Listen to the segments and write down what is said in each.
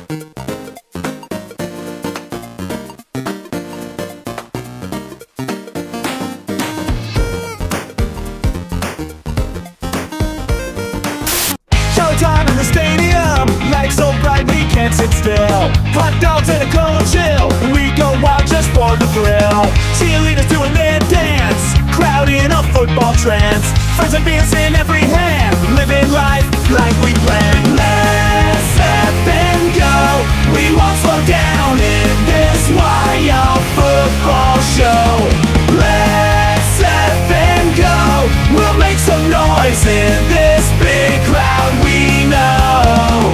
Showtime in the stadium, lights so bright we can't sit still. Hot dogs and a cold chill, we go wild just for the thrill. Cheerleaders doing their dance, crowd in a football trance. Friends and beers in every hand, living life like we planned. Let's up and go, we won't slow down in this wild football show. Let's up and go, we'll make some noise in this big crowd we know.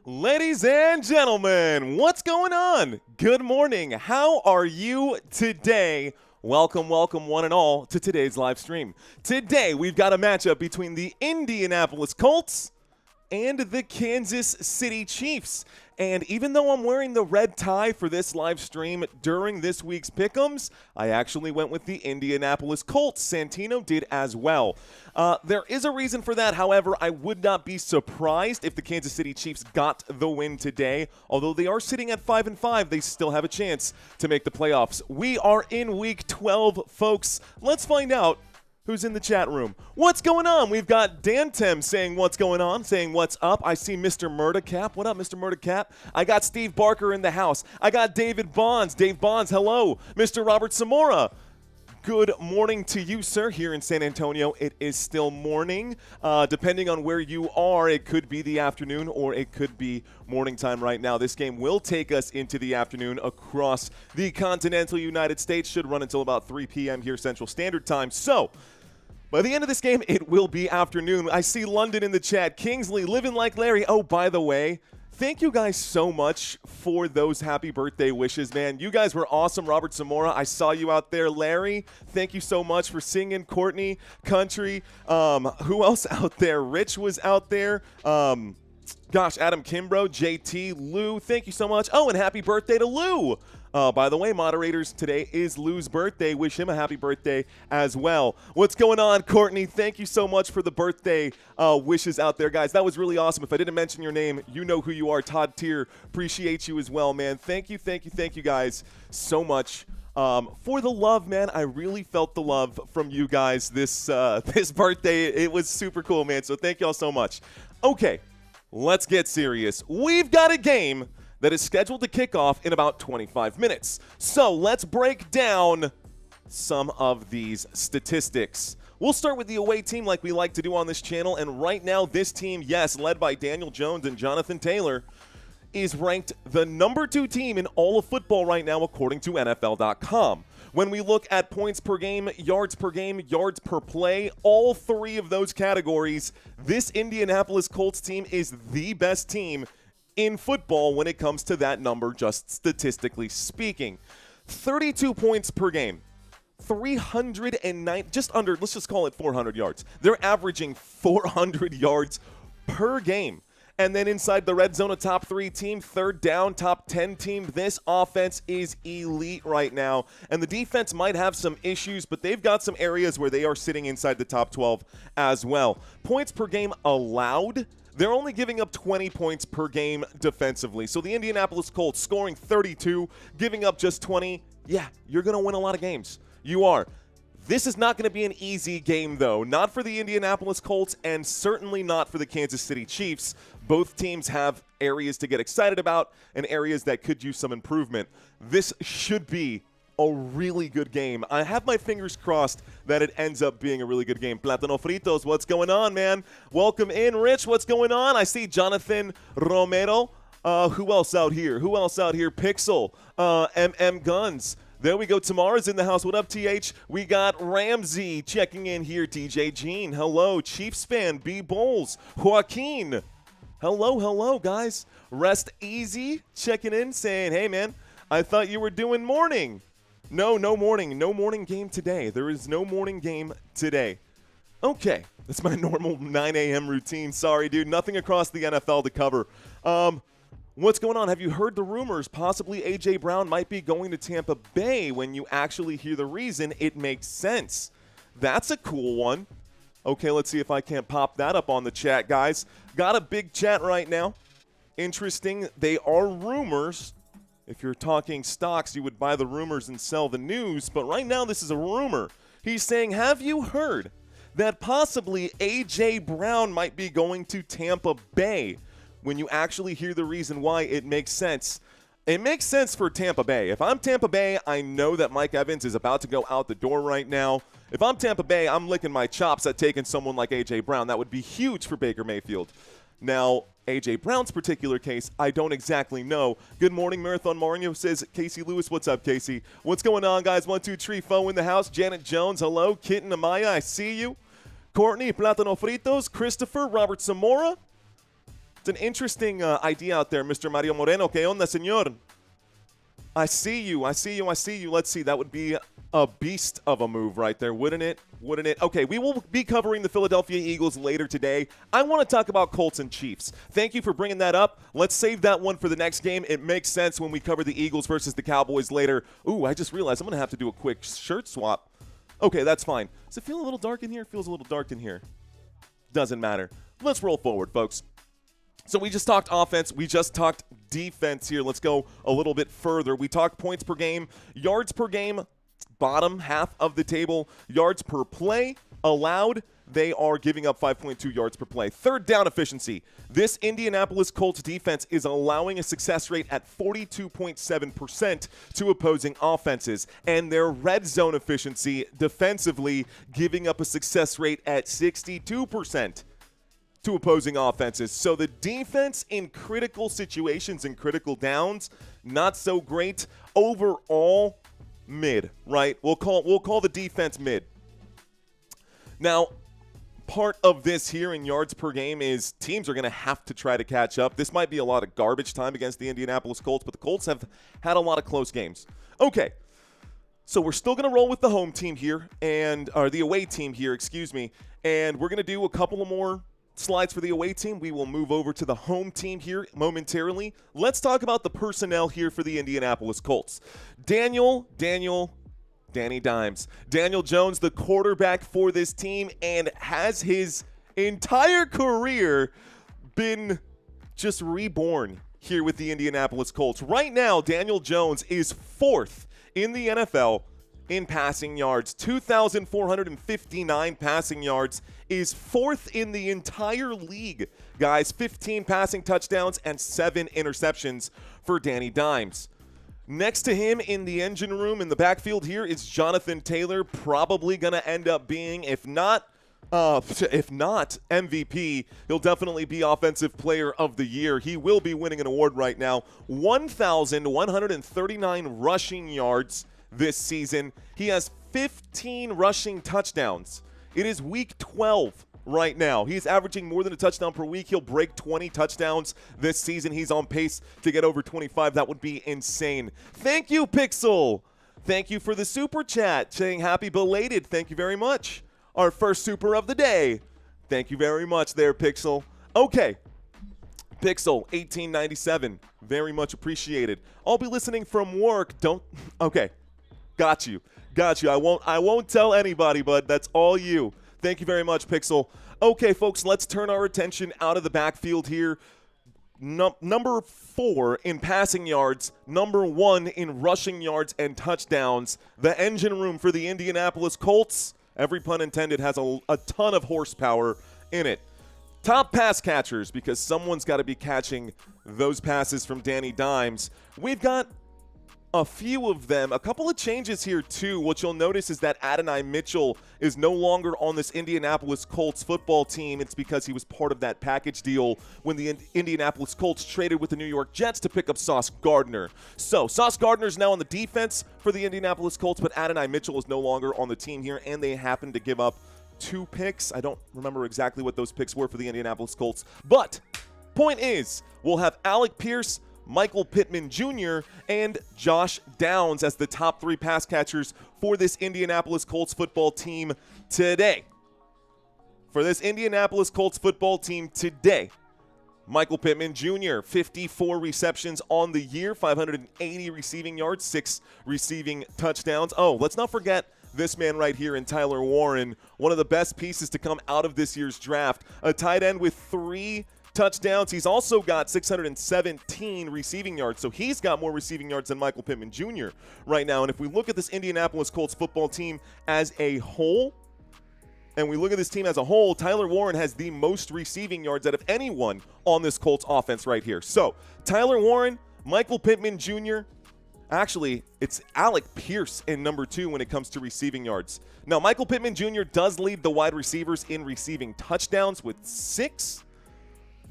Ladies and gentlemen, what's going on? Good morning. How are you today? Welcome, welcome one and all to today's live stream. Today, we've got a matchup between the Indianapolis Colts and the Kansas City Chiefs. And even though I'm wearing the red tie for this live stream during this week's Pick'ems, I actually went with the Indianapolis Colts. Santino did as well. There is a reason for that. However, I would not be surprised if the Kansas City Chiefs got the win today. Although they are sitting at 5-5, they still have a chance to make the playoffs. We are in week 12, folks. Let's find out who's in the chat room. What's going on? We've got Dan Tem saying what's going on, saying what's up. I see Mr. Murdercap. What up, Mr. Murdercap? I got Steve Barker in the house. I got David Bonds. Dave Bonds, hello. Mr. Robert Zamora. Good morning to you, sir, here in San Antonio. It is still morning. Depending on where you are, it could be the afternoon or it could be morning time right now. This game will take us into the afternoon across the continental United States. Should run until about 3 p.m. here Central Standard Time. So, by the end of this game, it will be afternoon. I see London in the chat. Kingsley, living like Larry. Oh, by the way, thank you guys so much for those happy birthday wishes, man. You guys were awesome. Robert Zamora, I saw you out there. Larry, thank you so much for singing. Courtney, Country. Who else out there? Rich was out there. Gosh, Adam Kimbrough, JT, Lou, thank you so much. Oh, and happy birthday to Lou. By the way, moderators, today is Lou's birthday. Wish him a happy birthday as well. What's going on, Courtney? Thank you so much for the birthday wishes out there, guys. That was really awesome. If I didn't mention your name, you know who you are. Todd Tier, appreciate you as well, man. Thank you guys so much for the love, man. I really felt the love from you guys this birthday. It was super cool, man. So thank y'all so much. Okay, let's get serious. We've got a game that is scheduled to kick off in about 25 minutes. So let's break down some of these statistics. We'll start with the away team like we like to do on this channel. And right now, this team, yes, led by Daniel Jones and Jonathan Taylor, is ranked the number 2 team in all of football right now, according to NFL.com. When we look at points per game, yards per play, all 3 of those categories, this Indianapolis Colts team is the best team in football when it comes to that number, just statistically speaking. 32 points per game, 309, just under, let's just call it 400 yards. They're averaging 400 yards per game. And then inside the red zone, a top 3 team, third down, top 10 team. This offense is elite right now. And the defense might have some issues, but they've got some areas where they are sitting inside the top 12 as well. Points per game allowed, they're only giving up 20 points per game defensively. So the Indianapolis Colts scoring 32, giving up just 20. Yeah, you're going to win a lot of games. You are. This is not going to be an easy game, though. Not for the Indianapolis Colts and certainly not for the Kansas City Chiefs. Both teams have areas to get excited about and areas that could use some improvement. This should be a really good game. I have my fingers crossed that it ends up being a really good game. Plátano Fritos, what's going on, man? Welcome in, Rich. What's going on? I see Jonathan Romero. Who else out here? Pixel, MM Guns. There we go. Tamara's in the house. What up, TH? We got Ramsey checking in here. DJ Jean. Hello. Chiefs fan. B Bowles. Joaquin. Hello, guys. Rest Easy checking in saying, hey, man, I thought you were doing morning. No morning. No morning game today. There is no morning game today. Okay. That's my normal 9 a.m. routine. Sorry, dude. Nothing across the NFL to cover. What's going on? Have you heard the rumors? Possibly A.J. Brown might be going to Tampa Bay. When you actually hear the reason, it makes sense. That's a cool one. Okay, let's see if I can't pop that up on the chat, guys. Got a big chat right now. Interesting. They are rumors. If you're talking stocks, you would buy the rumors and sell the news. But right now, this is a rumor. He's saying, have you heard that possibly A.J. Brown might be going to Tampa Bay? When you actually hear the reason why, it makes sense. It makes sense for Tampa Bay. If I'm Tampa Bay, I know that Mike Evans is about to go out the door right now. If I'm Tampa Bay, I'm licking my chops at taking someone like A.J. Brown. That would be huge for Baker Mayfield. Now, A.J. Brown's particular case, I don't exactly know. Good morning, Marathon Mario, says Casey Lewis. What's up, Casey? What's going on, guys? 1, 2, 3, Fo in the house. Janet Jones, hello. Kitten Amaya, I see you. Courtney, Plátano Fritos. Christopher, Robert Zamora. It's an interesting idea out there, Mr. Mario Moreno. ¿Qué onda, señor? I see you. Let's see. That would be a beast of a move right there, wouldn't it? Okay, we will be covering the Philadelphia Eagles later today. I want to talk about Colts and Chiefs. Thank you for bringing that up. Let's save that one for the next game. It makes sense when we cover the Eagles versus the Cowboys later. Ooh, I just realized I'm going to have to do a quick shirt swap. Okay, that's fine. Does it feel a little dark in here? It feels a little dark in here. Doesn't matter. Let's roll forward, folks. So we just talked offense. We just talked defense here. Let's go a little bit further. We talked points per game, yards per game, bottom half of the table, yards per play allowed. They are giving up 5.2 yards per play. Third down efficiency. This Indianapolis Colts defense is allowing a success rate at 42.7% to opposing offenses. And their red zone efficiency defensively giving up a success rate at 62%. To opposing offenses. So the defense in critical situations and critical downs, not so great. Overall, mid, right? We'll call the defense mid. Now, part of this here in yards per game is teams are going to have to try to catch up. This might be a lot of garbage time against the Indianapolis Colts, but the Colts have had a lot of close games. Okay. So we're still going to roll with the home team here or the away team here, excuse me. And we're going to do a couple of more slides for the away team. We will move over to the home team here momentarily. Let's talk about the personnel here for the Indianapolis Colts. Danny Dimes. Daniel Jones, the quarterback for this team, and has his entire career been just reborn here with the Indianapolis Colts. Right now, Daniel Jones is 4th in the NFL in passing yards. 2,459 passing yards is 4th in the entire league. Guys, 15 passing touchdowns and 7 interceptions for Danny Dimes. Next to him in the engine room in the backfield here is Jonathan Taylor, probably going to end up being, if not MVP, he'll definitely be Offensive Player of the Year. He will be winning an award right now. 1,139 rushing yards this season. He has 15 rushing touchdowns. It is week 12 right now. He's averaging more than a touchdown per week. He'll break 20 touchdowns this season. He's on pace to get over 25. That would be insane. Thank you, Pixel. Thank you for the super chat saying happy belated. Thank you very much. Our first super of the day. Thank you very much there, Pixel. Okay. Pixel 1897. Very much appreciated. I'll be listening from work. Okay. Got you. I won't tell anybody, bud. That's all you. Thank you very much, Pixel. Okay, folks, let's turn our attention out of the backfield here. Number 4 in passing yards, number 1 in rushing yards and touchdowns. The engine room for the Indianapolis Colts, every pun intended, has a ton of horsepower in it. Top pass catchers, because someone's got to be catching those passes from Danny Dimes. We've got a few of them. A couple of changes here, too. What you'll notice is that Adonai Mitchell is no longer on this Indianapolis Colts football team. It's because he was part of that package deal when the Indianapolis Colts traded with the New York Jets to pick up Sauce Gardner. So, Sauce Gardner is now on the defense for the Indianapolis Colts, but Adonai Mitchell is no longer on the team here, and they happen to give up 2 picks. I don't remember exactly what those picks were for the Indianapolis Colts. But, point is, we'll have Alec Pierce, Michael Pittman Jr., and Josh Downs as the top 3 pass catchers for this Indianapolis Colts football team today. For this Indianapolis Colts football team today, Michael Pittman Jr., 54 receptions on the year, 580 receiving yards, 6 receiving touchdowns. Oh, let's not forget this man right here in Tyler Warren, one of the best pieces to come out of this year's draft. A tight end with 3 touchdowns. He's also got 617 receiving yards, so he's got more receiving yards than Michael Pittman Jr. right now. And if we look at this Indianapolis Colts football team as a whole, Tyler Warren has the most receiving yards out of anyone on this Colts offense right here. So, Tyler Warren, Michael Pittman Jr., actually, it's Alec Pierce in number 2 when it comes to receiving yards. Now, Michael Pittman Jr. does lead the wide receivers in receiving touchdowns with 6,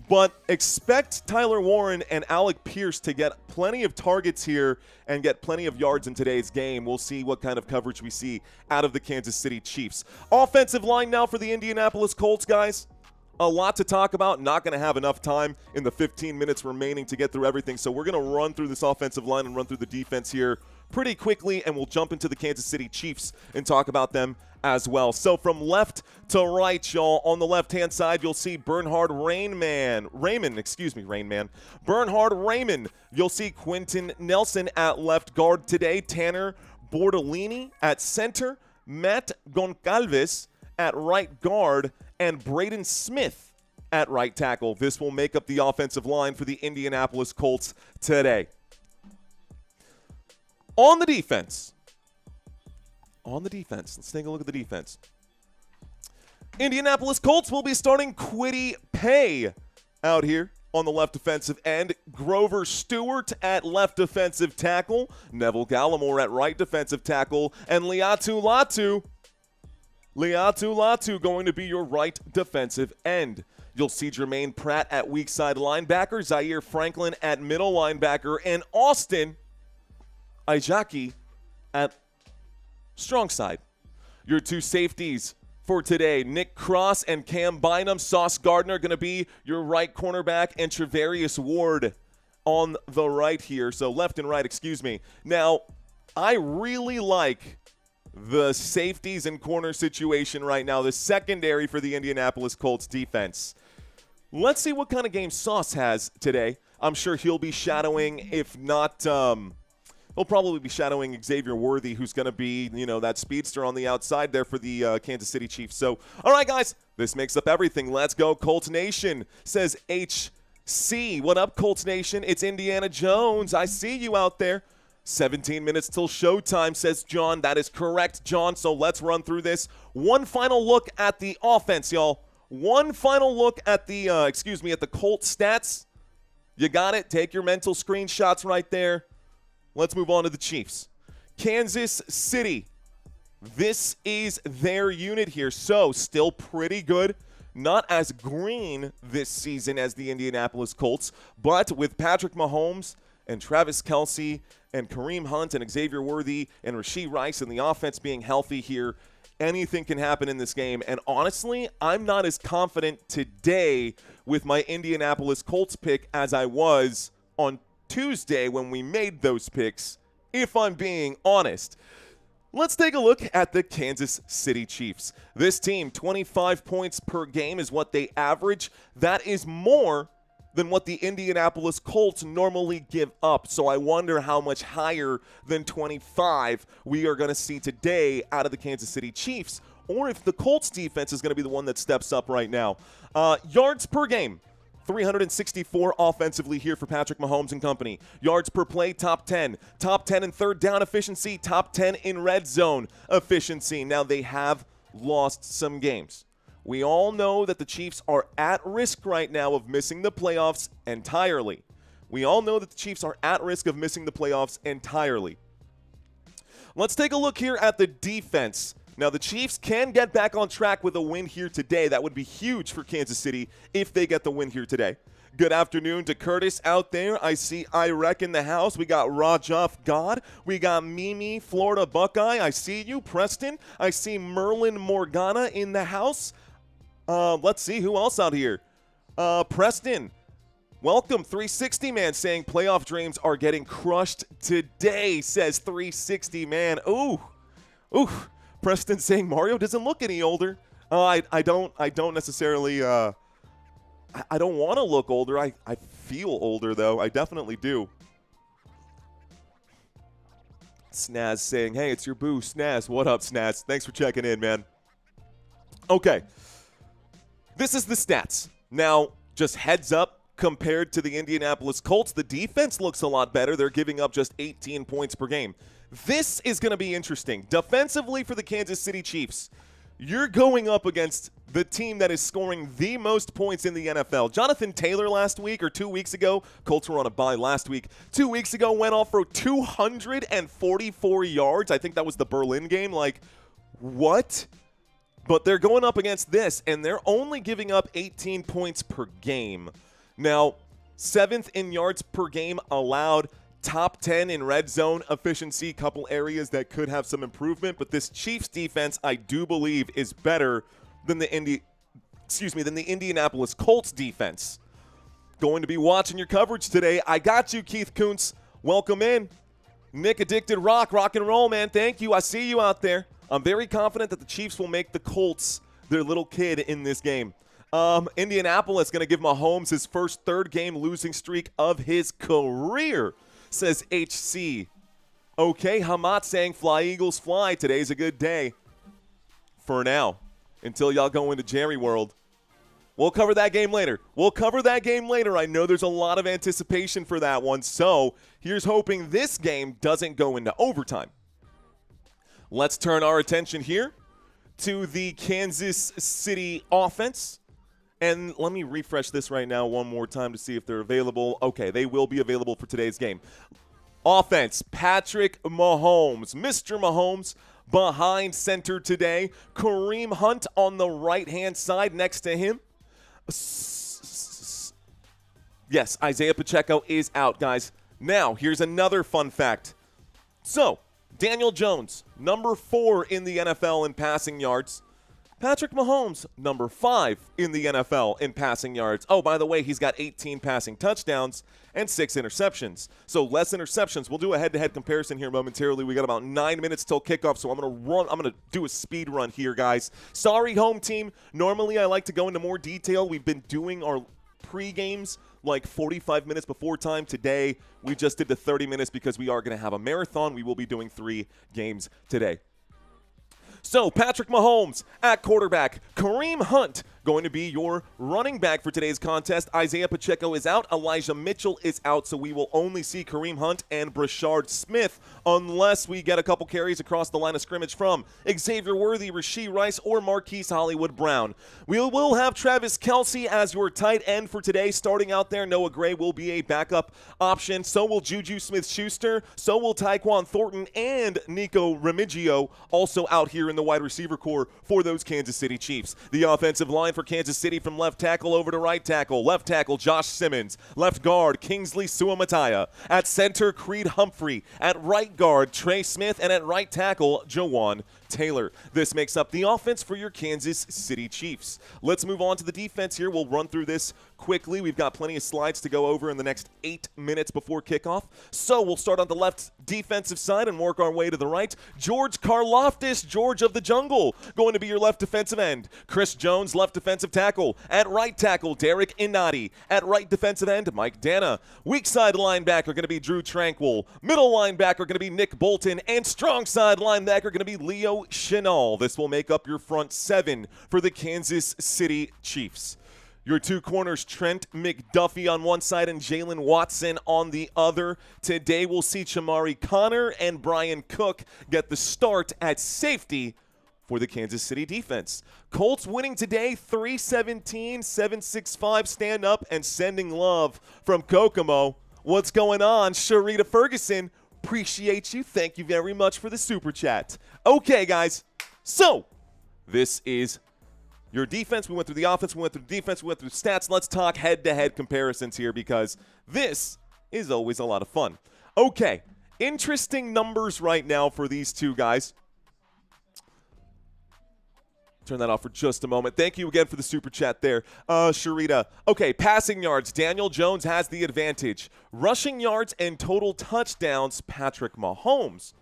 but expect Tyler Warren and Alec Pierce to get plenty of targets here and get plenty of yards in today's game. We'll see what kind of coverage we see out of the Kansas City Chiefs. Offensive line now for the Indianapolis Colts, guys. A lot to talk about. Not going to have enough time in the 15 minutes remaining to get through everything, so we're going to run through this offensive line and run through the defense here pretty quickly, and we'll jump into the Kansas City Chiefs and talk about them as well. So from left to right, y'all, on the left-hand side, you'll see Bernhard Raymond. Bernhard Raymond. You'll see Quentin Nelson at left guard today, Tanner Bordolini at center, Matt Goncalves at right guard, and Braden Smith at right tackle. This will make up the offensive line for the Indianapolis Colts today. On the defense, let's take a look at the defense. Indianapolis Colts will be starting Kwity Paye out here on the left defensive end. Grover Stewart at left defensive tackle. Neville Gallimore at right defensive tackle. And Liatu Latu going to be your right defensive end. You'll see Jermaine Pratt at weak side linebacker. Zaire Franklin at middle linebacker. And Austin Ijaki at strong side. Your 2 safeties for today, Nick Cross and Cam Bynum. Sauce Gardner going to be your right cornerback, and Trevarius Ward on the right here. So left and right, excuse me. Now, I really like the safeties and corner situation right now, the secondary for the Indianapolis Colts defense. Let's see what kind of game Sauce has today. I'm sure he'll be shadowing, if not he'll probably be shadowing Xavier Worthy, who's going to be, that speedster on the outside there for the Kansas City Chiefs. So, all right, guys, this makes up everything. Let's go, Colts Nation, says HC. What up, Colts Nation? It's Indiana Jones. I see you out there. 17 minutes till showtime, says John. That is correct, John. So let's run through this. One final look at the offense, y'all. One final look at the, at the Colts stats. You got it? Take your mental screenshots right there. Let's move on to the Chiefs. Kansas City. This is their unit here. So, still pretty good. Not as green this season as the Indianapolis Colts, but with Patrick Mahomes and Travis Kelce and Kareem Hunt and Xavier Worthy and Rashee Rice and the offense being healthy here, anything can happen in this game. And honestly, I'm not as confident today with my Indianapolis Colts pick as I was on Tuesday when we made those picks, if I'm being honest. Let's take a look at the Kansas City Chiefs. This team, 25 points per game is what they average. That is more than what the Indianapolis Colts normally give up. So I wonder how much higher than 25 we are going to see today out of the Kansas City Chiefs, or if the Colts defense is going to be the one that steps up right now. Yards per game. 364 offensively here for Patrick Mahomes and company. Yards per play, top 10. Top 10 in third down efficiency, top 10 in red zone efficiency. Now, they have lost some games. We all know that the Chiefs are at risk right now of missing the playoffs entirely. Let's take a look here at the defense. Now, the Chiefs can get back on track with a win here today. That would be huge for Kansas City if they get the win here today. Good afternoon to Curtis out there. I see Irek in the house. We got Rajaf God. We got Mimi, Florida Buckeye. I see you. Preston. I see Merlin Morgana in the house. Let's see who else out here. Preston. Welcome, 360 man, saying playoff dreams are getting crushed today, says 360 man. Ooh. Preston saying Mario doesn't look any older. I don't necessarily, I don't want to look older. I feel older, though. I definitely do. Snaz saying, hey, it's your boo, Snaz. What up, Snaz? Thanks for checking in, man. Okay. This is the stats. Now, just heads up, compared to the Indianapolis Colts, the defense looks a lot better. They're giving up just 18 points per game. This is going to be interesting. Defensively for the Kansas City Chiefs, you're going up against the team that is scoring the most points in the NFL. Jonathan Taylor last week or 2 weeks ago, Colts were on a bye last week, 2 weeks ago went off for 244 yards. I think that was the Berlin game. Like, what? But they're going up against this, and they're only giving up 18 points per game. Now, 7th in yards per game allowed, top 10 in red zone efficiency, couple areas that could have some improvement, but this Chiefs defense, I do believe, is better than the Indianapolis Colts defense. Going to be watching your coverage today. I got you, Keith Kuntz. Welcome in. Nick Addicted Rock and roll, man. Thank you. I see you out there. I'm very confident that the Chiefs will make the Colts their little kid in this game. Indianapolis going to give Mahomes his first third-game losing streak of his career, says HC. Okay, Hamat saying fly, Eagles, fly. Today's a good day. For now, until y'all go into Jerry World. We'll cover that game later. I know there's a lot of anticipation for that one, so here's hoping this game doesn't go into overtime. Let's turn our attention here to the Kansas City offense. And let me refresh this right now one more time to see if they're available. Okay, they will be available for today's game. Offense, Patrick Mahomes. Mr. Mahomes behind center today. Kareem Hunt on the right-hand side next to him. Yes, Isiah Pacheco is out, guys. Now, here's another fun fact. So, Daniel Jones, number 4 in the NFL in passing yards. Patrick Mahomes, number 5 in the NFL in passing yards. Oh, by the way, he's got 18 passing touchdowns and 6 interceptions. So less interceptions. We'll do a head-to-head comparison here momentarily. We got about 9 minutes till kickoff, so I'm going to do a speed run here, guys. Sorry, home team. Normally, I like to go into more detail. We've been doing our pre-games like 45 minutes before time. Today, we just did the 30 minutes because we are going to have a marathon. We will be doing 3 games today. So, Patrick Mahomes at quarterback. Kareem Hunt going to be your running back for today's contest. Isiah Pacheco is out. Elijah Mitchell is out, so we will only see Kareem Hunt and Brashard Smith unless we get a couple carries across the line of scrimmage from Xavier Worthy, Rashee Rice, or Marquise Hollywood Brown. We will have Travis Kelce as your tight end for today. Starting out there, Noah Gray will be a backup option. So will Juju Smith-Schuster. So will Tyquan Thornton and Nico Remigio, also out here in the wide receiver core for those Kansas City Chiefs. The offensive line for Kansas City from left tackle over to right tackle. Left tackle, Josh Simmons. Left guard, Kingsley Suamataia. At center, Creed Humphrey. At right guard, Trey Smith. And at right tackle, Jawan Taylor. This makes up the offense for your Kansas City Chiefs. Let's move on to the defense here. We'll run through this quickly. We've got plenty of slides to go over in the next 8 minutes before kickoff. So we'll start on the left defensive side and work our way to the right. George Karlaftis, George of the Jungle, going to be your left defensive end. Chris Jones, left defensive tackle. At right tackle, Derek Inati. At right defensive end, Mike Dana. Weak side linebacker going to be Drew Tranquil. Middle linebacker going to be Nick Bolton. And strong side linebacker going to be Leo Chenal. This will make up your front 7 for the Kansas City Chiefs. Your 2 corners, Trent McDuffie on one side and Jalen Watson on the other. Today we'll see Chamari Connor and Brian Cook get the start at safety for the Kansas City defense. Colts winning today 3-17, 7-6-5. Stand up and sending love from Kokomo. What's going on, Sharita Ferguson? Appreciate you. Thank you very much for the super chat. Okay, guys. So, this is your defense. We went through the offense. We went through the defense. We went through stats. Let's talk head-to-head comparisons here because this is always a lot of fun. Okay, interesting numbers right now for these two guys. Turn that off for just a moment. Thank you again for the super chat there, Sharita. Okay, passing yards. Daniel Jones has the advantage. Rushing yards and total touchdowns, Patrick Mahomes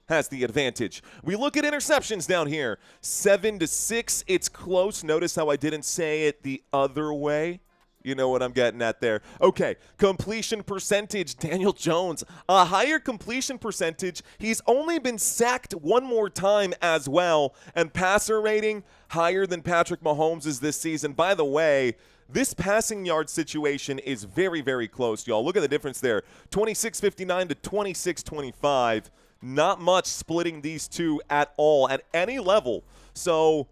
has the advantage. We look at interceptions down here. 7-6. It's close. Notice how I didn't say it the other way. You know what I'm getting at there. Okay, completion percentage, Daniel Jones. A higher completion percentage. He's only been sacked one more time as well. And passer rating, higher than Patrick Mahomes' this season. By the way, this passing yard situation is very, very close, y'all. Look at the difference there. 26.59 to 26.25. Not much splitting these two at all, at any level. So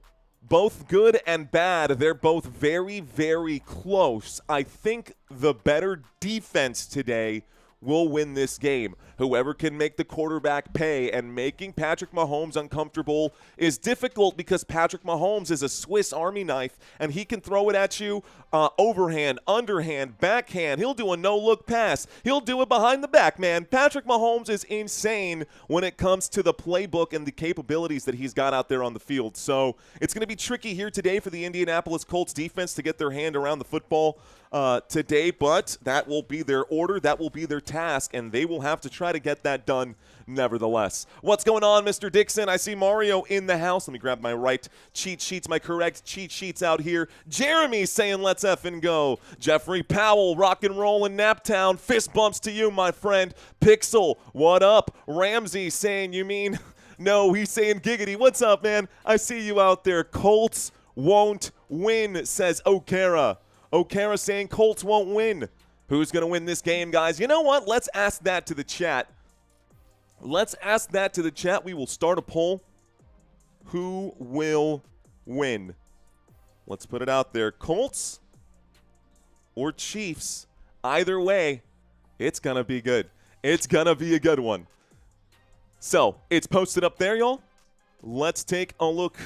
both good and bad. They're both very, very close. I think the better defense today will win this game. Whoever can make the quarterback pay, and making Patrick Mahomes uncomfortable is difficult because Patrick Mahomes is a Swiss Army knife, and he can throw it at you overhand, underhand, backhand. He'll do a no-look pass. He'll do it behind the back, man. Patrick Mahomes is insane when it comes to the playbook and the capabilities that he's got out there on the field. So it's going to be tricky here today for the Indianapolis Colts defense to get their hand around the football today, but that will be their order, that will be their task, and they will have to try to get that done nevertheless. What's going on, Mr. Dixon? I see Mario in the house. Let me grab my right cheat sheets, my correct cheat sheets out here. Jeremy saying let's effing go. Jeffrey Powell, rock and roll in Naptown. Fist bumps to you, my friend. Pixel, what up? Ramsey saying you mean... No, he's saying giggity. What's up, man? I see you out there. Colts won't win, says O'Kara. O'Kara saying Colts won't win. Who's going to win this game, guys? You know what? Let's ask that to the chat. Let's ask that to the chat. We will start a poll. Who will win? Let's put it out there. Colts or Chiefs? Either way, it's going to be good. It's going to be a good one. So, it's posted up there, y'all. Let's take a look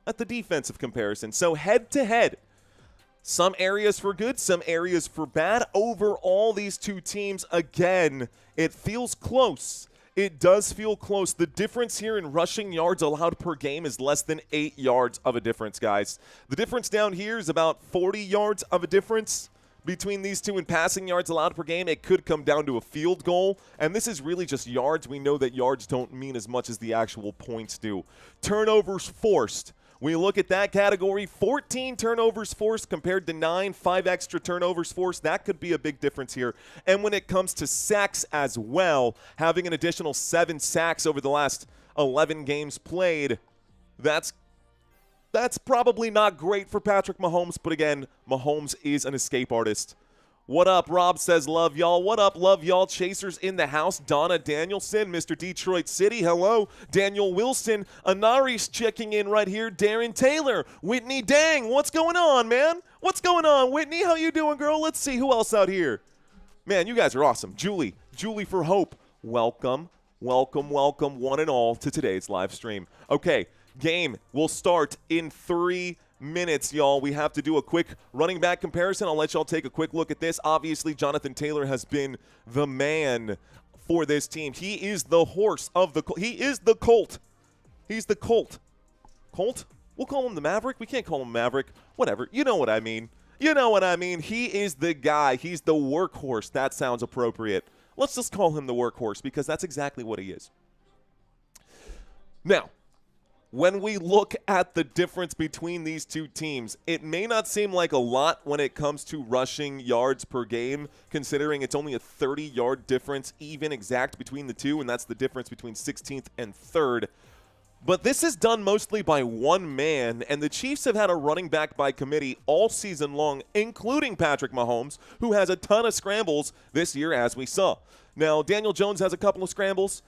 at the defensive comparison. So, head-to-head. Some areas for good, some areas for bad. Overall, these two teams, again, it feels close. It does feel close. The difference here in rushing yards allowed per game is less than 8 yards of a difference, guys. The difference down here is about 40 yards of a difference between these two in passing yards allowed per game. It could come down to a field goal, and this is really just yards. We know that yards don't mean as much as the actual points do. Turnovers forced. We look at that category, 14 turnovers forced compared to 9, 5 extra turnovers forced. That could be a big difference here. And when it comes to sacks as well, having an additional 7 sacks over the last 11 games played, that's probably not great for Patrick Mahomes. But again, Mahomes is an escape artist. What up? Rob says, love y'all. What up? Love y'all. Chasers in the house. Donna Danielson, Mr. Detroit City. Hello. Daniel Wilson. Anari's checking in right here. Darren Taylor. Whitney Dang. What's going on, man? What's going on, Whitney? How you doing, girl? Let's see who else out here. Man, you guys are awesome. Julie for Hope. Welcome, welcome, welcome, one and all, to today's live stream. Okay, game will start in 3 minutes, y'all. We have to do a quick running back comparison. I'll let y'all take a quick look at this. Obviously, Jonathan Taylor has been the man for this team. He is the horse of the He is the Colt. He's the Colt. Colt? We'll call him the Maverick. We can't call him Maverick. Whatever. You know what I mean. You know what I mean. He is the guy. He's the workhorse. That sounds appropriate. Let's just call him the workhorse because that's exactly what he is. Now, when we look at the difference between these two teams, it may not seem like a lot when it comes to rushing yards per game, considering it's only a 30-yard difference, even exact, between the two, and that's the difference between 16th and 3rd. But this is done mostly by one man, and the Chiefs have had a running back by committee all season long, including Patrick Mahomes, who has a ton of scrambles this year, as we saw. Now, Daniel Jones has a couple of scrambles,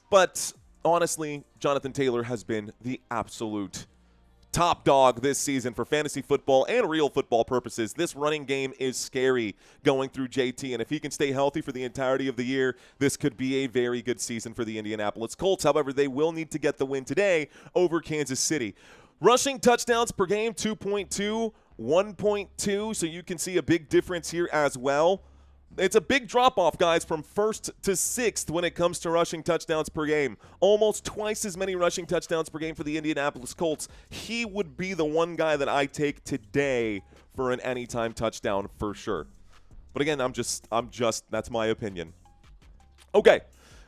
but honestly, Jonathan Taylor has been the absolute top dog this season for fantasy football and real football purposes. This running game is scary going through JT, and if he can stay healthy for the entirety of the year, this could be a very good season for the Indianapolis Colts. However, they will need to get the win today over Kansas City. Rushing touchdowns per game, 2.2, 1.2, so you can see a big difference here as well. It's a big drop-off, guys, from 1st to 6th when it comes to rushing touchdowns per game. Almost twice as many rushing touchdowns per game for the Indianapolis Colts. He would be the one guy that I take today for an anytime touchdown for sure. But again, I'm just that's my opinion. Okay,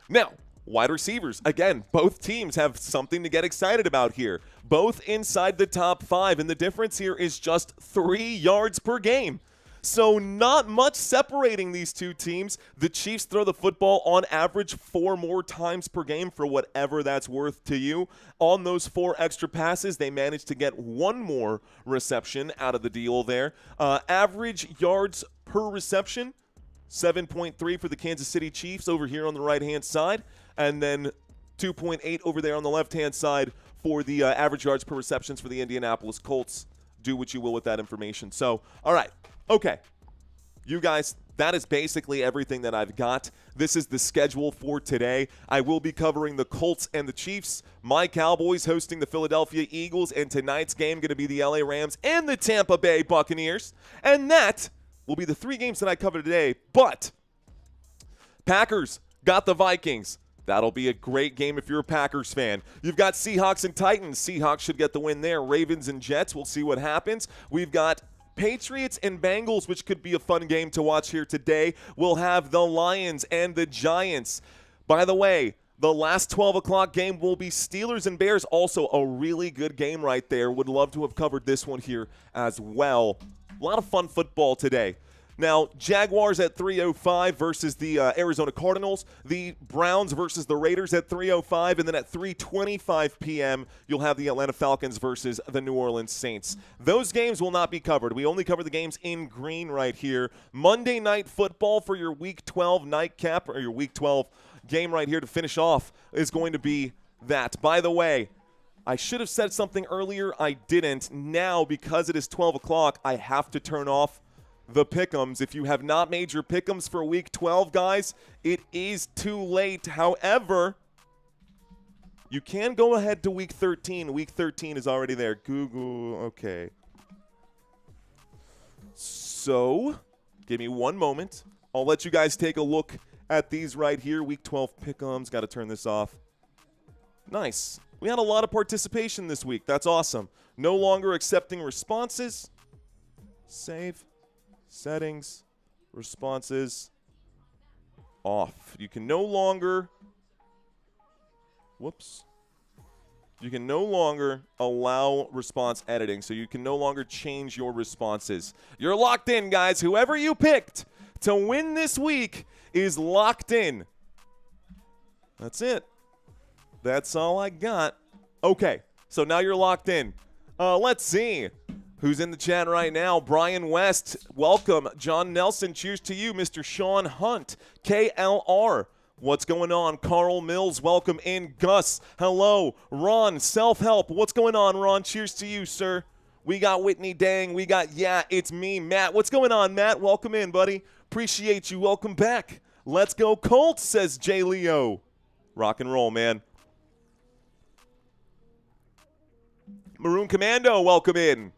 now Wide receivers. Again, both teams have something to get excited about here. Both inside the top 5, and the difference here is just 3 yards per game. So not much separating these two teams. The Chiefs throw the football on average 4 more times per game, for whatever that's worth to you. On those 4 extra passes, they managed to get 1 more reception out of the deal there. Average yards per reception, 7.3 for the Kansas City Chiefs over here on the right-hand side, and then 2.8 over there on the left-hand side for the average yards per receptions for the Indianapolis Colts. Do what you will with that information. So, all right. Okay, you guys, that is basically everything that I've got. This is the schedule for today. I will be covering the Colts and the Chiefs, my Cowboys hosting the Philadelphia Eagles, and tonight's game going to be the LA Rams and the Tampa Bay Buccaneers. And that will be the 3 games that I cover today. But Packers got the Vikings. That'll be a great game if you're a Packers fan. You've got Seahawks and Titans. Seahawks should get the win there. Ravens and Jets, we'll see what happens. We've got Patriots and Bengals, which could be a fun game to watch here today. We'll have the Lions and the Giants. By the way, the last 12 o'clock game will be Steelers and Bears. Also a really good game right there. Would love to have covered this one here as well. A lot of fun football today. Now, Jaguars at 3:05 versus the Arizona Cardinals. The Browns versus the Raiders at 3:05. And then at 3:25 p.m., you'll have the Atlanta Falcons versus the New Orleans Saints. Those games will not be covered. We only cover the games in green right here. Monday Night Football for your Week 12 nightcap, or your Week 12 game right here to finish off, is going to be that. By the way, I should have said something earlier. I didn't. Now, because it is 12 o'clock, I have to turn off the pick'ems. If you have not made your pick'ems for Week 12, guys, it is too late. However, you can go ahead to Week 13. Week 13 is already there. Google, okay. So, give me one moment. I'll let you guys take a look at these right here. Week 12 pick'ems. Got to turn this off. Nice. We had a lot of participation this week. That's awesome. No longer accepting responses. Save. Settings, responses, off. You can no longer, you can no longer allow response editing, so you can no longer change your responses. You're locked in, guys. Whoever you picked to win this week is locked in. That's it. That's all I got. Okay, so now you're locked in. Let's see. Who's in the chat right now? Brian West, welcome. John Nelson, cheers to you. Mr. Sean Hunt, KLR, what's going on? Carl Mills, welcome in. Gus, hello. Ron, self-help, what's going on, Ron? Cheers to you, sir. We got Whitney Dang. We got, yeah, it's me, Matt. What's going on, Matt? Welcome in, buddy. Appreciate you. Welcome back. Let's go Colts, says Jay Leo. Rock and roll, man. Maroon Commando, welcome in.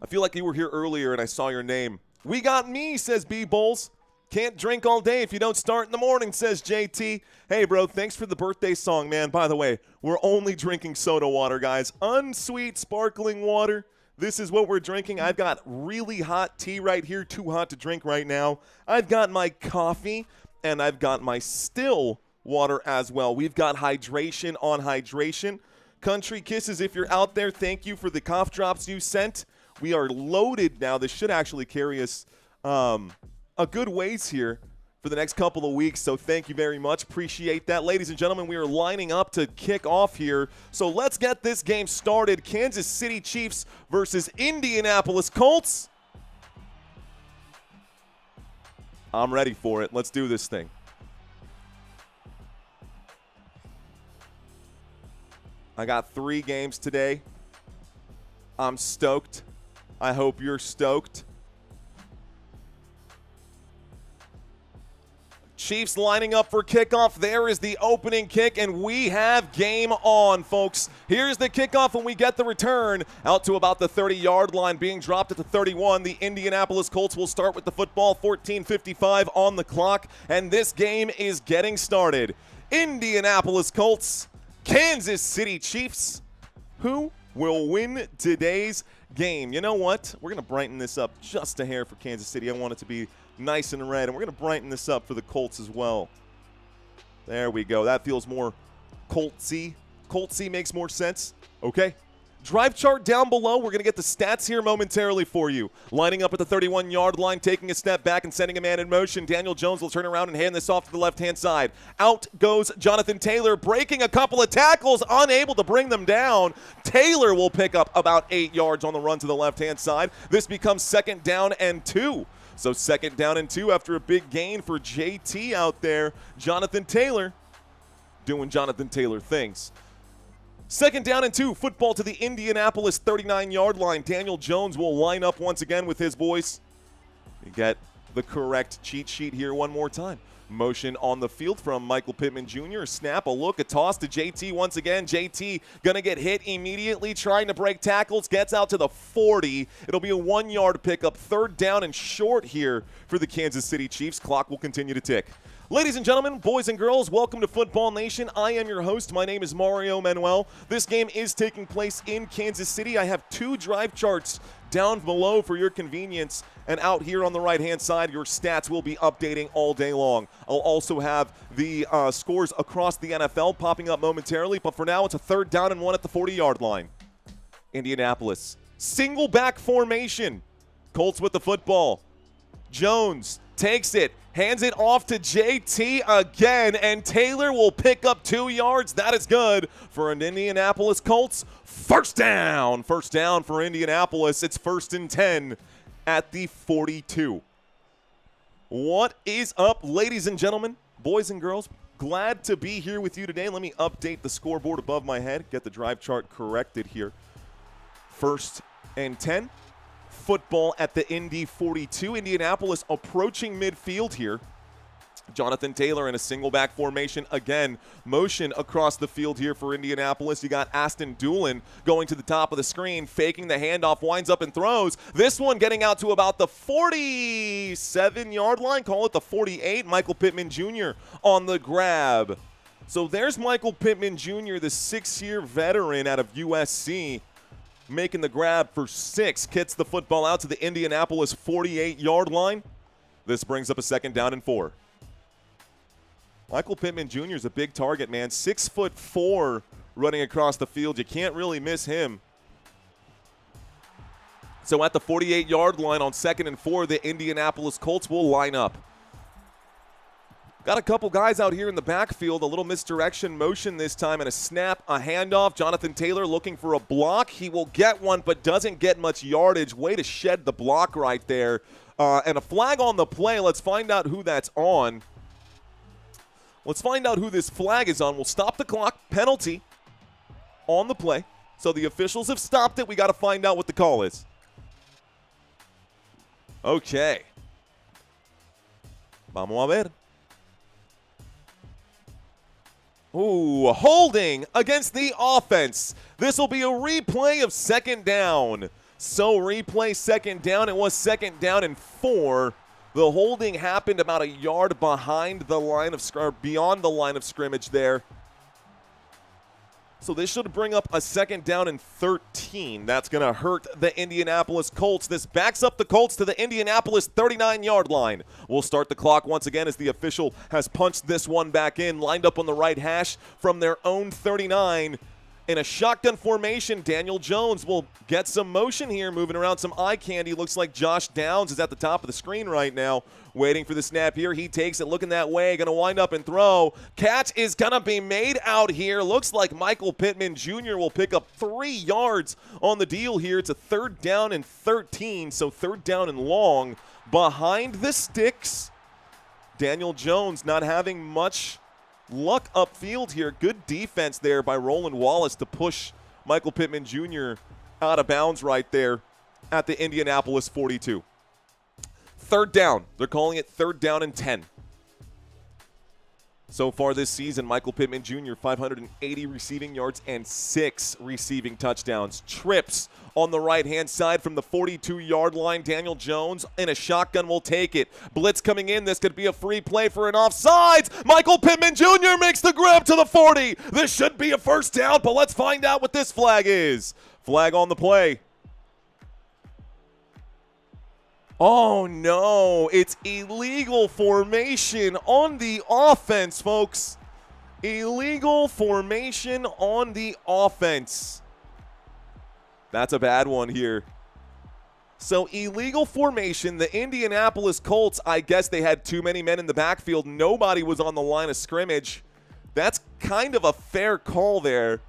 I feel like you were here earlier and I saw your name. We got me, says B-Bowls. Can't drink all day if you don't start in the morning, says JT. Hey, bro, thanks for the birthday song, man. By the way, we're only drinking soda water, guys. Unsweet sparkling water. This is what we're drinking. I've got really hot tea right here, too hot to drink right now. I've got my coffee, and I've got my still water as well. We've got hydration on hydration. Country Kisses, if you're out there, thank you for the cough drops you sent. We are loaded now. This should actually carry us a good ways here for the next couple of weeks, so thank you very much. Appreciate that. Ladies and gentlemen, we are lining up to kick off here, so let's get this game started. Kansas City Chiefs versus Indianapolis Colts. I'm ready for it. Let's do this thing. I got 3 games today. I'm stoked. I hope you're stoked. Chiefs lining up for kickoff. There is the opening kick, and we have game on, folks. Here's the kickoff, and we get the return out to about the 30-yard line, being dropped at the 31. The Indianapolis Colts will start with the football, 14:55 on the clock, and this game is getting started. Indianapolis Colts, Kansas City Chiefs. Who will win today's game? You know what? We're going to brighten this up just a hair for Kansas City. I want it to be nice and red, and we're going to brighten this up for the Colts as well. There we go. That feels more Coltsy. Coltsy makes more sense. Okay. Drive chart down below. We're going to get the stats here momentarily for you. Lining up at the 31-yard line, taking a step back and sending a man in motion. Daniel Jones will turn around and hand this off to the left-hand side. Out goes Jonathan Taylor, breaking a couple of tackles, unable to bring them down. Taylor will pick up about 8 yards on the run to the left-hand side. This becomes 2nd down and 2. So 2nd down and 2 after a big gain for JT out there. Jonathan Taylor doing Jonathan Taylor things. 2nd down and 2, football to the Indianapolis 39-yard line. Daniel Jones will line up once again with his boys. You get the correct cheat sheet here one more time. Motion on the field from Michael Pittman Jr. Snap, a look, a toss to JT once again. JT going to get hit immediately, trying to break tackles, gets out to the 40. It'll be a 1-yard pickup, 3rd down and short here for the Kansas City Chiefs. Clock will continue to tick. Ladies and gentlemen, boys and girls, welcome to Football Nation. I am your host. My name is Mario Manuel. This game is taking place in Kansas City. I have 2 drive charts down below for your convenience, and out here on the right-hand side, your stats will be updating all day long. I'll also have the scores across the NFL popping up momentarily, but for now, it's a 3rd down and 1 at the 40-yard line. Indianapolis, single back formation. Colts with the football. Jones takes it, hands it off to JT again, and Taylor will pick up 2 yards. That is good for an Indianapolis Colts. 1st down. 1st down for Indianapolis. It's 1st and 10 at the 42. What is up, ladies and gentlemen, boys and girls? Glad to be here with you today. Let me update the scoreboard above my head, get the drive chart corrected here. 1st and 10. Football at the Indy 42. Indianapolis approaching midfield here. Jonathan Taylor in a single back formation again. Motion across the field here for Indianapolis. You got Aston Doolin going to the top of the screen, faking the handoff, winds up and throws. This one getting out to about the 47-yard line. Call it the 48. Michael Pittman Jr. on the grab. So there's Michael Pittman Jr., the 6-year veteran out of USC. Making the grab for 6, kits the football out to the Indianapolis 48-yard line. This brings up a 2nd down and 4. Michael Pittman Jr. is a big target, man. 6'4" running across the field. You can't really miss him. So at the 48-yard line on 2nd and 4, the Indianapolis Colts will line up. Got a couple guys out here in the backfield, a little misdirection motion this time, and a snap, a handoff. Jonathan Taylor looking for a block. He will get one, but doesn't get much yardage. Way to shed the block right there. And a flag on the play. Let's find out who that's on. Let's find out who this flag is on. We'll stop the clock. Penalty on the play. So the officials have stopped it. We got to find out what the call is. Okay. Vamos a ver. Ooh, holding against the offense. This will be a replay of 2nd down. So replay 2nd down. It was 2nd down and 4. The holding happened about a yard behind the line of beyond the line of scrimmage there. So this should bring up a 2nd down and 13. That's going to hurt the Indianapolis Colts. This backs up the Colts to the Indianapolis 39-yard line. We'll start the clock once again as the official has punched this one back in, lined up on the right hash from their own 39. In a shotgun formation, Daniel Jones will get some motion here, moving around some eye candy. Looks like Josh Downs is at the top of the screen right now, waiting for the snap here. He takes it, looking that way, going to wind up and throw. Catch is going to be made out here. Looks like Michael Pittman Jr. will pick up 3 yards on the deal here. It's a 3rd down and 13, so 3rd down and long. Behind the sticks, Daniel Jones not having much luck upfield here. Good defense there by Roland Wallace to push Michael Pittman Jr. out of bounds right there at the Indianapolis 42. 3rd down. They're calling it 3rd down and 10. So far this season, Michael Pittman Jr., 580 receiving yards and 6 receiving touchdowns. Trips on the right-hand side from the 42-yard line. Daniel Jones in a shotgun will take it. Blitz coming in. This could be a free play for an offsides. Michael Pittman Jr. makes the grab to the 40. This should be a 1st down, but let's find out what this flag is. Flag on the play. Oh, no. It's illegal formation on the offense, folks. Illegal formation on the offense. That's a bad one here. So illegal formation, the Indianapolis Colts, I guess they had too many men in the backfield. Nobody was on the line of scrimmage. That's kind of a fair call there.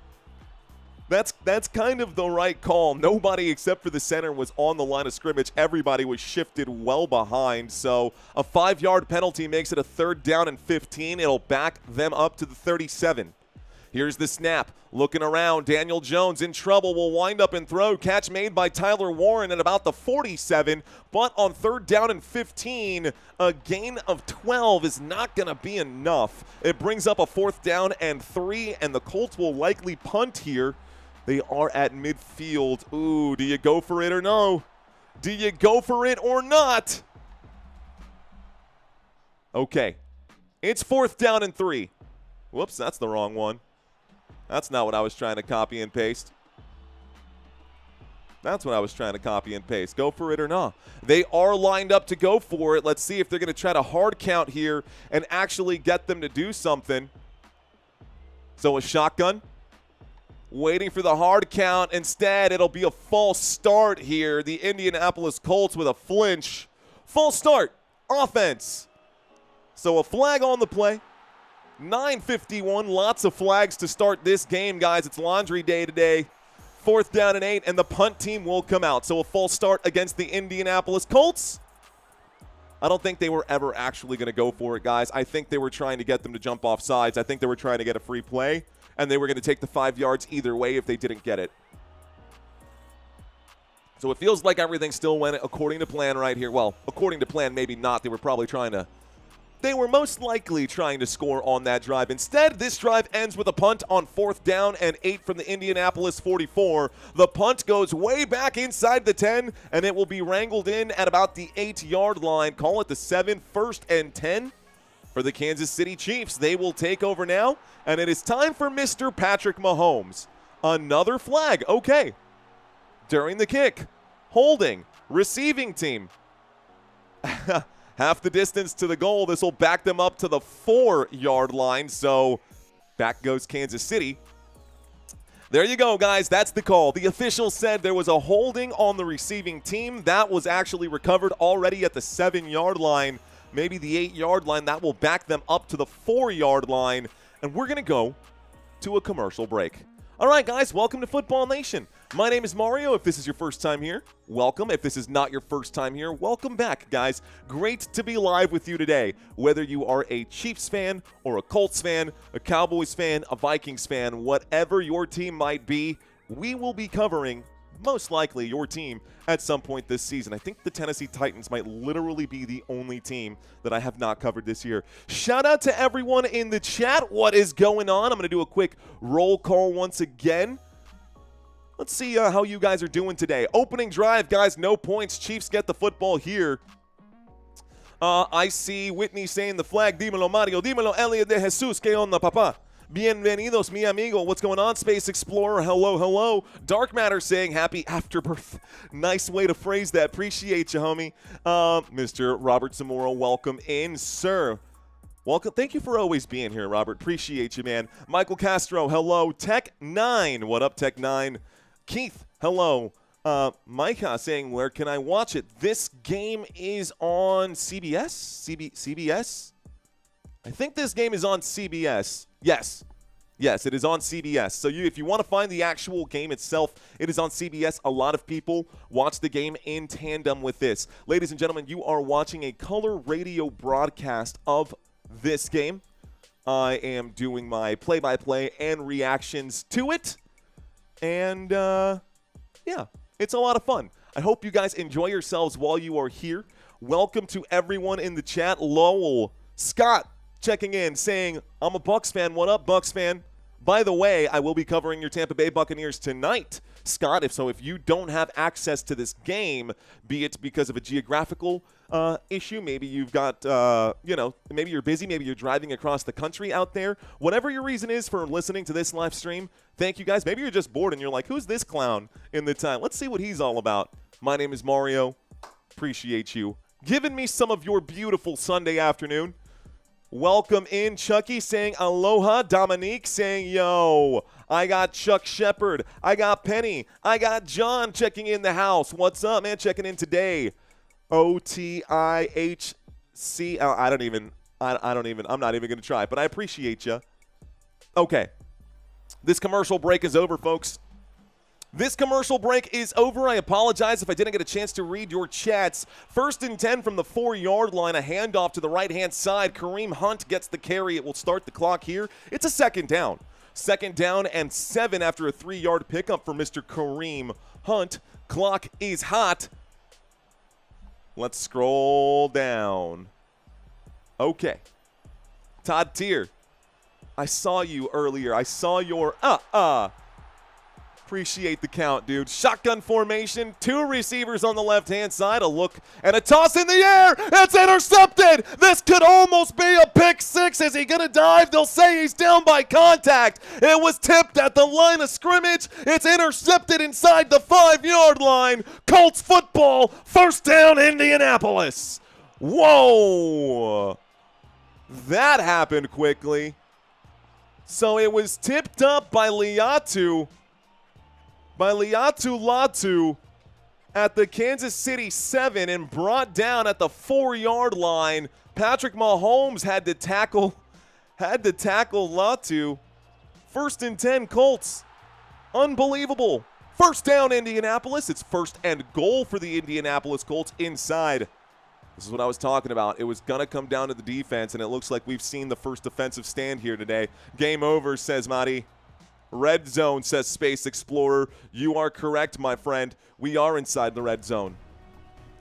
That's kind of the right call. Nobody except for the center was on the line of scrimmage. Everybody was shifted well behind. So a 5-yard penalty makes it a 3rd down and 15. It'll back them up to the 37. Here's the snap. Looking around. Daniel Jones in trouble. Will wind up and throw. Catch made by Tyler Warren at about the 47. But on 3rd down and 15, a gain of 12 is not going to be enough. It brings up a 4th down and 3, and the Colts will likely punt here. They are at midfield. Ooh, do you go for it or no? Do you go for it or not? Okay. It's 4th down and 3. Whoops, that's the wrong one. That's not what I was trying to copy and paste. That's what I was trying to copy and paste. Go for it or not. They are lined up to go for it. Let's see if they're going to try to hard count here and actually get them to do something. So a shotgun. Waiting for the hard count. Instead, it'll be a false start here. The Indianapolis Colts with a flinch. False start. Offense. So a flag on the play. 9:51. Lots of flags to start this game, guys. It's laundry day today. 4th down and 8, and the punt team will come out. So a false start against the Indianapolis Colts. I don't think they were ever actually going to go for it, guys. I think they were trying to get them to jump off sides. I think they were trying to get a free play. And they were going to take the 5 yards either way if they didn't get it. So it feels like everything still went according to plan right here. Well, according to plan, maybe not. They were most likely trying to score on that drive. Instead, this drive ends with a punt on 4th down and 8 from the Indianapolis 44. The punt goes way back inside the 10, and it will be wrangled in at about the 8-yard line. Call it the 7, 1st and 10. For the Kansas City Chiefs, they will take over now, and it is time for Mr. Patrick Mahomes. Another flag, okay. During the kick, holding, receiving team. Half the distance to the goal. This will back them up to the 4-yard line, so back goes Kansas City. There you go, guys. That's the call. The official said there was a holding on the receiving team. That was actually recovered already at the 7-yard line. Maybe the 8-yard line. That will back them up to the 4-yard line. And we're going to go to a commercial break. All right, guys, welcome to Football Nation. My name is Mario. If this is your first time here, welcome. If this is not your first time here, welcome back, guys. Great to be live with you today. Whether you are a Chiefs fan or a Colts fan, a Cowboys fan, a Vikings fan, whatever your team might be, we will be covering most likely your team at some point this season. I think the Tennessee Titans might literally be the only team that I have not covered this year. Shout out to everyone in the chat. What is going on? I'm going to do a quick roll call once again. Let's see how you guys are doing today. Opening drive, guys, no points. Chiefs get the football here. I see Whitney saying the flag. Dímelo, Mario. Dímelo, Elliot de Jesus. ¿Qué onda, papá? Bienvenidos, mi amigo. What's going on, Space Explorer? Hello, hello. Dark Matter saying happy afterbirth. Nice way to phrase that. Appreciate you, homie. Mr. Robert Zamora, welcome in, sir. Welcome. Thank you for always being here, Robert. Appreciate you, man. Michael Castro, hello. Tech9. What up, Tech9? Keith, hello. Micah saying, where can I watch it? This game is on CBS? CBS? I think this game is on CBS. Yes, it is on CBS. So if you want to find the actual game itself, it is on CBS. A lot of people watch the game in tandem with this. Ladies and gentlemen, you are watching a color radio broadcast of this game. I am doing my play-by-play and reactions to it. And, yeah, it's a lot of fun. I hope you guys enjoy yourselves while you are here. Welcome to everyone in the chat. Lowell, Scott, checking in, saying, I'm a Bucs fan. What up, Bucs fan? By the way, I will be covering your Tampa Bay Buccaneers tonight, Scott. If you don't have access to this game, be it because of a geographical issue, maybe you've got, maybe you're busy, maybe you're driving across the country out there. Whatever your reason is for listening to this live stream, thank you guys. Maybe you're just bored and you're like, who's this clown in the time? Let's see what he's all about. My name is Mario. Appreciate you giving me some of your beautiful Sunday afternoon. Welcome in, Chucky saying aloha. Dominique saying yo. I got Chuck Shepard. I got Penny. I got John checking in the house. What's up, man? Checking in today. OTIHC. I'm not even going to try, but I appreciate you. Okay. This commercial break is over, folks. This commercial break is over. I apologize if I didn't get a chance to read your chats. 1st and 10 from the 4-yard line. A handoff to the right-hand side. Kareem Hunt gets the carry. It will start the clock here. It's a 2nd down. 2nd down and 7 after a 3-yard pickup for Mr. Kareem Hunt. Clock is hot. Let's scroll down. Okay. Todd Tier. I saw you earlier. I saw your Appreciate the count, dude. Shotgun formation, 2 receivers on the left-hand side, a look and a toss in the air. It's intercepted. This could almost be a pick 6. Is he going to dive? They'll say he's down by contact. It was tipped at the line of scrimmage. It's intercepted inside the 5-yard line. Colts football, 1st down, Indianapolis. Whoa. That happened quickly. So it was tipped up by Latu Latu at the Kansas City 7 and brought down at the 4-yard line. Patrick Mahomes had to tackle Latu. 1st and 10 Colts. Unbelievable. 1st down Indianapolis. It's 1st and goal for the Indianapolis Colts inside. This is what I was talking about. It was going to come down to the defense, and it looks like we've seen the first defensive stand here today. Game over, says Marty. Red zone, says Space Explorer. You are correct, my friend. We are inside the red zone.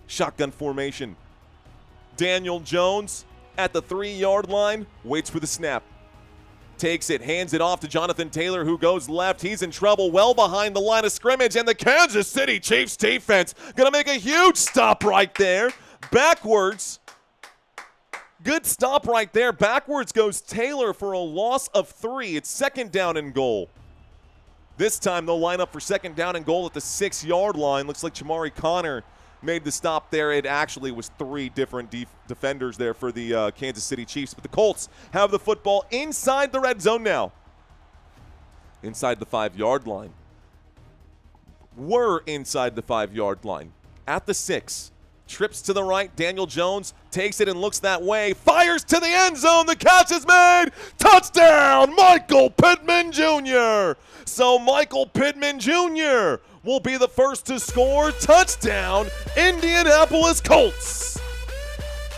Shotgun formation. Daniel Jones at the 3-yard line. Waits for the snap. Takes it, hands it off to Jonathan Taylor, who goes left. He's in trouble well behind the line of scrimmage, and the Kansas City Chiefs defense going to make a huge stop right there. Backwards. Good stop right there. Backwards goes Taylor for a loss of 3. It's 2nd down and goal. This time they'll line up for 2nd down and goal at the 6-yard line. Looks like Chamari Connor made the stop there. It actually was 3 different defenders there for the Kansas City Chiefs. But the Colts have the football inside the red zone now. Inside the 5-yard line. We're inside the 5-yard line. At the 6. Trips to the right. Daniel Jones takes it and looks that way. Fires to the end zone. The catch is made. Touchdown, Michael Pittman Jr. So Michael Pittman Jr. will be the first to score. Touchdown, Indianapolis Colts.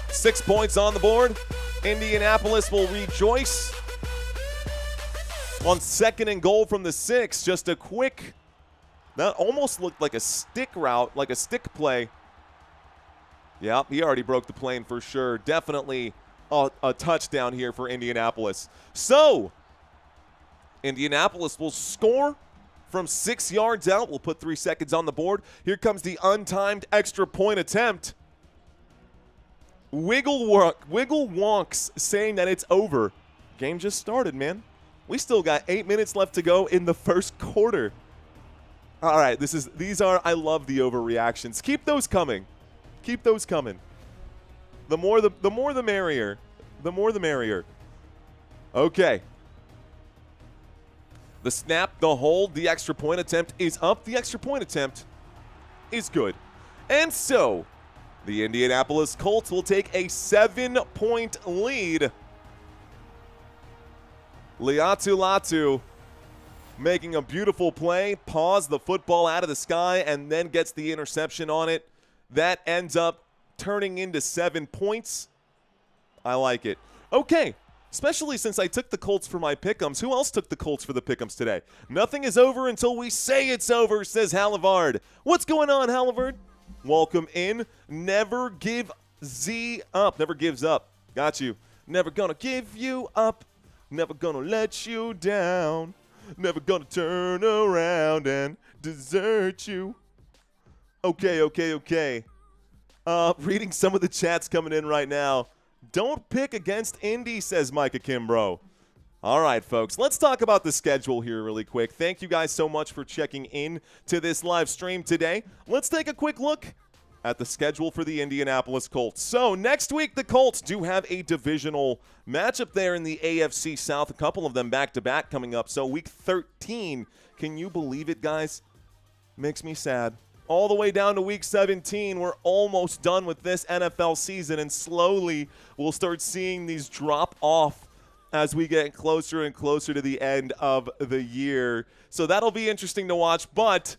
6 points on the board. Indianapolis will rejoice. On 2nd and goal from the 6. Just a quick, that almost looked like a stick route, like a stick play. Yeah, he already broke the plane for sure. Definitely a touchdown here for Indianapolis. So, Indianapolis will score from 6 yards out. We'll put 3 seconds on the board. Here comes the untimed extra point attempt. Wiggle Wonks saying that it's over. Game just started, man. We still got 8 minutes left to go in the 1st quarter. All right, I love the overreactions. Keep those coming. Keep those coming. The more the merrier. The more the merrier. Okay. The snap, the hold, the extra point attempt is up. The extra point attempt is good. And so, the Indianapolis Colts will take a 7-point lead. Latu making a beautiful play, paws the football out of the sky, and then gets the interception on it. That ends up turning into 7 points. I like it. Okay, especially since I took the Colts for my pick'ems. Who else took the Colts for the pick'ems today? Nothing is over until we say it's over, says Halivard. What's going on, Halivard? Welcome in. Never give Z up. Never gives up. Got you. Never gonna give you up. Never gonna let you down. Never gonna turn around and desert you. Okay. Reading some of the chats coming in right now. Don't pick against Indy, says Micah Kimbrough. All right, folks, let's talk about the schedule here really quick. Thank you guys so much for checking in to this live stream today. Let's take a quick look at the schedule for the Indianapolis Colts. So next week, the Colts do have a divisional matchup there in the AFC South, a couple of them back-to-back coming up. So week 13, can you believe it, guys? Makes me sad. All the way down to week 17, we're almost done with this NFL season, and slowly we'll start seeing these drop off as we get closer and closer to the end of the year. So that'll be interesting to watch, but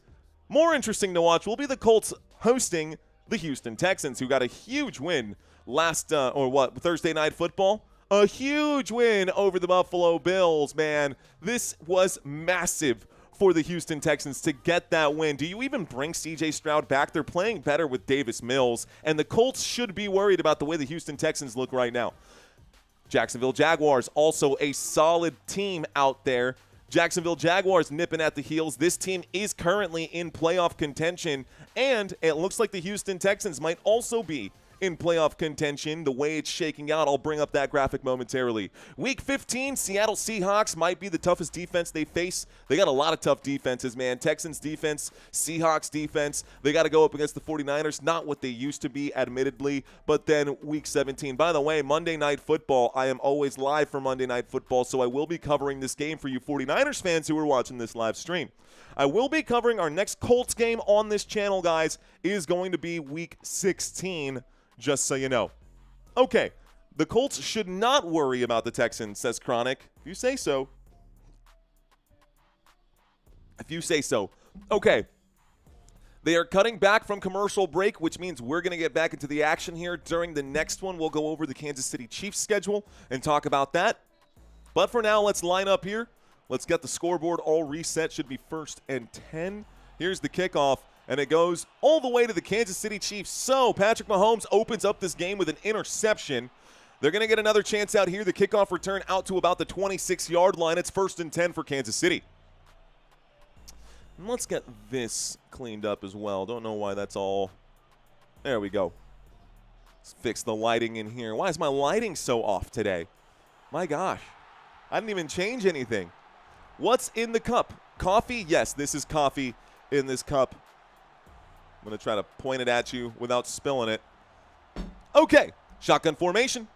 more interesting to watch will be the Colts hosting the Houston Texans, who got a huge win Thursday Night Football? A huge win over the Buffalo Bills, man. This was massive for the Houston Texans to get that win. Do you even bring C.J. Stroud back? They're playing better with Davis Mills, and the Colts should be worried about the way the Houston Texans look right now. Jacksonville Jaguars, also a solid team out there. Jacksonville Jaguars nipping at the heels. This team is currently in playoff contention, and it looks like the Houston Texans might also be in playoff contention the way it's shaking out. I'll bring up that graphic momentarily. Week 15, Seattle Seahawks might be the toughest defense they face. They got a lot of tough defenses, man. Texans defense, Seahawks defense. They got to go up against the 49ers. Not what they used to be, admittedly. But then week 17. By the way, Monday Night Football. I am always live for Monday Night Football, so I will be covering this game for you 49ers fans who are watching this live stream. I will be covering our next Colts game on this channel, guys, is going to be week 16. Just so you know. Okay, the Colts should not worry about the Texans, says Chronic. If you say so. If you say so. Okay. They are cutting back from commercial break, which means we're going to get back into the action here. During the next one, we'll go over the Kansas City Chiefs schedule and talk about that. But for now, let's line up here. Let's get the scoreboard all reset. Should be 1st and 10. Here's the kickoff. And it goes all the way to the Kansas City Chiefs. So Patrick Mahomes opens up this game with an interception. They're going to get another chance out here. The kickoff return out to about the 26-yard line. It's 1st and 10 for Kansas City. And let's get this cleaned up as well. Don't know why that's all. There we go. Let's fix the lighting in here. Why is my lighting so off today? My gosh. I didn't even change anything. What's in the cup? Coffee? Yes, this is coffee in this cup. I'm going to try to point it at you without spilling it. Okay, shotgun formation.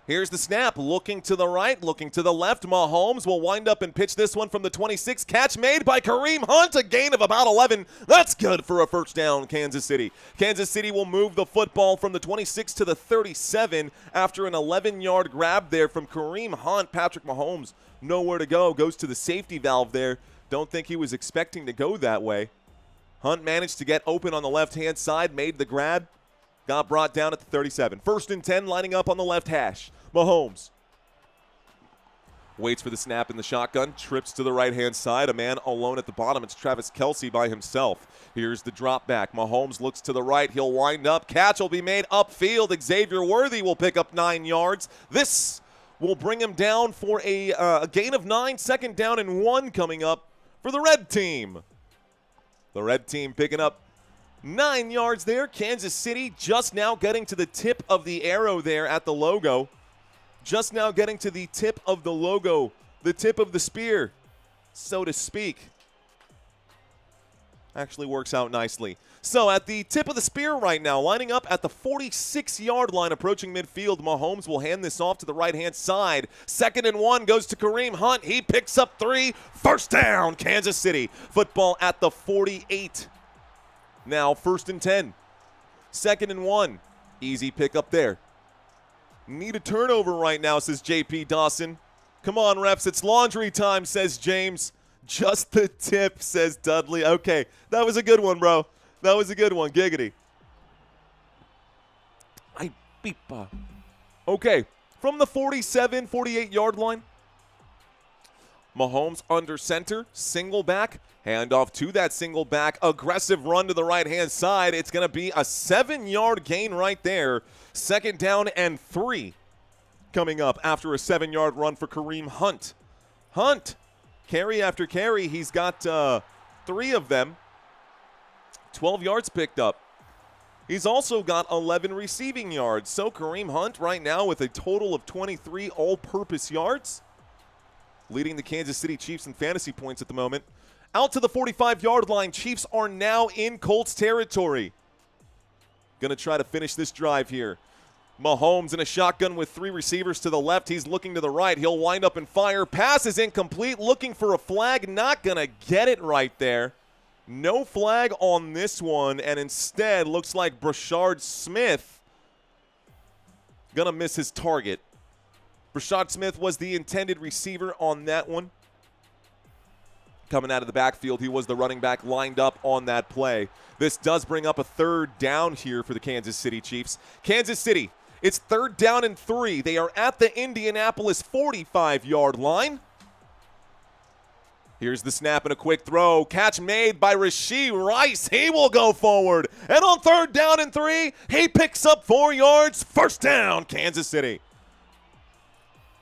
Here's the snap, looking to the right, looking to the left. Mahomes will wind up and pitch this one from the 26. Catch made by Kareem Hunt, a gain of about 11. That's good for a first down, Kansas City. Kansas City will move the football from the 26 to the 37 after an 11-yard grab there from Kareem Hunt. Patrick Mahomes, nowhere to go, goes to the safety valve there. Don't think he was expecting to go that way. Hunt managed to get open on the left-hand side, made the grab, got brought down at the 37. 1st and 10, lining up on the left hash. Mahomes waits for the snap in the shotgun, trips to the right-hand side. A man alone at the bottom. It's Travis Kelce by himself. Here's the drop back. Mahomes looks to the right. He'll wind up. Catch will be made upfield. Xavier Worthy will pick up 9 yards. This will bring him down for a gain of 9. 2nd down and 1 coming up for the red team. The red team picking up 9 yards there. Kansas City just now getting to the tip of the arrow there at the logo. Just now getting to the tip of the logo, the tip of the spear, so to speak. Actually works out nicely. So at the tip of the spear right now, lining up at the 46-yard line, approaching midfield. Mahomes will hand this off to the right-hand side. 2nd and 1 goes to Kareem Hunt. He picks up 3. First down, Kansas City. Football at the 48. Now 1st and 10. 2nd and 1. Easy pickup there. Need a turnover right now, says J.P. Dawson. Come on, refs, it's laundry time, says James. Just the tip, says Dudley. Okay, that was a good one, bro. That was a good one. Giggity. Okay, from the 47, 48-yard line, Mahomes under center, single back, handoff to that single back, aggressive run to the right-hand side. It's going to be a 7-yard gain right there. 2nd down and 3 coming up after a 7-yard run for Kareem Hunt. Hunt, carry after carry, he's got 3 of them. 12 yards picked up. He's also got 11 receiving yards. So Kareem Hunt right now with a total of 23 all-purpose yards, leading the Kansas City Chiefs in fantasy points at the moment. Out to the 45-yard line. Chiefs are now in Colts territory. Going to try to finish this drive here. Mahomes in a shotgun with 3 receivers to the left. He's looking to the right. He'll wind up and fire. Pass is incomplete. Looking for a flag. Not going to get it right there. No flag on this one. And instead, looks like Brashard Smith going to miss his target. Brashard Smith was the intended receiver on that one. Coming out of the backfield, he was the running back lined up on that play. This does bring up a 3rd down here for the Kansas City Chiefs. Kansas City, it's 3rd down and 3. They are at the Indianapolis 45-yard line. Here's the snap and a quick throw. Catch made by Rashee Rice. He will go forward. And on 3rd down and 3, he picks up 4 yards. First down, Kansas City.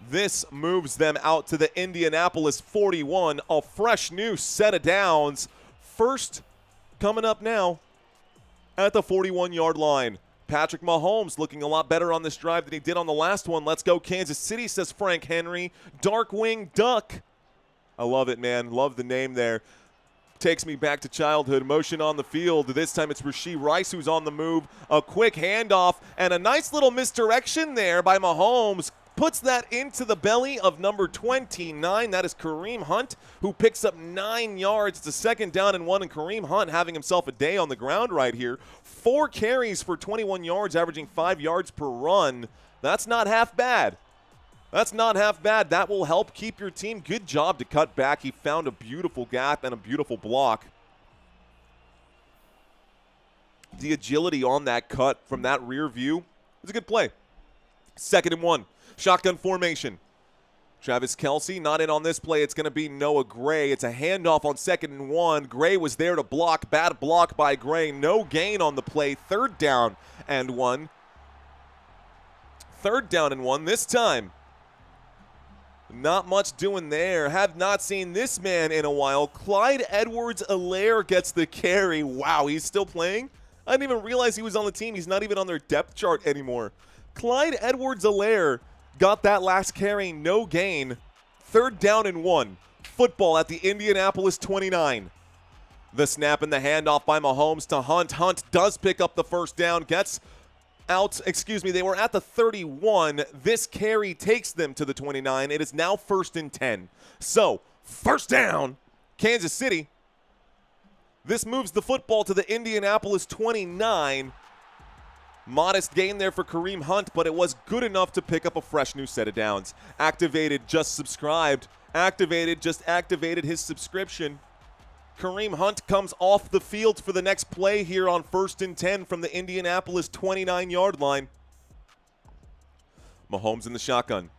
This moves them out to the Indianapolis 41, a fresh new set of downs. First coming up now at the 41-yard line. Patrick Mahomes looking a lot better on this drive than he did on the last one. Let's go Kansas City, says Frank Henry. Darkwing Duck. I love it, man. Love the name there. Takes me back to childhood. Motion on the field. This time it's Rashee Rice who's on the move. A quick handoff and a nice little misdirection there by Mahomes. Puts that into the belly of number 29. That is Kareem Hunt, who picks up 9 yards. It's a 2nd down and 1, and Kareem Hunt having himself a day on the ground right here. 4 carries for 21 yards, averaging 5 yards per run. That's not half bad. That's not half bad. That will help keep your team. Good job to cut back. He found a beautiful gap and a beautiful block. The agility on that cut from that rear view is a good play. 2nd and 1. Shotgun formation. Travis Kelce not in on this play. It's going to be Noah Gray. It's a handoff on 2nd and 1. Gray was there to block. Bad block by Gray. No gain on the play. 3rd down and 1. 3rd down and 1 this time. Not much doing there. Have not seen this man in a while. Clyde Edwards-Helaire gets the carry. Wow, he's still playing? I didn't even realize he was on the team. He's not even on their depth chart anymore. Clyde Edwards-Helaire got that last carry, no gain. 3rd down and 1. Football at the Indianapolis 29. The snap and the handoff by Mahomes to Hunt. Hunt does pick up the 1st down, gets out, they were at the 31. This carry takes them to the 29. It is now 1st and 10. So, 1st down, Kansas City. This moves the football to the Indianapolis 29. Modest gain there for Kareem Hunt, but it was good enough to pick up a fresh new set of downs. Activated, just subscribed. Activated, just activated his subscription. Kareem Hunt comes off the field for the next play here on 1st and 10 from the Indianapolis 29-yard line. Mahomes in the shotgun.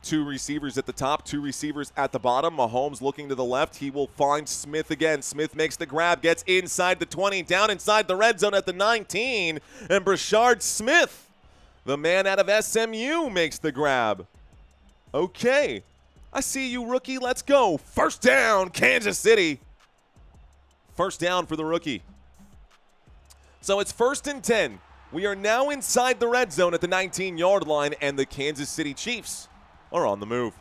2 receivers at the top, 2 receivers at the bottom. Mahomes looking to the left. He will find Smith again. Smith makes the grab, gets inside the 20, down inside the red zone at the 19. And Brashard Smith, the man out of SMU, makes the grab. Okay. I see you, rookie. Let's go. 1st down, Kansas City. 1st down for the rookie. So it's 1st and 10. We are now inside the red zone at the 19-yard line, and the Kansas City Chiefs are on the move.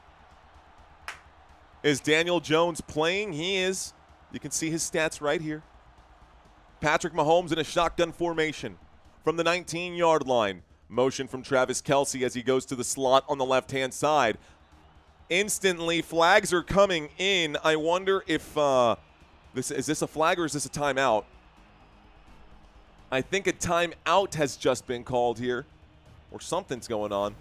Is Daniel Jones playing? He is. You can see his stats right here. Patrick Mahomes in a shotgun formation from the 19-yard line. Motion from Travis Kelce as he goes to the slot on the left-hand side. Instantly, flags are coming in. I wonder if is this a flag or is this a timeout? I think a timeout has just been called here, or something's going on.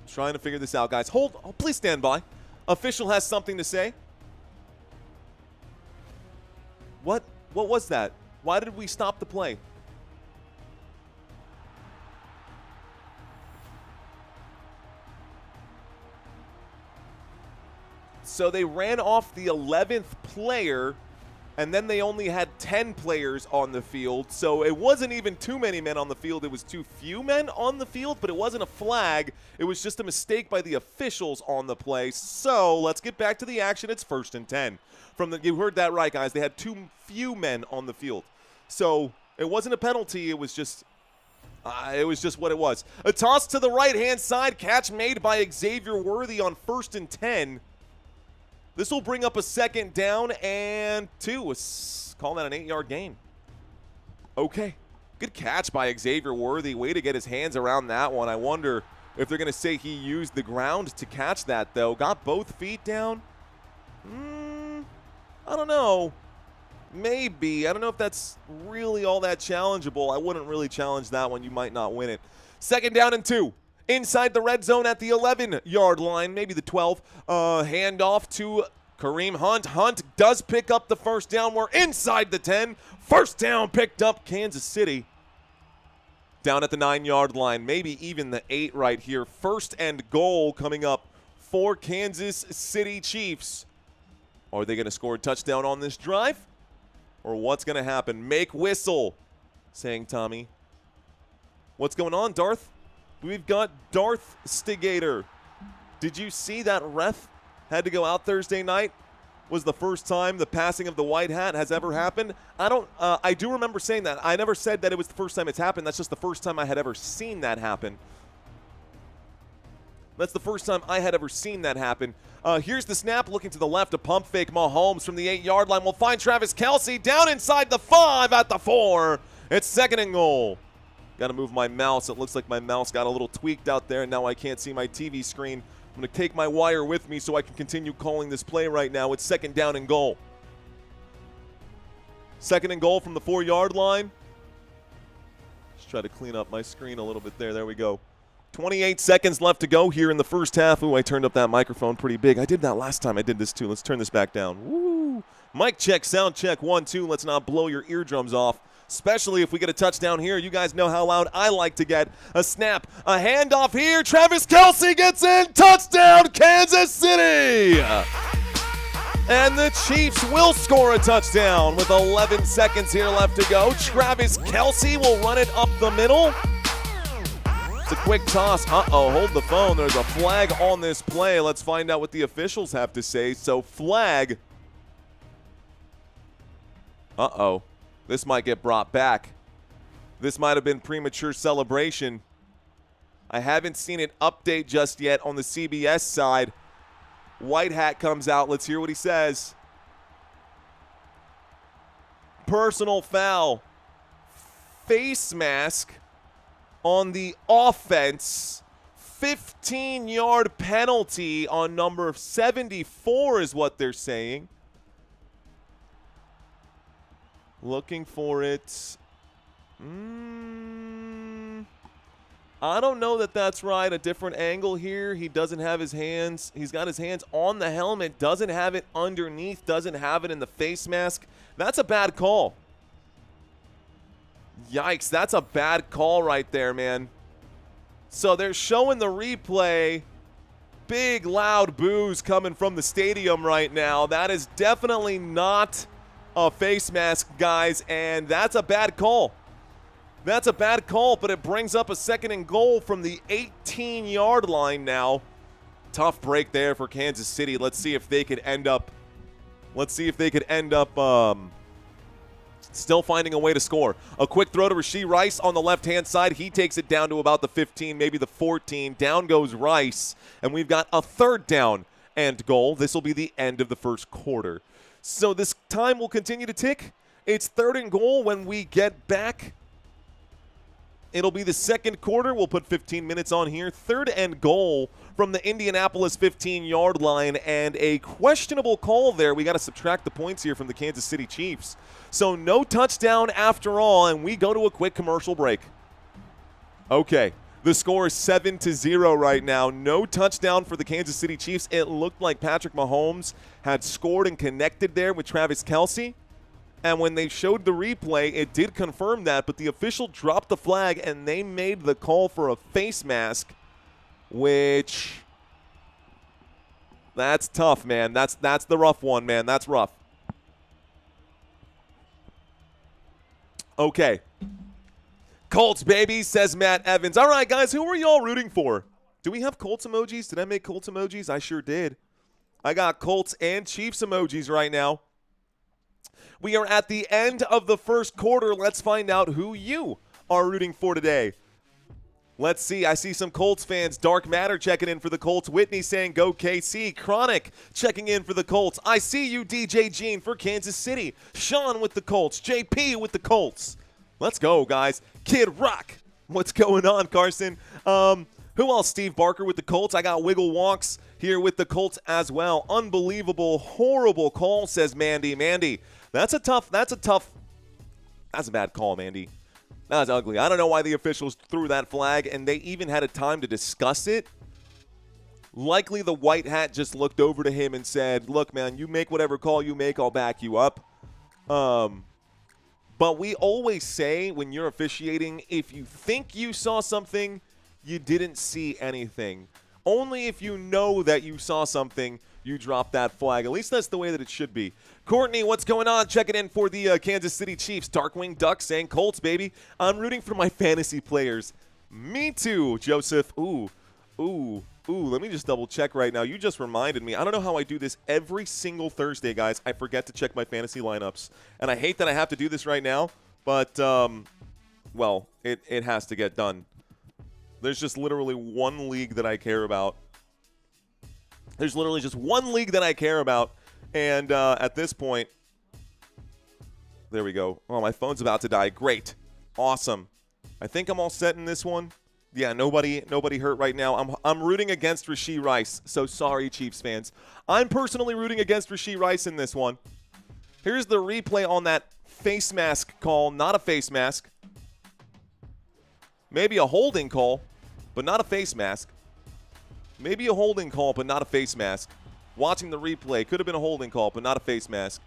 Trying to figure this out, guys. Please stand by. Official has something to say. What was that? Why did we stop the play? So they ran off the 11th player, and then they only had 10 players on the field. So it wasn't even too many men on the field. It was too few men on the field, but it wasn't a flag. It was just a mistake by the officials on the play. So let's get back to the action. It's 1st and 10. You heard that right, guys. They had too few men on the field. So it wasn't a penalty. It was just what it was. A toss to the right-hand side. Catch made by Xavier Worthy on 1st and 10. This will bring up a 2nd down and 2. Call that an 8-yard gain. Okay. Good catch by Xavier Worthy. Way to get his hands around that one. I wonder if they're going to say he used the ground to catch that, though. Got both feet down? I don't know. Maybe. I don't know if that's really all that challengeable. I wouldn't really challenge that one. You might not win it. 2nd down and 2. Inside the red zone at the 11-yard line, maybe the 12. Handoff to Kareem Hunt. Hunt does pick up the first down. We're inside the 10. First down picked up Kansas City. Down at the 9-yard line, maybe even the 8 right here. 1st and goal coming up for Kansas City Chiefs. Are they going to score a touchdown on this drive? Or what's going to happen? Make whistle, saying Tommy. What's going on, Darth? We've got Darth Stigator. Did you see that ref had to go out Thursday night? Was the first time the passing of the white hat has ever happened. I do remember saying that. I never said that it was the first time it's happened. That's just the first time I had ever seen that happen. That's the first time I had ever seen that happen. Here's the snap, looking to the left, a pump fake. Mahomes from the 8-yard line will find Travis Kelce down inside the 5 at the 4. It's 2nd and goal. Got to move my mouse. It looks like my mouse got a little tweaked out there, and now I can't see my TV screen. I'm going to take my wire with me so I can continue calling this play right now. It's 2nd down and goal. 2nd and goal from the 4-yard line. Just try to clean up my screen a little bit there. There we go. 28 seconds left to go here in the first half. Ooh, I turned up that microphone pretty big. I did that last time. I did this too. Let's turn this back down. Woo! Mic check, sound check, 1, 2. Let's not blow your eardrums off. Especially if we get a touchdown here. You guys know how loud I like to get. A snap, a handoff here. Travis Kelce gets in. Touchdown, Kansas City! And the Chiefs will score a touchdown with 11 seconds here left to go. Travis Kelce will run it up the middle. It's a quick toss. Hold the phone. There's a flag on this play. Let's find out what the officials have to say. So, flag. This might get brought back. This might have been premature celebration. I haven't seen it update just yet on the CBS side. White hat comes out. Let's hear what he says. Personal foul. Face mask on the offense. 15-yard penalty on number 74 is what they're saying. Looking for it. I don't know that that's right. A different angle here. He doesn't have his hands. He's got his hands on the helmet. Doesn't have it underneath. Doesn't have it in the face mask. That's a bad call. Yikes. That's a bad call right there, man. So they're showing the replay. Big, loud boos coming from the stadium right now. That is definitely not a face mask, guys, and that's a bad call. That's a bad call, but it brings up a 2nd and goal from the 18-yard line now. Tough break there for Kansas City. Let's see if they could end up still finding a way to score. A quick throw to Rashee Rice on the left-hand side. He takes it down to about the 15, maybe the 14. Down goes Rice, and we've got a 3rd down and goal. This will be the end of the first quarter. So this time will continue to tick. It's 3rd and goal when we get back. It'll be the 2nd quarter. We'll put 15 minutes on here. 3rd and goal from the Indianapolis 15-yard line, and a questionable call there. We got to subtract the points here from the Kansas City Chiefs. So no touchdown after all, and we go to a quick commercial break. Okay. The score is 7-0 right now. No touchdown for the Kansas City Chiefs. It looked like Patrick Mahomes had scored and connected there with Travis Kelce. And when they showed the replay, it did confirm that, but the official dropped the flag and they made the call for a face mask, which that's tough, man. That's the rough one, man. That's rough. Okay. Colts, baby, says Matt Evans. All right, guys, who are y'all rooting for? Do we have Colts emojis? Did I make Colts emojis? I sure did. I got Colts and Chiefs emojis right now. We are at the end of the first quarter. Let's find out who you are rooting for today. Let's see. I see some Colts fans. Dark Matter checking in for the Colts. Whitney saying go KC. Chronic checking in for the Colts. I see you, DJ Gene, for Kansas City. Sean with the Colts. JP with the Colts. Let's go, guys. Kid Rock. What's going on, Carson? Who else? Steve Barker with the Colts. I got Wiggle Wonks here with the Colts as well. Unbelievable, horrible call, says Mandy. Mandy, that's a bad call, Mandy. That was ugly. I don't know why the officials threw that flag, and they even had a time to discuss it. Likely the white hat just looked over to him and said, look, man, you make whatever call you make, I'll back you up. But we always say when you're officiating, if you think you saw something, you didn't see anything. Only if you know that you saw something, you drop that flag. At least that's the way that it should be. Courtney, what's going on? Checking in for the Kansas City Chiefs. Darkwing Duck saying Colts, baby. I'm rooting for my fantasy players. Me too, Joseph. Ooh, let me just double check right now. You just reminded me. I don't know how I do this every single Thursday, guys. I forget to check my fantasy lineups. And I hate that I have to do this right now, but, well, it has to get done. There's just literally one league that I care about. There's literally just one league that I care about. And at this point, there we go. Oh, my phone's about to die. Great. Awesome. I think I'm all set in this one. Yeah, nobody hurt right now. I'm rooting against Rashee Rice. So sorry, Chiefs fans. I'm personally rooting against Rashee Rice in this one. Here's the replay on that face mask call. Not a face mask. Maybe a holding call, but not a face mask. Maybe a holding call, but not a face mask. Watching the replay, could have been a holding call, but not a face mask.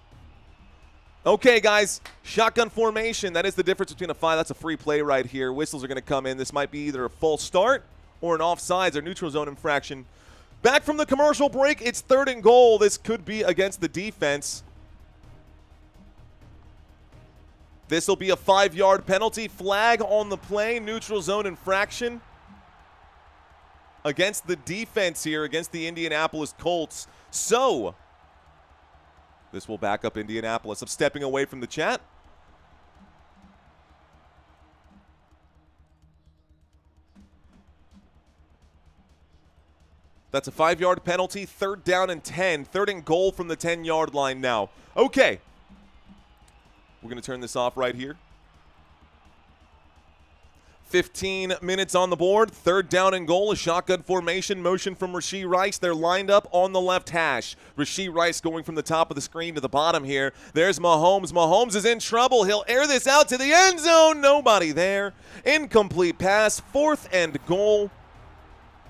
Okay, guys, shotgun formation. That is the difference between a 5. That's a free play right here. Whistles are going to come in. This might be either a false start or an offsides or neutral zone infraction. Back from the commercial break, it's 3rd and goal. This could be against the defense. This will be a 5-yard penalty. Flag on the play. Neutral zone infraction against the defense here, against the Indianapolis Colts. So this will back up Indianapolis. I'm stepping away from the chat. That's a 5-yard penalty. 3rd down and 10. 3rd and goal from the 10-yard line now. Okay. We're going to turn this off right here. 15 minutes on the board. 3rd down and goal. A shotgun formation. Motion from Rashee Rice. They're lined up on the left hash. Rashee Rice going from the top of the screen to the bottom here. There's Mahomes. Mahomes is in trouble. He'll air this out to the end zone. Nobody there. Incomplete pass. 4th and goal.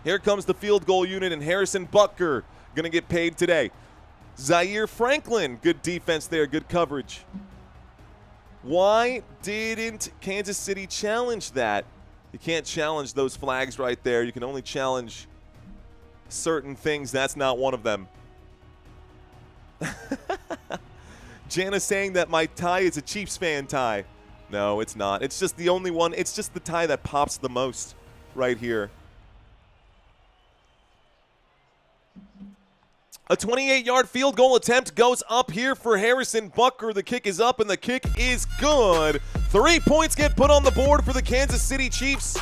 Here comes the field goal unit, and Harrison Butker going to get paid today. Zaire Franklin. Good defense there. Good coverage. Why didn't Kansas City challenge that? You can't challenge those flags right there. You can only challenge certain things. That's not one of them. Jana's saying that my tie is a Chiefs fan tie. No, it's not. It's just the only one. It's just the tie that pops the most right here. A 28-yard field goal attempt goes up here for Harrison Butker. The kick is up, and the kick is good. 3 points get put on the board for the Kansas City Chiefs.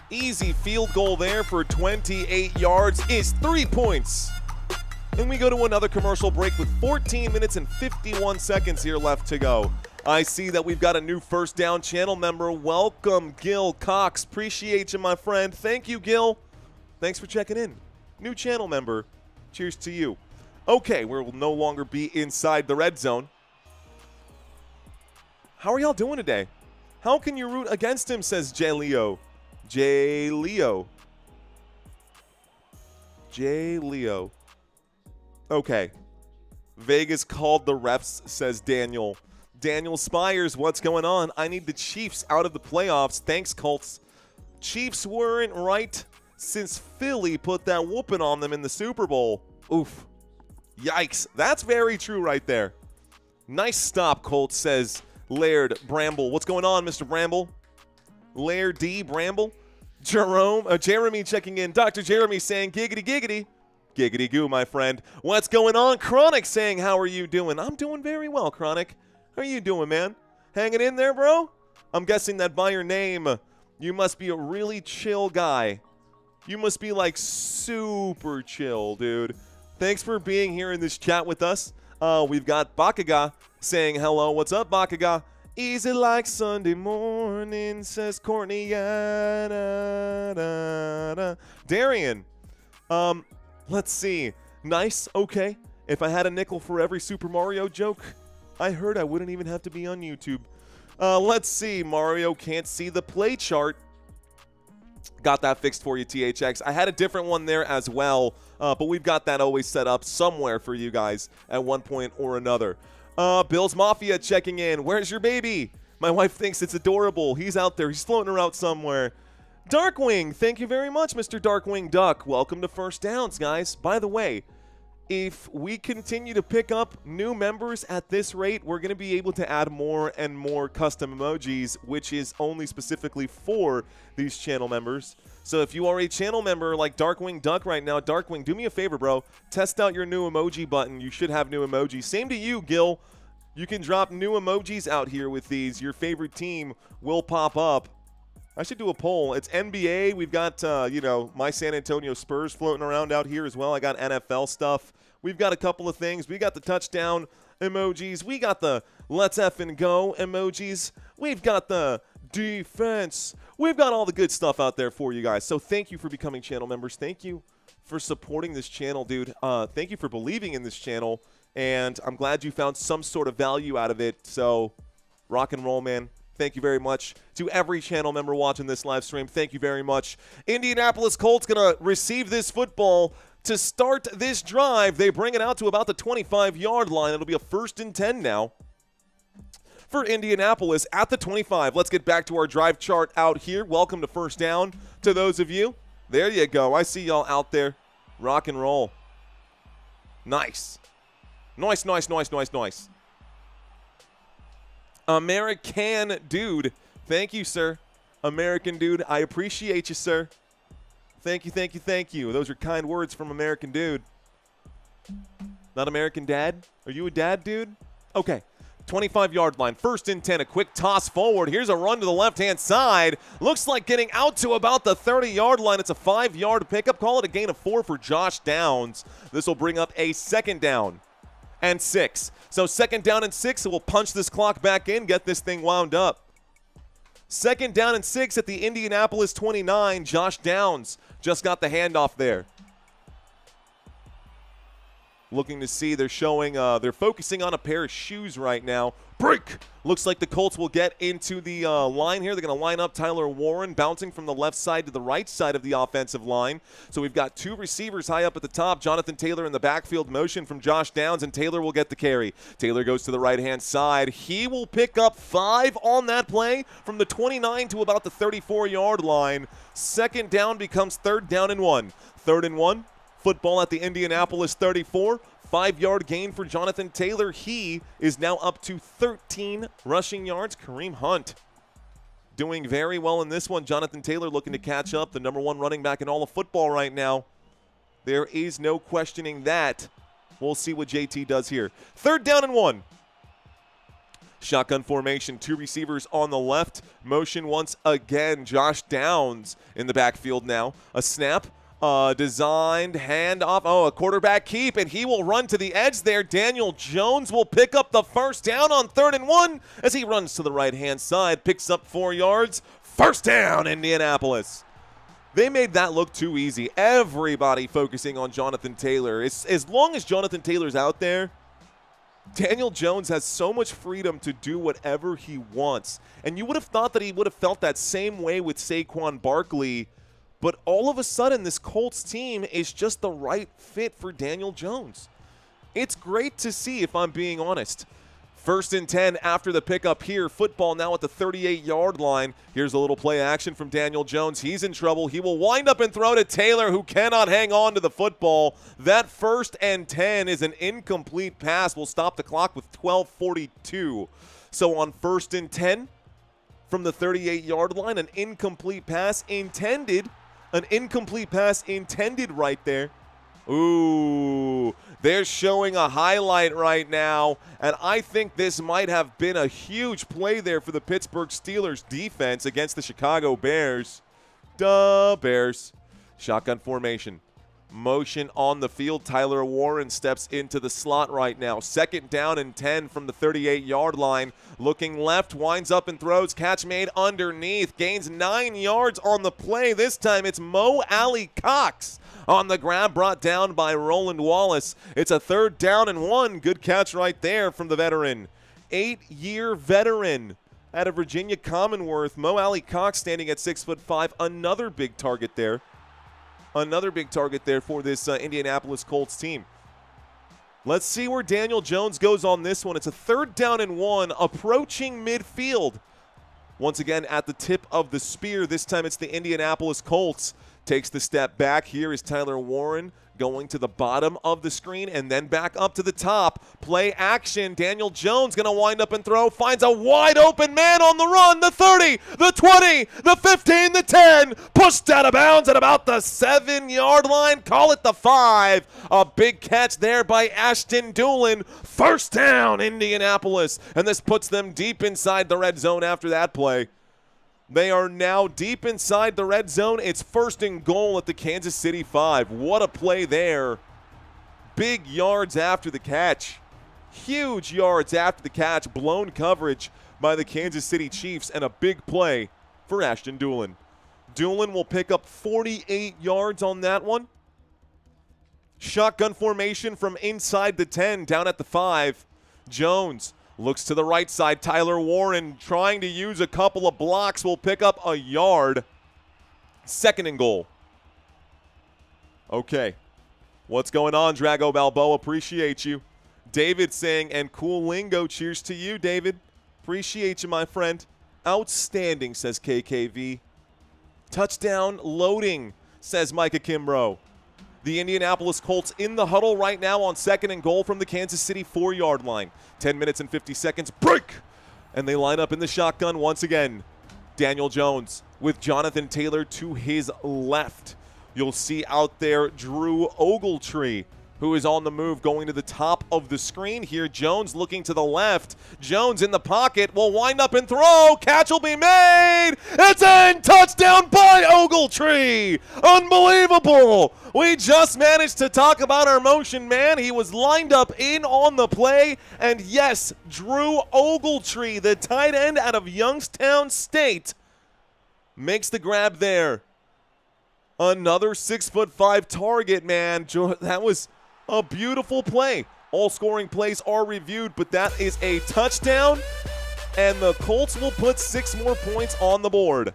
Easy field goal there for 28 yards is 3 points. And we go to another commercial break with 14 minutes and 51 seconds here left to go. I see that we've got a new First Down channel member. Welcome, Gil Cox. Appreciate you, my friend. Thank you, Gil. Thanks for checking in. New channel member. Cheers to you. Okay, we will no longer be inside the red zone. How are y'all doing today? How can you root against him, says J. Leo. J. Leo. J. Leo. Okay. Vegas called the refs, says Daniel. Daniel Spires, what's going on? I need the Chiefs out of the playoffs. Thanks, Colts. Chiefs weren't right since Philly put that whooping on them in the Super Bowl. Oof. Yikes. That's very true right there. Nice stop, Colts, says Laird Bramble. What's going on, Mr. Bramble? Laird D. Bramble. Jeremy checking in. Dr. Jeremy saying giggity giggity. Giggity goo, my friend. What's going on? Chronic saying, how are you doing? I'm doing very well, Chronic. How are you doing, man? Hanging in there, bro? I'm guessing that by your name, you must be a really chill guy. You must be like super chill, dude. Thanks for being here in this chat with us. We've got Bakaga saying hello. What's up, Bakaga? Easy like Sunday morning, says Courtney. Ya, da, da, da. Darian, let's see. Nice, okay. If I had a nickel for every Super Mario joke I heard, I wouldn't even have to be on YouTube. Let's see. Mario can't see the play chart. Got that fixed for you, THX. I had a different one there as well, but we've got that always set up somewhere for you guys at one point or another. Bill's Mafia checking in. Where's your baby? My wife thinks it's adorable. He's out there. He's floating around somewhere. Darkwing, thank you very much, Mr. Darkwing Duck. Welcome to First Downs, guys. By the way, if we continue to pick up new members at this rate, we're going to be able to add more and more custom emojis, which is only specifically for these channel members. So if you are a channel member like Darkwing Duck right now, Darkwing, do me a favor, bro. Test out your new emoji button. You should have new emojis. Same to you, Gil. You can drop new emojis out here with these. Your favorite team will pop up. I should do a poll. It's NBA. We've got, my San Antonio Spurs floating around out here as well. I got NFL stuff. We've got a couple of things. We got the touchdown emojis. We got the let's effing go emojis. We've got the defense. We've got all the good stuff out there for you guys. So thank you for becoming channel members. Thank you for supporting this channel, dude. Thank you for believing in this channel. And I'm glad you found some sort of value out of it. So rock and roll, man. Thank you very much to every channel member watching this live stream. Thank you very much. Indianapolis Colts going to receive this football to start this drive. They bring it out to about the 25-yard line. It'll be a 1st and 10 now for Indianapolis at the 25. Let's get back to our drive chart out here. Welcome to First Down to those of you. There you go. I see y'all out there. Rock and roll. Nice. Nice, nice, nice, nice, nice. American Dude. Thank you, sir. American Dude. I appreciate you, sir. Thank you, thank you, thank you. Those are kind words from American Dude. Not American Dad? Are you a dad, dude? Okay. 25-yard line. 1st and 10. A quick toss forward. Here's a run to the left-hand side. Looks like getting out to about the 30-yard line. It's a 5-yard pickup. Call it a gain of 4 for Josh Downs. This will bring up a 2nd down and 6. So 2nd down and 6. So we'll punch this clock back in, get this thing wound up. 2nd down and 6 at the Indianapolis 29. Josh Downs just got the handoff there. Looking to see, they're focusing on a pair of shoes right now. Break! Looks like the Colts will get into the line here. They're going to line up Tyler Warren, bouncing from the left side to the right side of the offensive line. So we've got 2 receivers high up at the top. Jonathan Taylor in the backfield motion from Josh Downs, and Taylor will get the carry. Taylor goes to the right-hand side. He will pick up 5 on that play from the 29 to about the 34-yard line. 2nd down becomes 3rd down and 1. 3rd and 1. Football at the Indianapolis 34. 5-yard gain for Jonathan Taylor. He is now up to 13 rushing yards. Kareem Hunt doing very well in this one. Jonathan Taylor looking to catch up. The #1 running back in all of football right now. There is no questioning that. We'll see what JT does here. 3rd down and 1. Shotgun formation. 2 receivers on the left. Motion once again. Josh Downs in the backfield now. A snap. Designed handoff. Oh, a quarterback keep, and he will run to the edge there. Daniel Jones will pick up the 1st down on 3rd and 1 as he runs to the right-hand side, picks up 4 yards. 1st down, Indianapolis. They made that look too easy. Everybody focusing on Jonathan Taylor. As long as Jonathan Taylor's out there, Daniel Jones has so much freedom to do whatever he wants. And you would have thought that he would have felt that same way with Saquon Barkley. But all of a sudden, this Colts team is just the right fit for Daniel Jones. It's great to see, if I'm being honest. 1st and 10 after the pickup here. Football now at the 38-yard line. Here's a little play action from Daniel Jones. He's in trouble. He will wind up and throw to Taylor, who cannot hang on to the football. That 1st and 10 is an incomplete pass. We'll stop the clock with 12:42. So on 1st and 10 from the 38-yard line, an incomplete pass intended. An incomplete pass intended right there. Ooh, they're showing a highlight right now, and I think this might have been a huge play there for the Pittsburgh Steelers defense against the Chicago Bears. Duh, Bears. Shotgun formation. Motion on the field. Tyler Warren steps into the slot right now. 2nd down and 10 from the 38-yard line. Looking left, winds up and throws. Catch made underneath. Gains 9 yards on the play. This time it's Mo Alley Cox on the grab, brought down by Roland Wallace. It's a 3rd down and 1. Good catch right there from the veteran. 8-year veteran out of Virginia Commonwealth. Mo Alley Cox standing at 6'5". Another big target there. Another big target there for this Indianapolis Colts team. Let's see where Daniel Jones goes on this one. It's a 3rd down and 1, approaching midfield. Once again at the tip of the spear. This time it's the Indianapolis Colts. Takes the step back. Here is Tyler Warren going to the bottom of the screen and then back up to the top. Play action. Daniel Jones going to wind up and throw. Finds a wide open man on the run. The 30, the 20, the 15, the 10. Pushed out of bounds at about the 7-yard line. Call it the 5. A big catch there by Ashton Doolin. 1st down, Indianapolis. And this puts them deep inside the red zone after that play. They are now deep inside the red zone. It's 1st and goal at the Kansas City 5. What a play there. Big yards after the catch. Huge yards after the catch. Blown coverage by the Kansas City Chiefs and a big play for Ashton Doolin. Doolin will pick up 48 yards on that one. Shotgun formation from inside the 10 down at the 5. Jones looks to the right side. Tyler Warren trying to use a couple of blocks will pick up a yard. 2nd and goal. Okay. What's going on, Drago Balboa? Appreciate you. David saying, and cool lingo. Cheers to you, David. Appreciate you, my friend. Outstanding, says KKV. Touchdown loading, says Micah Kimbrough. The Indianapolis Colts in the huddle right now on 2nd and goal from the Kansas City 4-yard line. 10 minutes and 50 seconds. Break! And they line up in the shotgun once again. Daniel Jones with Jonathan Taylor to his left. You'll see out there Drew Ogletree, who is on the move going to the top of the screen here. Jones looking to the left. Jones in the pocket will wind up and throw. Catch will be made. It's in. Touchdown by Ogletree. Unbelievable. We just managed to talk about our motion man. He was lined up in on the play. And yes, Drew Ogletree, the tight end out of Youngstown State, makes the grab there. Another 6'5" target, man. That was a beautiful play. All scoring plays are reviewed, but that is a touchdown, and the Colts will put 6 more points on the board.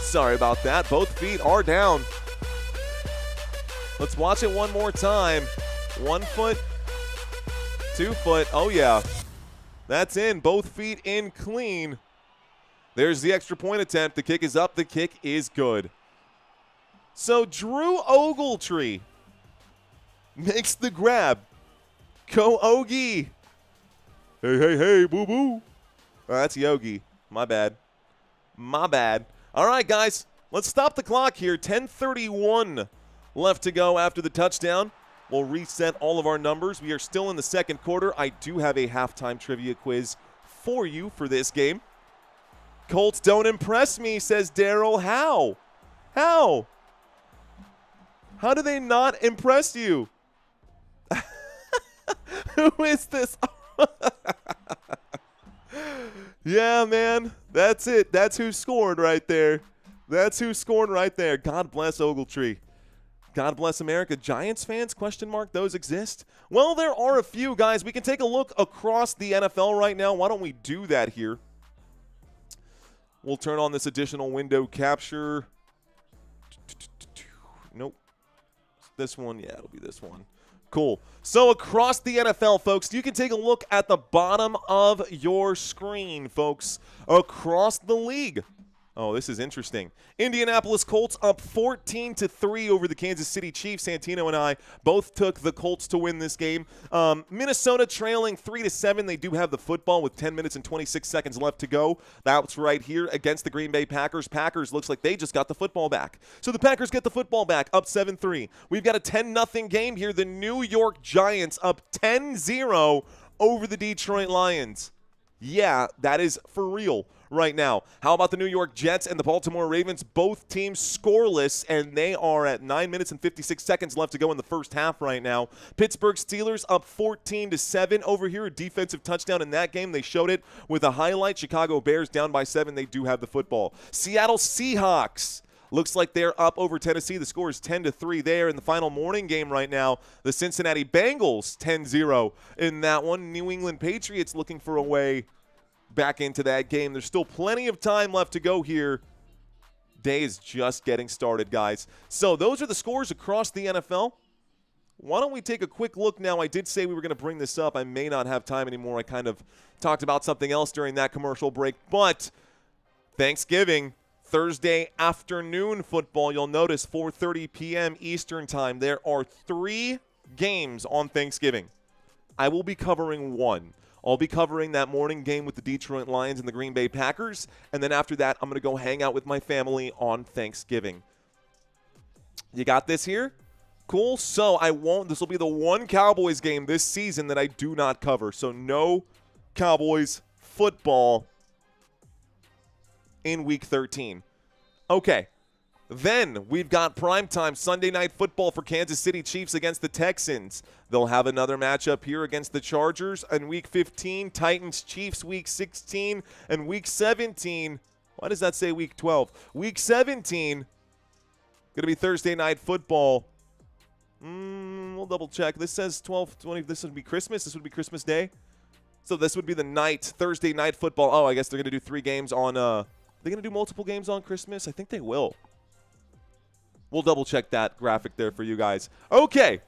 Sorry about that. Both feet are down. Let's watch it one more time. 1 foot, 2 foot. Oh, yeah. That's in. Both feet in clean. There's the extra point attempt. The kick is up. The kick is good. So Drew Ogletree makes the grab. Go Ogie. Hey, hey, hey, boo-boo. Oh, that's Yogi. My bad. My bad. All right, guys. Let's stop the clock here. 10:31 left to go after the touchdown. We'll reset all of our numbers. We are still in the second quarter. I do have a halftime trivia quiz for you for this game. Colts don't impress me, says Daryl. How? How? How do they not impress you? Who is this? Yeah, man. That's it. That's who scored right there. That's who scored right there. God bless Ogletree. God bless America. Giants fans, question mark, those exist? Well, there are a few, guys. We can take a look across the NFL right now. Why don't we do that here? We'll turn on this additional window capture. Nope. This one, yeah, it'll be this one. Cool. So across the NFL, folks, you can take a look at the bottom of your screen, folks, across the league. Oh, this is interesting. Indianapolis Colts up 14-3 over the Kansas City Chiefs. Santino and I both took the Colts to win this game. Minnesota trailing 3-7. They do have the football with 10 minutes and 26 seconds left to go. That's right here against the Green Bay Packers. Packers looks like they just got the football back. So the Packers get the football back, up 7-3. We've got a 10-0 game here. The New York Giants up 10-0 over the Detroit Lions. Yeah, that is for real right now. How about the New York Jets and the Baltimore Ravens? Both teams scoreless, and they are at 9 minutes and 56 seconds left to go in the first half right now. Pittsburgh Steelers up 14-7 over here. A defensive touchdown in that game. They showed it with a highlight. Chicago Bears down by 7. They do have the football. Seattle Seahawks. Looks like they're up over Tennessee. The score is 10-3 there in the final morning game right now. The Cincinnati Bengals 10-0 in that one. New England Patriots looking for a way back into that game. There's still plenty of time left to go here. Day is just getting started, guys. So those are the scores across the NFL. Why don't we take a quick look now? I did say we were going to bring this up. I may not have time anymore. I kind of talked about something else during that commercial break. But Thanksgiving, Thursday afternoon football, you'll notice 4:30 p.m. Eastern time. There are 3 games on Thanksgiving. I will be covering one. I'll be covering that morning game with the Detroit Lions and the Green Bay Packers, and then after that, I'm going to go hang out with my family on Thanksgiving. You got this here? Cool. So this will be the one Cowboys game this season that I do not cover. So no Cowboys football in Week 13. Okay. Then we've got primetime Sunday night football for Kansas City Chiefs against the Texans. They'll have another matchup here against the Chargers in Week 15, Titans Chiefs Week 16, and Week 17. Why does that say Week 12? Week 17, going to be Thursday night football. We'll double check. This says 12, 20. This would be Christmas. This would be Christmas Day. So this would be the Thursday night football. Oh, I guess they're going to do 3 games on, they're going to do multiple games on Christmas? I think they will. We'll double check that graphic there for you guys. Okay.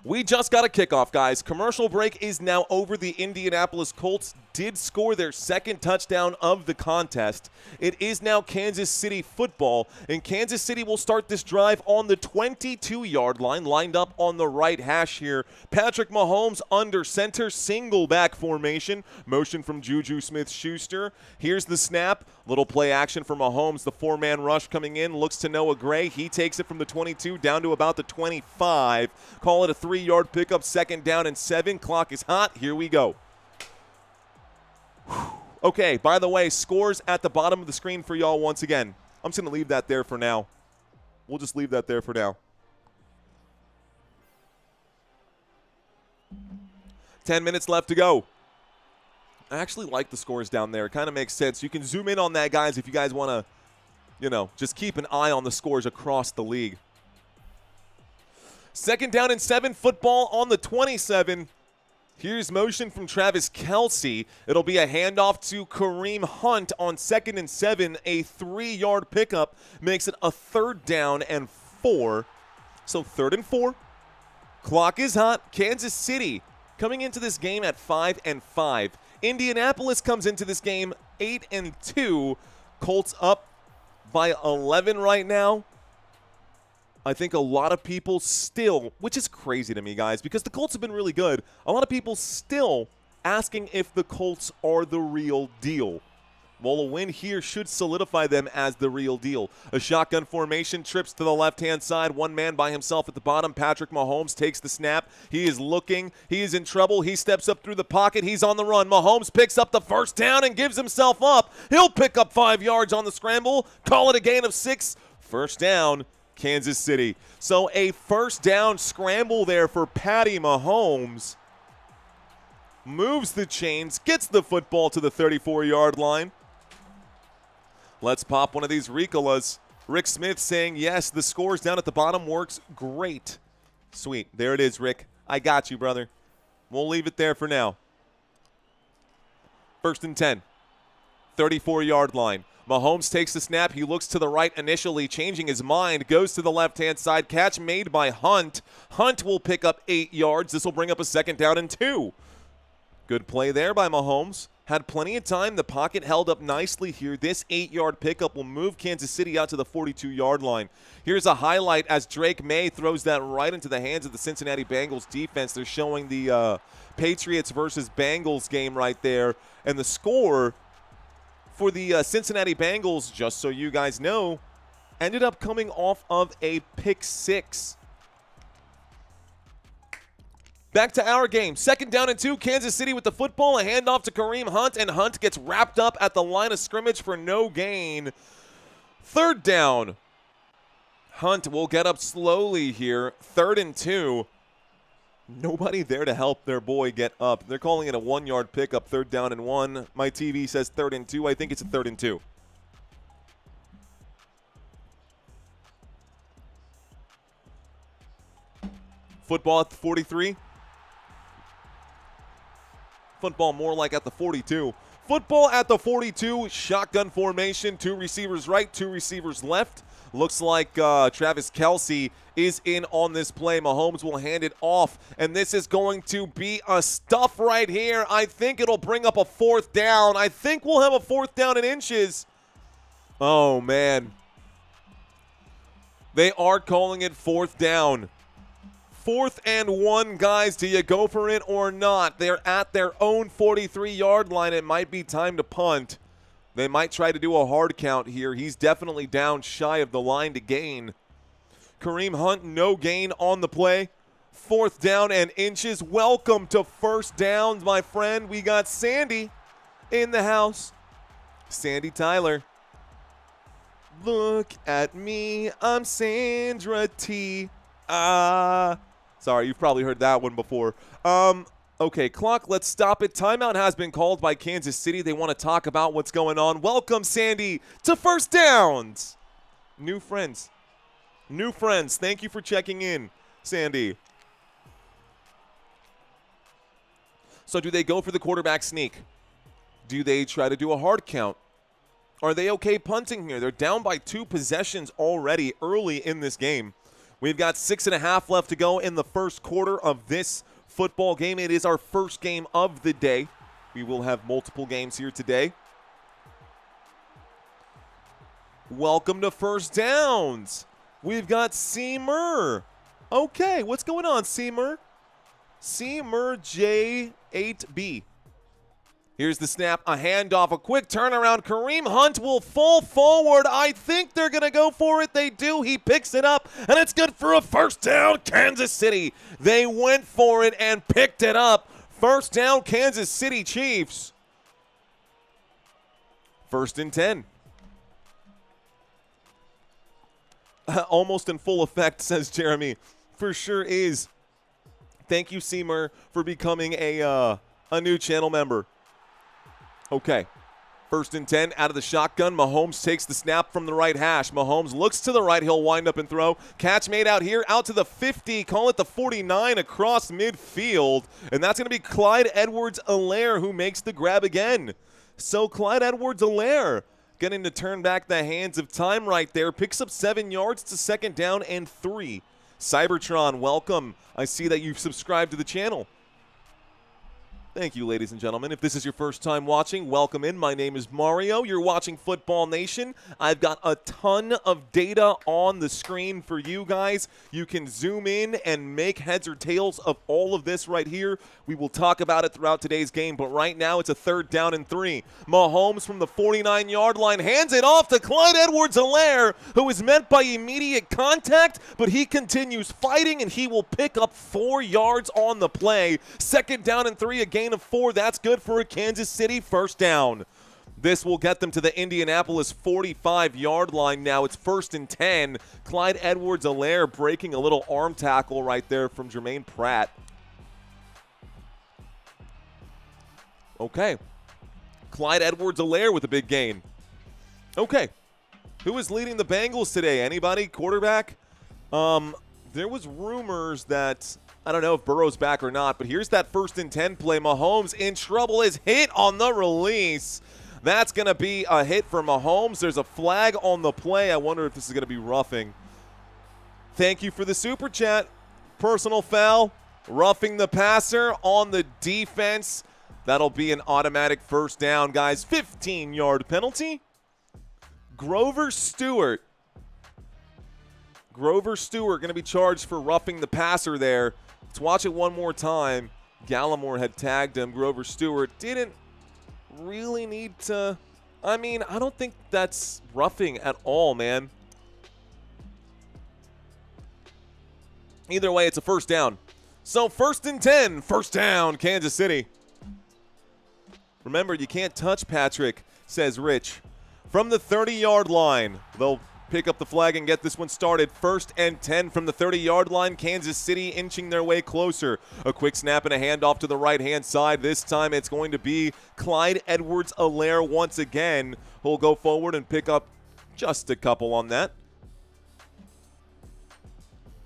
We just got a kickoff, guys. Commercial break is now over. The Indianapolis Colts did score their second touchdown of the contest. It is now Kansas City football, and Kansas City will start this drive on the 22-yard line, lined up on the right hash here. Patrick Mahomes under center, single back formation. Motion from Juju Smith-Schuster. Here's the snap. Little play action for Mahomes. The 4-man rush coming in. Looks to Noah Gray. He takes it from the 22 down to about the 25. Call it a 3-yard pickup, 2nd down and 7. Clock is hot. Here we go. Okay, by the way, scores at the bottom of the screen for y'all once again. I'm just going to leave that there for now. We'll just leave that there for now. 10 minutes left to go. I actually like the scores down there. It kind of makes sense. You can zoom in on that, guys, if you guys want to, just keep an eye on the scores across the league. 2nd down and 7, football on the 27. Here's motion from Travis Kelce. It'll be a handoff to Kareem Hunt on 2nd and 7. A 3-yard pickup makes it a 3rd down and 4. So 3rd and 4. Clock is hot. Kansas City coming into this game at 5-5. Indianapolis comes into this game 8-2. Colts up by 11 right now. I think a lot of people still, which is crazy to me, guys, because the Colts have been really good, a lot of people still asking if the Colts are the real deal. Well, a win here should solidify them as the real deal. A shotgun formation, trips to the left-hand side, one man by himself at the bottom. Patrick Mahomes takes the snap. He is looking. He is in trouble. He steps up through the pocket. He's on the run. Mahomes picks up the 1st down and gives himself up. He'll pick up 5 yards on the scramble. Call it a gain of 6. 1st down. Kansas City. So a 1st down scramble there for Patty Mahomes. Moves the chains, gets the football to the 34-yard line. Let's pop one of these Ricolas. Rick Smith saying, yes, the scores down at the bottom works great. Sweet. There it is, Rick. I got you, brother. We'll leave it there for now. 1st and 10. 34-yard line. Mahomes takes the snap. He looks to the right initially, changing his mind, goes to the left-hand side. Catch made by Hunt. Hunt will pick up 8 yards. This will bring up a 2nd down and 2. Good play there by Mahomes. Had plenty of time. The pocket held up nicely here. This 8-yard pickup will move Kansas City out to the 42-yard line. Here's a highlight as Drake May throws that right into the hands of the Cincinnati Bengals defense. They're showing the Patriots versus Bengals game right there. And the score for the Cincinnati Bengals, just so you guys know, ended up coming off of a pick 6. Back to our game. 2nd down and 2. Kansas City with the football. A handoff to Kareem Hunt, and Hunt gets wrapped up at the line of scrimmage for no gain. 3rd down. Hunt will get up slowly here. 3rd and 2. Nobody there to help their boy get up. They're calling it a 1-yard pickup, 3rd down and 1. My TV says 3rd and 2. I think it's a 3rd and 2. Football at the 43. Football more like at the 42. Football at the 42. Shotgun formation. 2 receivers right, 2 receivers left. Looks like Travis Kelce is in on this play. Mahomes will hand it off, and this is going to be a stuff right here. I think it'll bring up a 4th down. I think we'll have a 4th down in inches. Oh, man. They are calling it 4th down. 4th and 1, guys. Do you go for it or not? They're at their own 43-yard line. It might be time to punt. They might try to do a hard count here. He's definitely down shy of the line to gain. Kareem Hunt, no gain on the play. 4th down and inches. Welcome to 1st downs, my friend. We got Sandy in the house. Sandy Tyler. Look at me. I'm Sandra T. Sorry, you've probably heard that one before. Okay, clock, let's stop it. Timeout has been called by Kansas City. They want to talk about what's going on. Welcome, Sandy, to 1st downs. New friends. New friends. Thank you for checking in, Sandy. So do they go for the quarterback sneak? Do they try to do a hard count? Are they okay punting here? They're down by 2 possessions already early in this game. We've got 6.5 left to go in the 1st quarter of this football game. It is our 1st game of the day. We will have multiple games here today. Welcome to 1st downs. We've got Seymour. Okay, what's going on, Seymour? Seymour J8B. Here's the snap, a handoff, a quick turnaround. Kareem Hunt will fall forward. I think they're going to go for it. They do. He picks it up, and it's good for a 1st down, Kansas City. They went for it and picked it up. 1st down, Kansas City Chiefs. 1st and 10. Almost in full effect, says Jeremy. For sure is. Thank you, Seymour, for becoming a new channel member. Okay, 1st and 10 out of the shotgun. Mahomes takes the snap from the right hash. Mahomes looks to the right. He'll wind up and throw. Catch made out here, out to the 50. Call it the 49 across midfield. And that's going to be Clyde Edwards-Helaire who makes the grab again. So Clyde Edwards-Helaire getting to turn back the hands of time right there. Picks up 7 yards to 2nd down and 3. Cybertron, welcome. I see that you've subscribed to the channel. Thank you, ladies and gentlemen. If this is your first time watching, welcome in. My name is Mario. You're watching Football Nation. I've got a ton of data on the screen for you guys. You can zoom in and make heads or tails of all of this right here. We will talk about it throughout today's game, but right now it's a 3rd down and 3. Mahomes from the 49-yard line hands it off to Clyde Edwards-Helaire, who is met by immediate contact, but he continues fighting, and he will pick up 4 yards on the play. 2nd down and 3 again. Gain of 4. That's good for a Kansas City 1st down. This will get them to the Indianapolis 45-yard line now. It's 1st and 10. Clyde Edwards-Helaire breaking a little arm tackle right there from Jermaine Pratt. Okay. Clyde Edwards-Helaire with a big gain. Okay. Who is leading the Bengals today? Anybody? Quarterback? There was rumors that, I don't know if Burrow's back or not, but here's that 1st and 10 play. Mahomes in trouble, is hit on the release. That's going to be a hit for Mahomes. There's a flag on the play. I wonder if this is going to be roughing. Thank you for the super chat. Personal foul, roughing the passer on the defense. That'll be an automatic 1st down, guys. 15-yard penalty. Grover Stewart going to be charged for roughing the passer there. Let's watch it one more time. Gallimore had tagged him. Grover Stewart didn't really need to. I mean, I don't think that's roughing at all, man. Either way, it's a 1st down. So 1st and 10, first down, Kansas City. Remember, you can't touch Patrick, says Rich. From the 30-yard line, they'll pick up the flag and get this one started. 1st and 10 from the 30-yard line. Kansas City inching their way closer. A quick snap and a handoff to the right-hand side. This time it's going to be Clyde Edwards-Helaire once again, who'll go forward and pick up just a couple on that.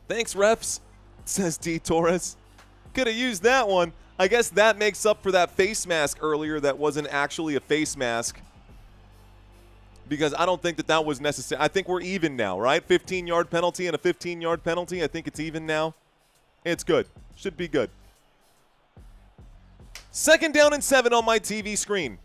Thanks, refs, says D. Torres. Could have used that one. I guess that makes up for that face mask earlier that wasn't actually a face mask, because I don't think that was necessary. I think we're even now, right? 15-yard penalty and a 15-yard penalty. I think it's even now. It's good. Should be good. 2nd down and 7 on my TV screen.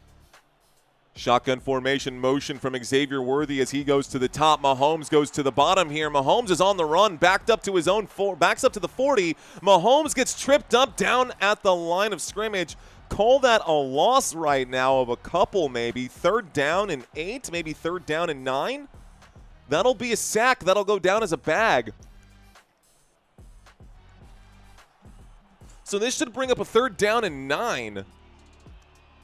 Shotgun formation motion from Xavier Worthy as he goes to the top. Mahomes goes to the bottom here. Mahomes is on the run, backed up to his own backs up to the 40. Mahomes gets tripped up down at the line of scrimmage. Call that a loss right now of a couple, maybe. 3rd down and 8, maybe 3rd down and 9. That'll be a sack. That'll go down as a bag. So this should bring up a 3rd down and 9.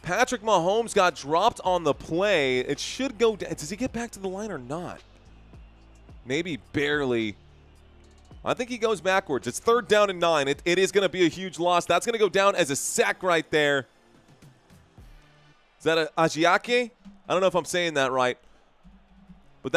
Patrick Mahomes got dropped on the play. It should go down. Does he get back to the line or not? Maybe barely. I think he goes backwards. It's 3rd down and 9. It is going to be a huge loss. That's going to go down as a sack right there. Is that a Ajiake? I don't know if I'm saying that right. But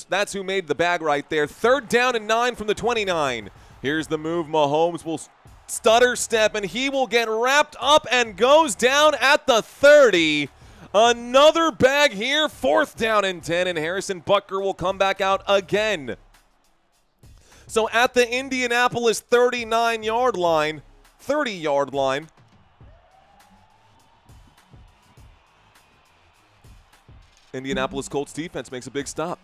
that's who made the bag right there. 3rd down and 9 from the 29. Here's the move. Mahomes will stutter step, and he will get wrapped up and goes down at the 30. Another bag here. 4th down and 10, and Harrison Butker will come back out again. So at the Indianapolis 30-yard line, Indianapolis Colts defense makes a big stop.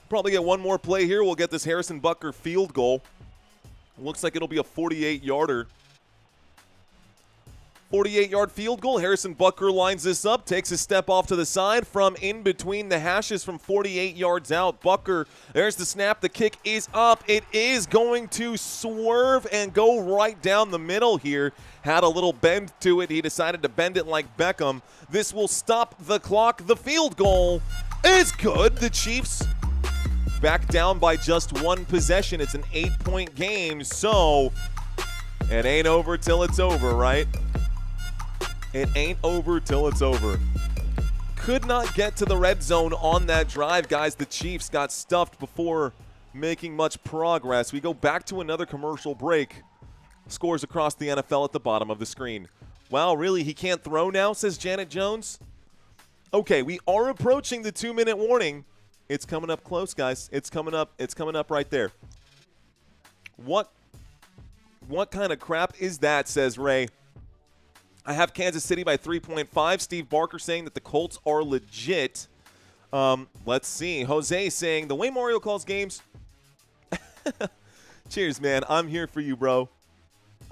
Probably get one more play here. We'll get this Harrison Butker field goal. Looks like it'll be a 48-yarder. 48-yard field goal. Harrison Butker lines this up, takes a step off to the side from in between the hashes from 48 yards out. Butker, there's the snap. The kick is up. It is going to swerve and go right down the middle here. Had a little bend to it. He decided to bend it like Beckham. This will stop the clock. The field goal is good. The Chiefs back down by just one possession. It's an 8-point game, so it ain't over till it's over, right? It ain't over till it's over. Could not get to the red zone on that drive, guys. The Chiefs got stuffed before making much progress. We go back to another commercial break. Scores across the NFL at the bottom of the screen. Wow, really? He can't throw now, says Janet Jones? Okay, we are approaching the 2-minute warning. It's coming up close, guys. It's coming up right there. What kind of crap is that, says Ray. I have Kansas City by 3.5. Steve Barker saying that the Colts are legit. Let's see. Jose saying the way Mario calls games. Cheers, man. I'm here for you, bro.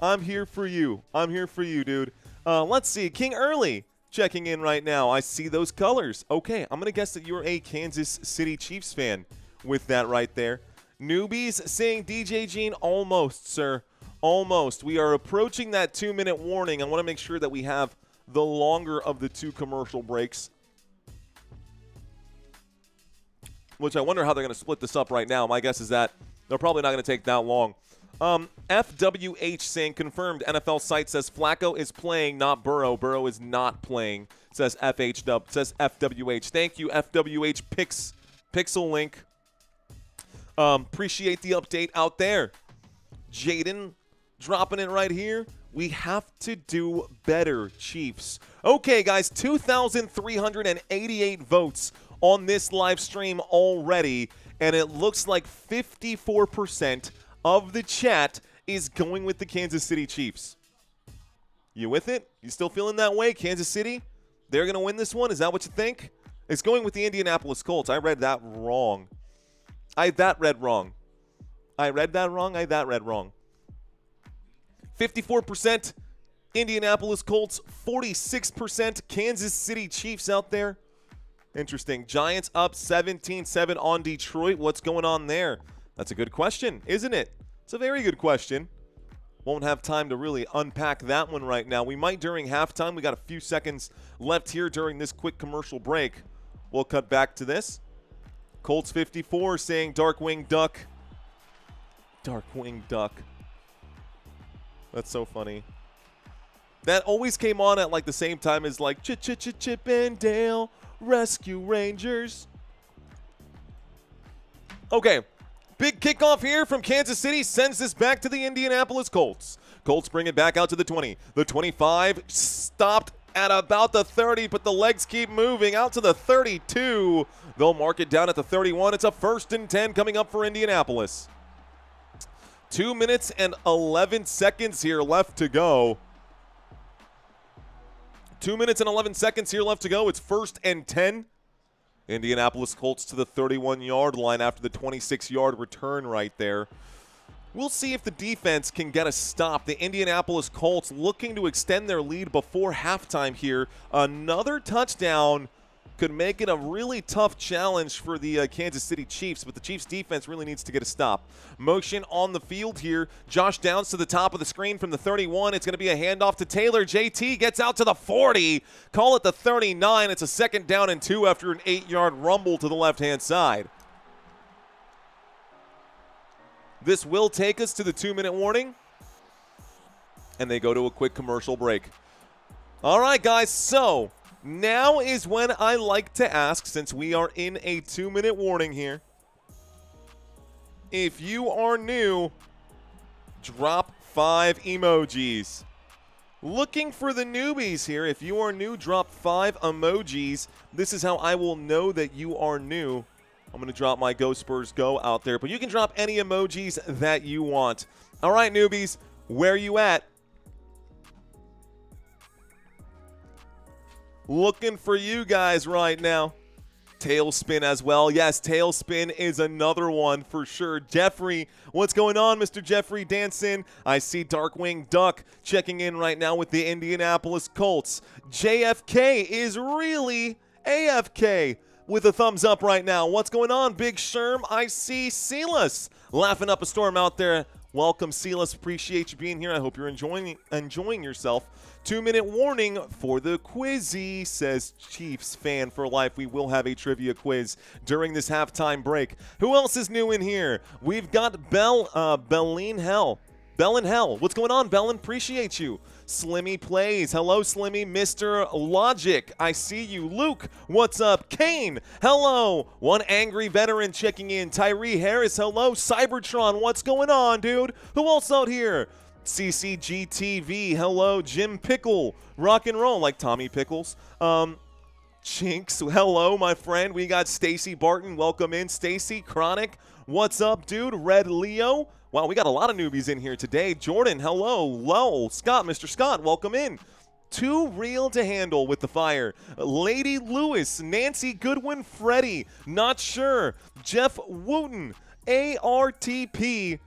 I'm here for you. I'm here for you, dude. Let's see. King Early checking in right now. I see those colors. Okay, I'm going to guess that you're a Kansas City Chiefs fan with that right there. Newbies saying DJ Gene, almost, sir. Almost. We are approaching that 2-minute warning. I want to make sure that we have the longer of the 2 commercial breaks, which I wonder how they're going to split this up right now. My guess is that they're probably not going to take that long. FWH saying confirmed. NFL site says Flacco is playing, not Burrow. Burrow is not playing, says FHW. Says FWH. Thank you, FWH Pixel Link. Appreciate the update out there. Jaden dropping it right here. We have to do better, Chiefs. Okay, guys, 2,388 votes on this live stream already, and it looks like 54% of the chat is going with the Kansas City Chiefs. You with it? You still feeling that way? Kansas City, they're going to win this one? Is that what you think? It's going with the Indianapolis Colts. I read that wrong. I read wrong. 54% Indianapolis Colts, 46% Kansas City Chiefs out there. Interesting. Giants up 17-7 on Detroit. What's going on there? That's a good question, isn't it? It's a very good question. Won't have time to really unpack that one right now. We might during halftime. We got a few seconds left here during this quick commercial break. We'll cut back to this. Colts 54 saying Darkwing Duck. Darkwing Duck. That's so funny. That always came on at like the same time as like Chip and Dale Rescue Rangers. Okay. Big kickoff here from Kansas City sends this back to the Indianapolis Colts. Colts bring it back out to the 20. The 25 stopped at about the 30, but the legs keep moving out to the 32. They'll mark it down at the 31. It's a 1st and 10 coming up for Indianapolis. 2 minutes and 11 seconds here left to go. 2 minutes and 11 seconds here left to go. It's 1st and 10. Indianapolis Colts to the 31-yard line after the 26-yard return right there. We'll see if the defense can get a stop. The Indianapolis Colts looking to extend their lead before halftime here. Another touchdown could make it a really tough challenge for the Kansas City Chiefs, but the Chiefs defense really needs to get a stop. Motion on the field here. Josh Downs to the top of the screen from the 31. It's going to be a handoff to Taylor. JT gets out to the 40. Call it the 39. It's a 2nd down and 2 after an 8-yard rumble to the left-hand side. This will take us to the 2-minute warning, and they go to a quick commercial break. All right, guys, so now is when I like to ask, since we are in a 2-minute warning here, if you are new, drop 5 emojis. Looking for the newbies here. If you are new, drop 5 emojis. This is how I will know that you are new. I'm going to drop my Go Spurs Go out there, but you can drop any emojis that you want. All right, newbies, where you at? Looking for you guys right now. Tailspin as well. Yes, Tailspin is another one for sure. Jeffrey, what's going on, Mr. Jeffrey Danson? I see Darkwing Duck checking in right now with the Indianapolis Colts. JFK is really AFK with a thumbs up right now. What's going on, Big Sherm? I see Silas laughing up a storm out there. Welcome, Silas. Appreciate you being here. I hope you're enjoying yourself. 2-minute warning for the quizzy, says Chiefs fan for life. We will have a trivia quiz during this halftime break. Who else is new in here? We've got Bellin Hell. What's going on, Bellin? Appreciate you. Slimmy Plays. Hello, Slimmy. Mr. Logic. I see you. Luke, what's up? Kane, hello. One angry veteran checking in. Tyree Harris, hello. Cybertron, what's going on, dude? Who else out here? CCGTV, hello. Jim Pickle, rock and roll, like Tommy Pickles. Chinks, hello, my friend. We got Stacy Barton, welcome in. Stacy, Chronic, what's up, dude? Red Leo, wow, we got a lot of newbies in here today. Jordan, hello. Lowell, Scott, Mr. Scott, welcome in. Too real to handle with the fire. Lady Lewis, Nancy Goodwin, Freddie, not sure. Jeff Wooten, ARTP.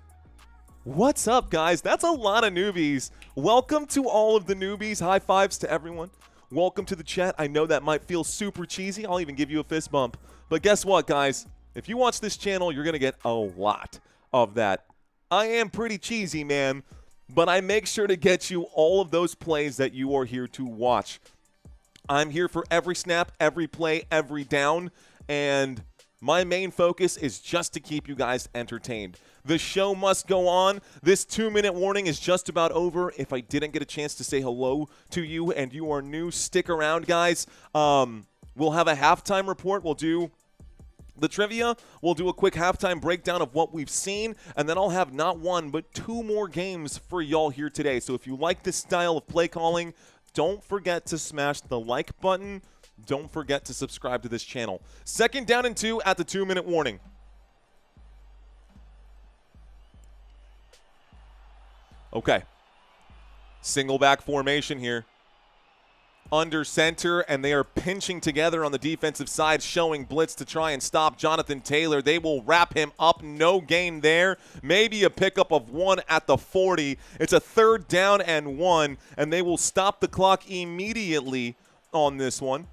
What's up, guys? That's a lot of newbies. Welcome to all of the newbies. High fives to everyone. Welcome to the chat. I know that might feel super cheesy. I'll even give you a fist bump. But guess what, guys? If you watch this channel, you're going to get a lot of that. I am pretty cheesy, man, but I make sure to get you all of those plays that you are here to watch. I'm here for every snap, every play, every down, and my main focus is just to keep you guys entertained. The show must go on. This 2-minute warning is just about over. If I didn't get a chance to say hello to you and you are new, stick around, guys. We'll have a halftime report. We'll do the trivia. We'll do a quick halftime breakdown of what we've seen, and then I'll have not 1 but 2 more games for y'all here today. So if you like this style of play calling, don't forget to smash the like button. Don't forget to subscribe to this channel. 2nd down and 2 at the 2-minute warning. Okay. Single back formation here. Under center, and they are pinching together on the defensive side, showing blitz to try and stop Jonathan Taylor. They will wrap him up. No gain there. Maybe a pickup of 1 at the 40. It's a 3rd down and 1, and they will stop the clock immediately on this one.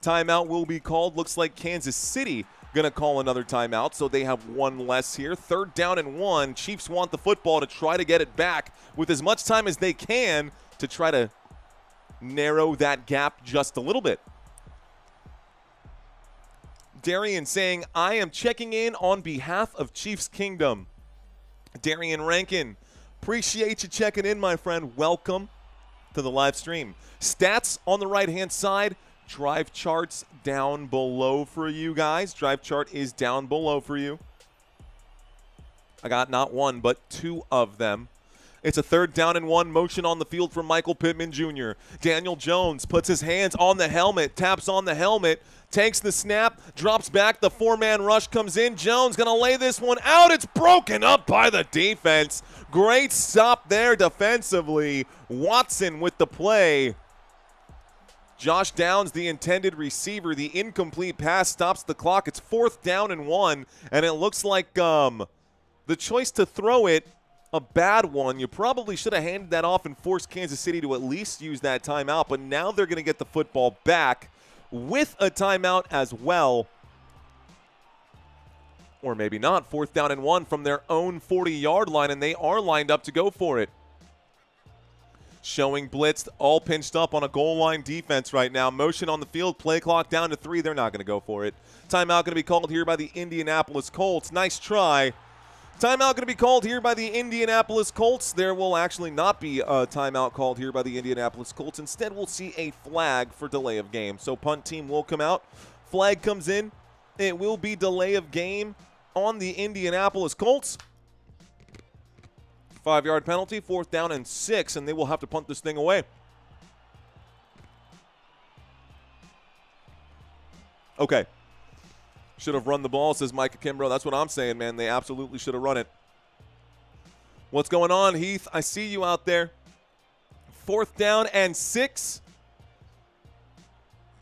Timeout will be called. Looks like Kansas City going to call another timeout, so they have one less here. 3rd down and 1. Chiefs want the football to try to get it back with as much time as they can to try to narrow that gap just a little bit. Darian saying, I am checking in on behalf of Chiefs Kingdom. Darian Rankin, appreciate you checking in, my friend. Welcome to the live stream. Stats on the right-hand side. Drive charts down below for you guys. Drive chart is down below for you. I got not one, but 2 of them. It's a 3rd down and 1 motion on the field from Michael Pittman Jr. Daniel Jones puts his hands on the helmet, taps on the helmet, takes the snap, drops back. The 4-man rush comes in. Jones going to lay this one out. It's broken up by the defense. Great stop there defensively. Watson with the play. Josh Downs, the intended receiver. The incomplete pass stops the clock. It's 4th down and 1, and it looks like the choice to throw it, a bad one. You probably should have handed that off and forced Kansas City to at least use that timeout, but now they're going to get the football back with a timeout as well. Or maybe not. 4th down and 1 from their own 40-yard line, and they are lined up to go for it. Showing blitzed, all pinched up on a goal line defense right now. Motion on the field, play clock down to 3. They're not going to go for it. Timeout going to be called here by the Indianapolis Colts. Nice try. Timeout going to be called here by the Indianapolis Colts. There will actually not be a timeout called here by the Indianapolis Colts. Instead, we'll see a flag for delay of game. So punt team will come out. Flag comes in. It will be delay of game on the Indianapolis Colts. 5-yard penalty, 4th down and 6, and they will have to punt this thing away. Okay. Should have run the ball, says Micah Kimbrough. That's what I'm saying, man. They absolutely should have run it. What's going on, Heath? I see you out there. 4th down and 6.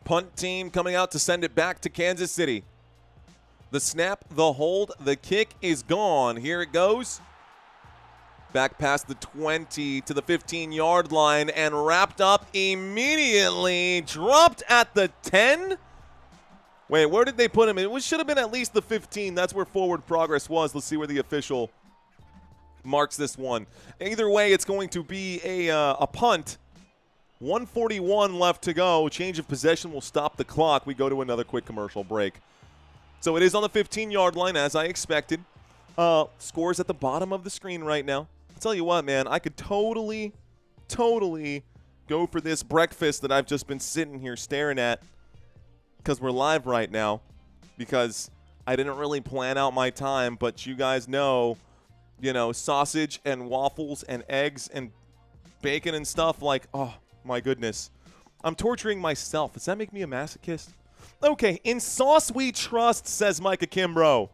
Punt team coming out to send it back to Kansas City. The snap, the hold, the kick is gone. Here it goes. Back past the 20 to the 15-yard line and wrapped up immediately. Dropped at the 10. Wait, where did they put him? It should have been at least the 15. That's where forward progress was. Let's see where the official marks this one. Either way, it's going to be a punt. 1:41 left to go. Change of possession will stop the clock. We go to another quick commercial break. So it is on the 15-yard line, as I expected. Scores at the bottom of the screen right now. I'll tell you what, man. I could totally go for this breakfast that I've just been sitting here staring at, because we're live right now, because I didn't really plan out my time, but you guys know, sausage and waffles and eggs and bacon and stuff, like, oh my goodness. I'm torturing myself. Does that make me a masochist? Okay, in sauce we trust, says Micah Kimbrough.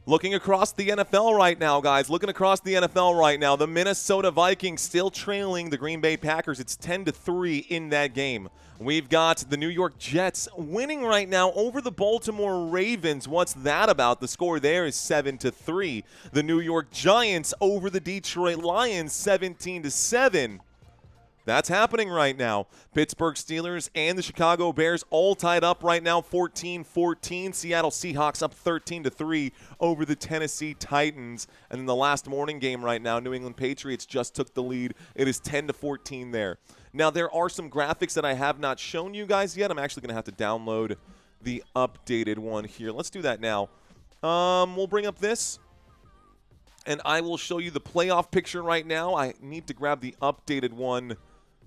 Looking across the NFL right now, guys. Looking across the NFL right now. The Minnesota Vikings still trailing the Green Bay Packers. It's 10-3 in that game. We've got the New York Jets winning right now over the Baltimore Ravens. What's that about? The score there is 7-3. The New York Giants over the Detroit Lions, 17-7. That's happening right now. Pittsburgh Steelers and the Chicago Bears all tied up right now, 14-14. Seattle Seahawks up 13-3 over the Tennessee Titans. And in the last morning game right now, New England Patriots just took the lead. It is 10-14 there. Now, there are some graphics that I have not shown you guys yet. I'm actually going to have to download the updated one here. Let's do that now. We'll bring up this, and I will show you the playoff picture right now. I need to grab the updated one.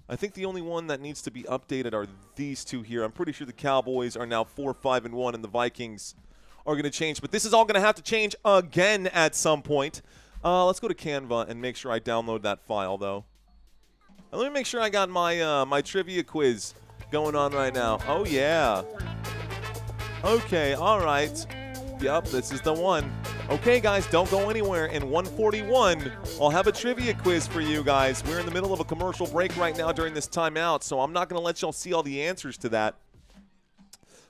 I think the only one that needs to be updated are these two here. I'm pretty sure the Cowboys are now 4-5-1, and the Vikings are going to change. But this is all going to have to change again at some point. Let's go to Canva and make sure I download that file, though. Let me make sure I got my my trivia quiz going on right now. Oh, yeah. Okay, all right. Yep, this is the one. Okay, guys, don't go anywhere. In 141, I'll have a trivia quiz for you guys. We're in the middle of a commercial break right now during this timeout, so I'm not going to let y'all see all the answers to that.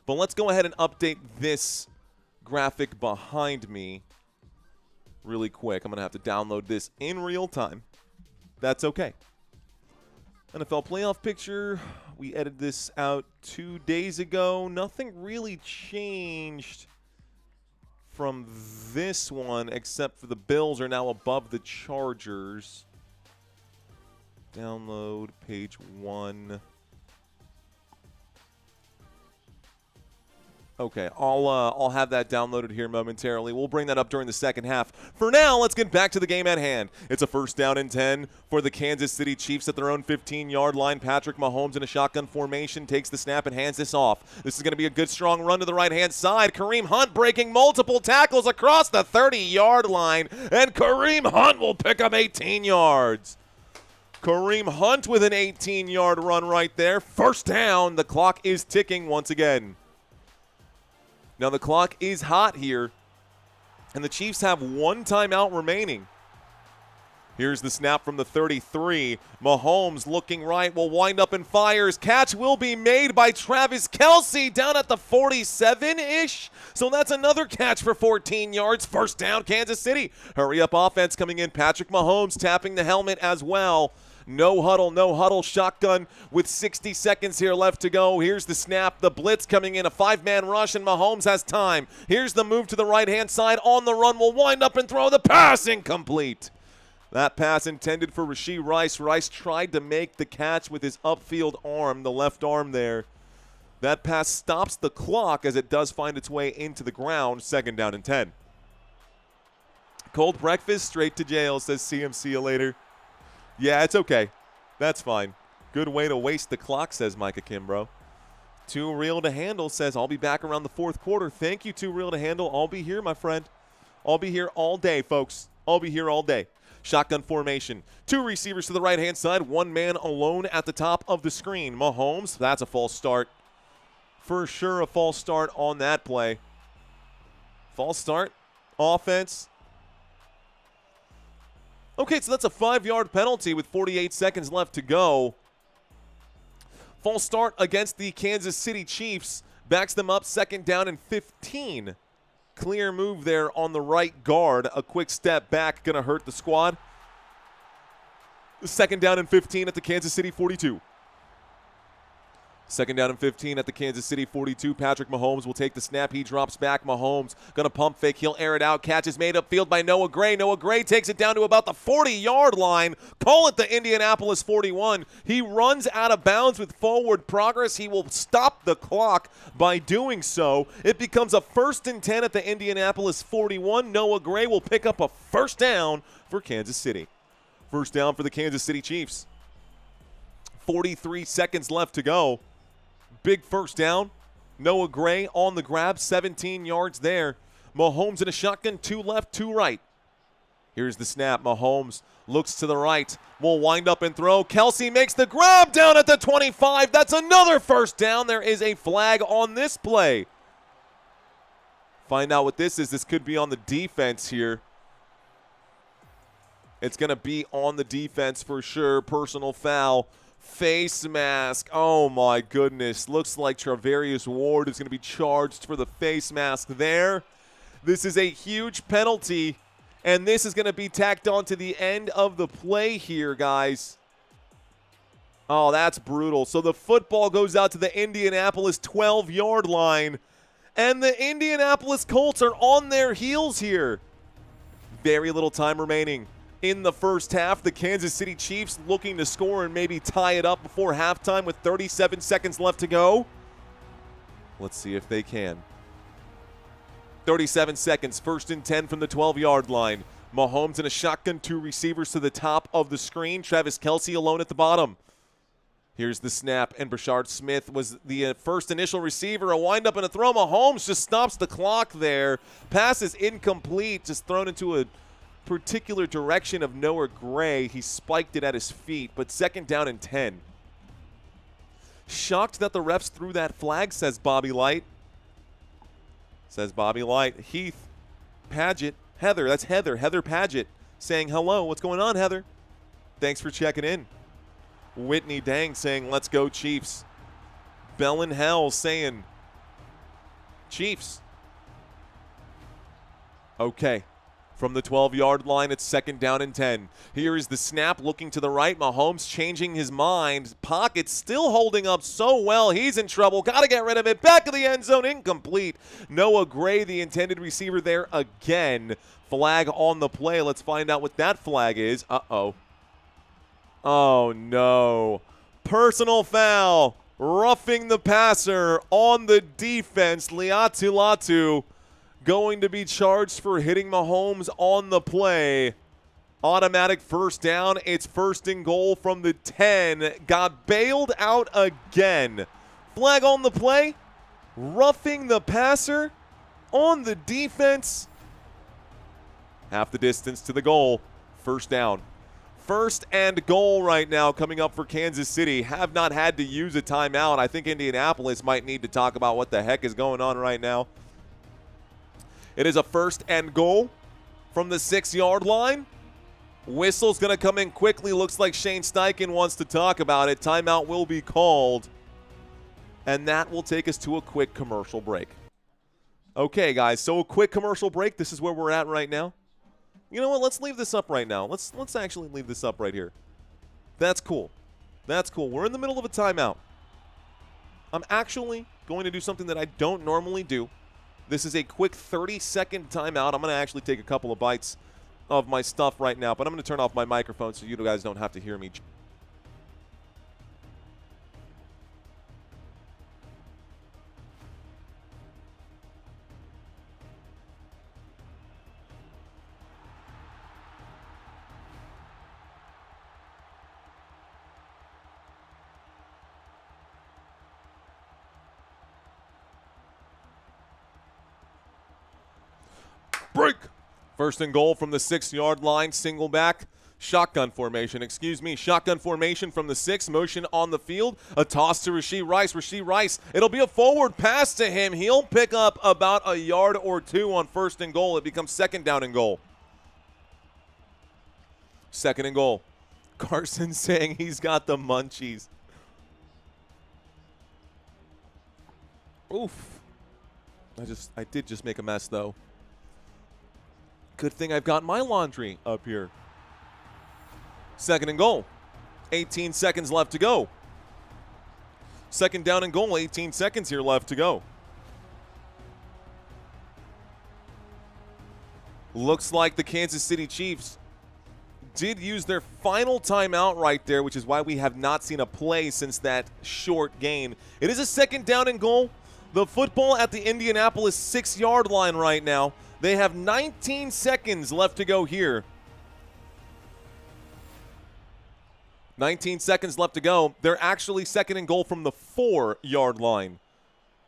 But let's go ahead and update this graphic behind me really quick. I'm going to have to download this in real time. That's okay. NFL playoff picture. We edited this out 2 days ago. Nothing really changed from this one except for the Bills are now above the Chargers. Download page 1. Okay, I'll have that downloaded here momentarily. We'll bring that up during the second half. For now, let's get back to the game at hand. It's a 1st down and 10 for the Kansas City Chiefs at their own 15-yard line. Patrick Mahomes in a shotgun formation takes the snap and hands this off. This is going to be a good, strong run to the right-hand side. Kareem Hunt breaking multiple tackles across the 30-yard line, and Kareem Hunt will pick up 18 yards. Kareem Hunt with an 18-yard run right there. 1st down. The clock is ticking once again. Now the clock is hot here, and the Chiefs have 1 timeout remaining. Here's the snap from the 33. Mahomes looking right, will wind up and fires. Catch will be made by Travis Kelce down at the 47-ish. So that's another catch for 14 yards. 1st down, Kansas City. Hurry up offense coming in. Patrick Mahomes tapping the helmet as well. No huddle, shotgun with 60 seconds here left to go. Here's the snap, the blitz coming in, a 5-man rush, and Mahomes has time. Here's the move to the right-hand side, on the run, will wind up and throw the pass incomplete. That pass intended for Rashee Rice. Rice tried to make the catch with his upfield arm, the left arm there. That pass stops the clock as it does find its way into the ground. 2nd down and 10. Cold breakfast, straight to jail, says CM. See you later. Yeah, it's okay. That's fine. Good way to waste the clock, says Micah Kimbrough. Too real to handle, says I'll be back around the 4th quarter. Thank you, Too real to handle. I'll be here, my friend. I'll be here all day, folks. I'll be here all day. Shotgun formation. 2 receivers to the right-hand side. 1 man alone at the top of the screen. Mahomes, that's a false start. For sure a false start on that play. False start. Offense. Okay, so that's a 5-yard penalty with 48 seconds left to go. False start against the Kansas City Chiefs. Backs them up, 2nd down and 15. Clear move there on the right guard. A quick step back, going to hurt the squad. 2nd down and 15 at the Kansas City 42. 2nd down and 15 at the Kansas City 42. Patrick Mahomes will take the snap. He drops back. Mahomes going to pump fake. He'll air it out. Catch is made upfield by Noah Gray. Noah Gray takes it down to about the 40-yard line. Call it the Indianapolis 41. He runs out of bounds with forward progress. He will stop the clock by doing so. It becomes a 1st and 10 at the Indianapolis 41. Noah Gray will pick up a 1st down for Kansas City. 1st down for the Kansas City Chiefs. 43 seconds left to go. Big 1st down. Noah Gray on the grab, 17 yards there. Mahomes in a shotgun, 2 left, 2 right. Here's the snap. Mahomes looks to the right, will wind up and throw. Kelce makes the grab down at the 25. That's another 1st down. There is a flag on this play. Find out what this is. This could be on the defense here. It's going to be on the defense for sure. Personal foul. Face mask. Oh, my goodness. Looks like Travarius Ward is going to be charged for the face mask there. This is a huge penalty, and this is going to be tacked on to the end of the play here, guys. Oh, that's brutal. So the football goes out to the Indianapolis 12-yard line, and the Indianapolis Colts are on their heels here. Very little time remaining in the 1st half. The Kansas City Chiefs looking to score and maybe tie it up before halftime with 37 seconds left to go. Let's see if they can. 37 seconds, 1st and 10 from the 12-yard line. Mahomes in a shotgun, 2 receivers to the top of the screen. Travis Kelce alone at the bottom. Here's the snap, and Brashard Smith was the first initial receiver. A windup and a throw. Mahomes just stops the clock there. Pass is incomplete, just thrown into a particular direction of Noah Gray. He spiked it at his feet, but 2nd down and 10. Shocked that the refs threw that flag, says Bobby Light. Says Bobby Light. Heath Paget. Heather, that's Heather. Heather Paget saying hello. What's going on, Heather? Thanks for checking in. Whitney Dang saying, let's go Chiefs. Bellin Hell saying, Chiefs. Okay. From the 12-yard line, it's 2nd down and 10. Here is the snap, looking to the right. Mahomes changing his mind. Pocket still holding up so well. He's in trouble. Got to get rid of it. Back of the end zone, incomplete. Noah Gray, the intended receiver there again. Flag on the play. Let's find out what that flag is. Uh-oh. Oh, no. Personal foul. Roughing the passer on the defense. Latu going to be charged for hitting Mahomes on the play. Automatic first down. It's 1st and goal from the 10. Got bailed out again. Flag on the play. Roughing the passer on the defense. Half the distance to the goal. 1st down. 1st and goal right now coming up for Kansas City. Have not had to use a timeout. I think Indianapolis might need to talk about what the heck is going on right now. It is a 1st and goal from the 6-yard line. Whistle's going to come in quickly. Looks like Shane Steichen wants to talk about it. Timeout will be called. And that will take us to a quick commercial break. Okay, guys, so a quick commercial break. This is where we're at right now. You know what? Let's leave this up right now. Let's actually leave this up right here. That's cool. That's cool. We're in the middle of a timeout. I'm actually going to do something that I don't normally do. This is a quick 30-second timeout. I'm going to actually take a couple of bites of my stuff right now, but I'm going to turn off my microphone so you guys don't have to hear me. Break. 1st and goal from the 6-yard line. Single back. Shotgun formation. Shotgun formation from the 6. Motion on the field. A toss to Rashee Rice. Rashee Rice. It'll be a forward pass to him. He'll pick up about a yard or 2 on 1st and goal. It becomes 2nd down and goal. 2nd and goal. Carson saying he's got the munchies. Oof. I did just make a mess, though. Good thing I've got my laundry up here. 2nd and goal. 18 seconds left to go. 2nd down and goal. 18 seconds here left to go. Looks like the Kansas City Chiefs did use their final timeout right there, which is why we have not seen a play since that short gain. It is a 2nd down and goal. The football at the Indianapolis 6-yard line right now. They have 19 seconds left to go here. 19 seconds left to go. They're actually 2nd and goal from the 4-yard line.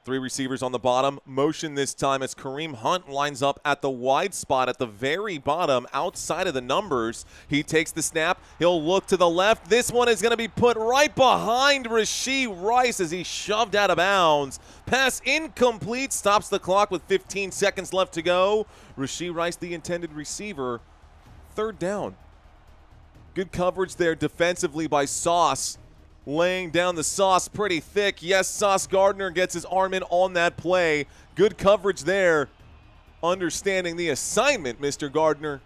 3 receivers on the bottom. Motion this time as Kareem Hunt lines up at the wide spot at the very bottom outside of the numbers. He takes the snap. He'll look to the left. This one is going to be put right behind Rashee Rice as he's shoved out of bounds. Pass incomplete. Stops the clock with 15 seconds left to go. Rashee Rice, the intended receiver. 3rd down. Good coverage there defensively by Sauce. Laying down the sauce pretty thick. Yes, Sauce Gardner gets his arm in on that play. Good coverage there. Understanding the assignment, Mr. Gardner.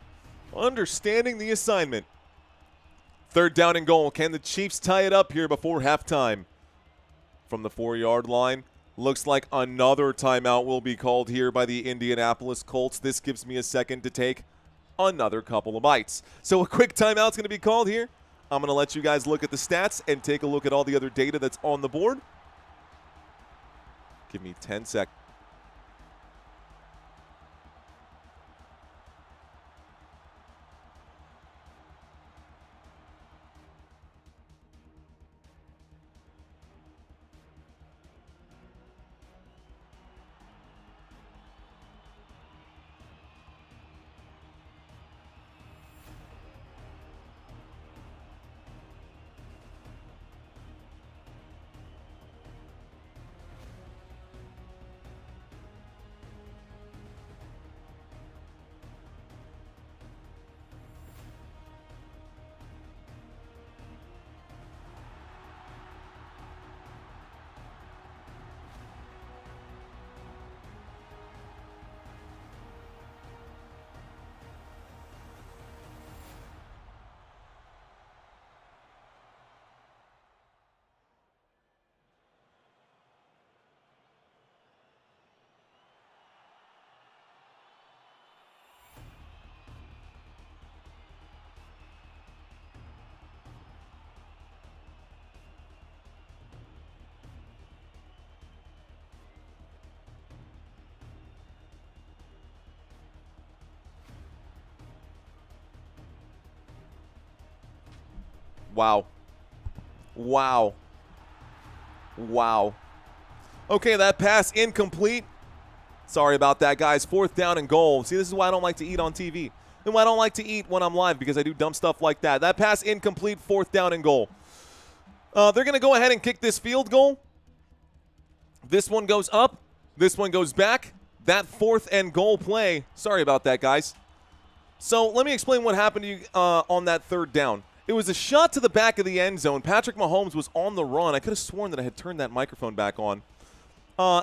Understanding the assignment. 3rd down and goal. Can the Chiefs tie it up here before halftime? From the 4-yard line. Looks like another timeout will be called here by the Indianapolis Colts. This gives me a second to take another couple of bites. So a quick timeout's going to be called here. I'm going to let you guys look at the stats and take a look at all the other data that's on the board. Give me 10 seconds. Wow. Wow. Wow. Okay, that pass incomplete. Sorry about that, guys. 4th down and goal. See, this is why I don't like to eat on TV. And why I don't like to eat when I'm live, because I do dumb stuff like that. That pass incomplete, 4th down and goal. They're going to go ahead and kick this field goal. This one goes up. This one goes back. That 4th and goal play. Sorry about that, guys. So let me explain what happened to you on that 3rd down. It was a shot to the back of the end zone. Patrick Mahomes was on the run. I could have sworn that I had turned that microphone back on.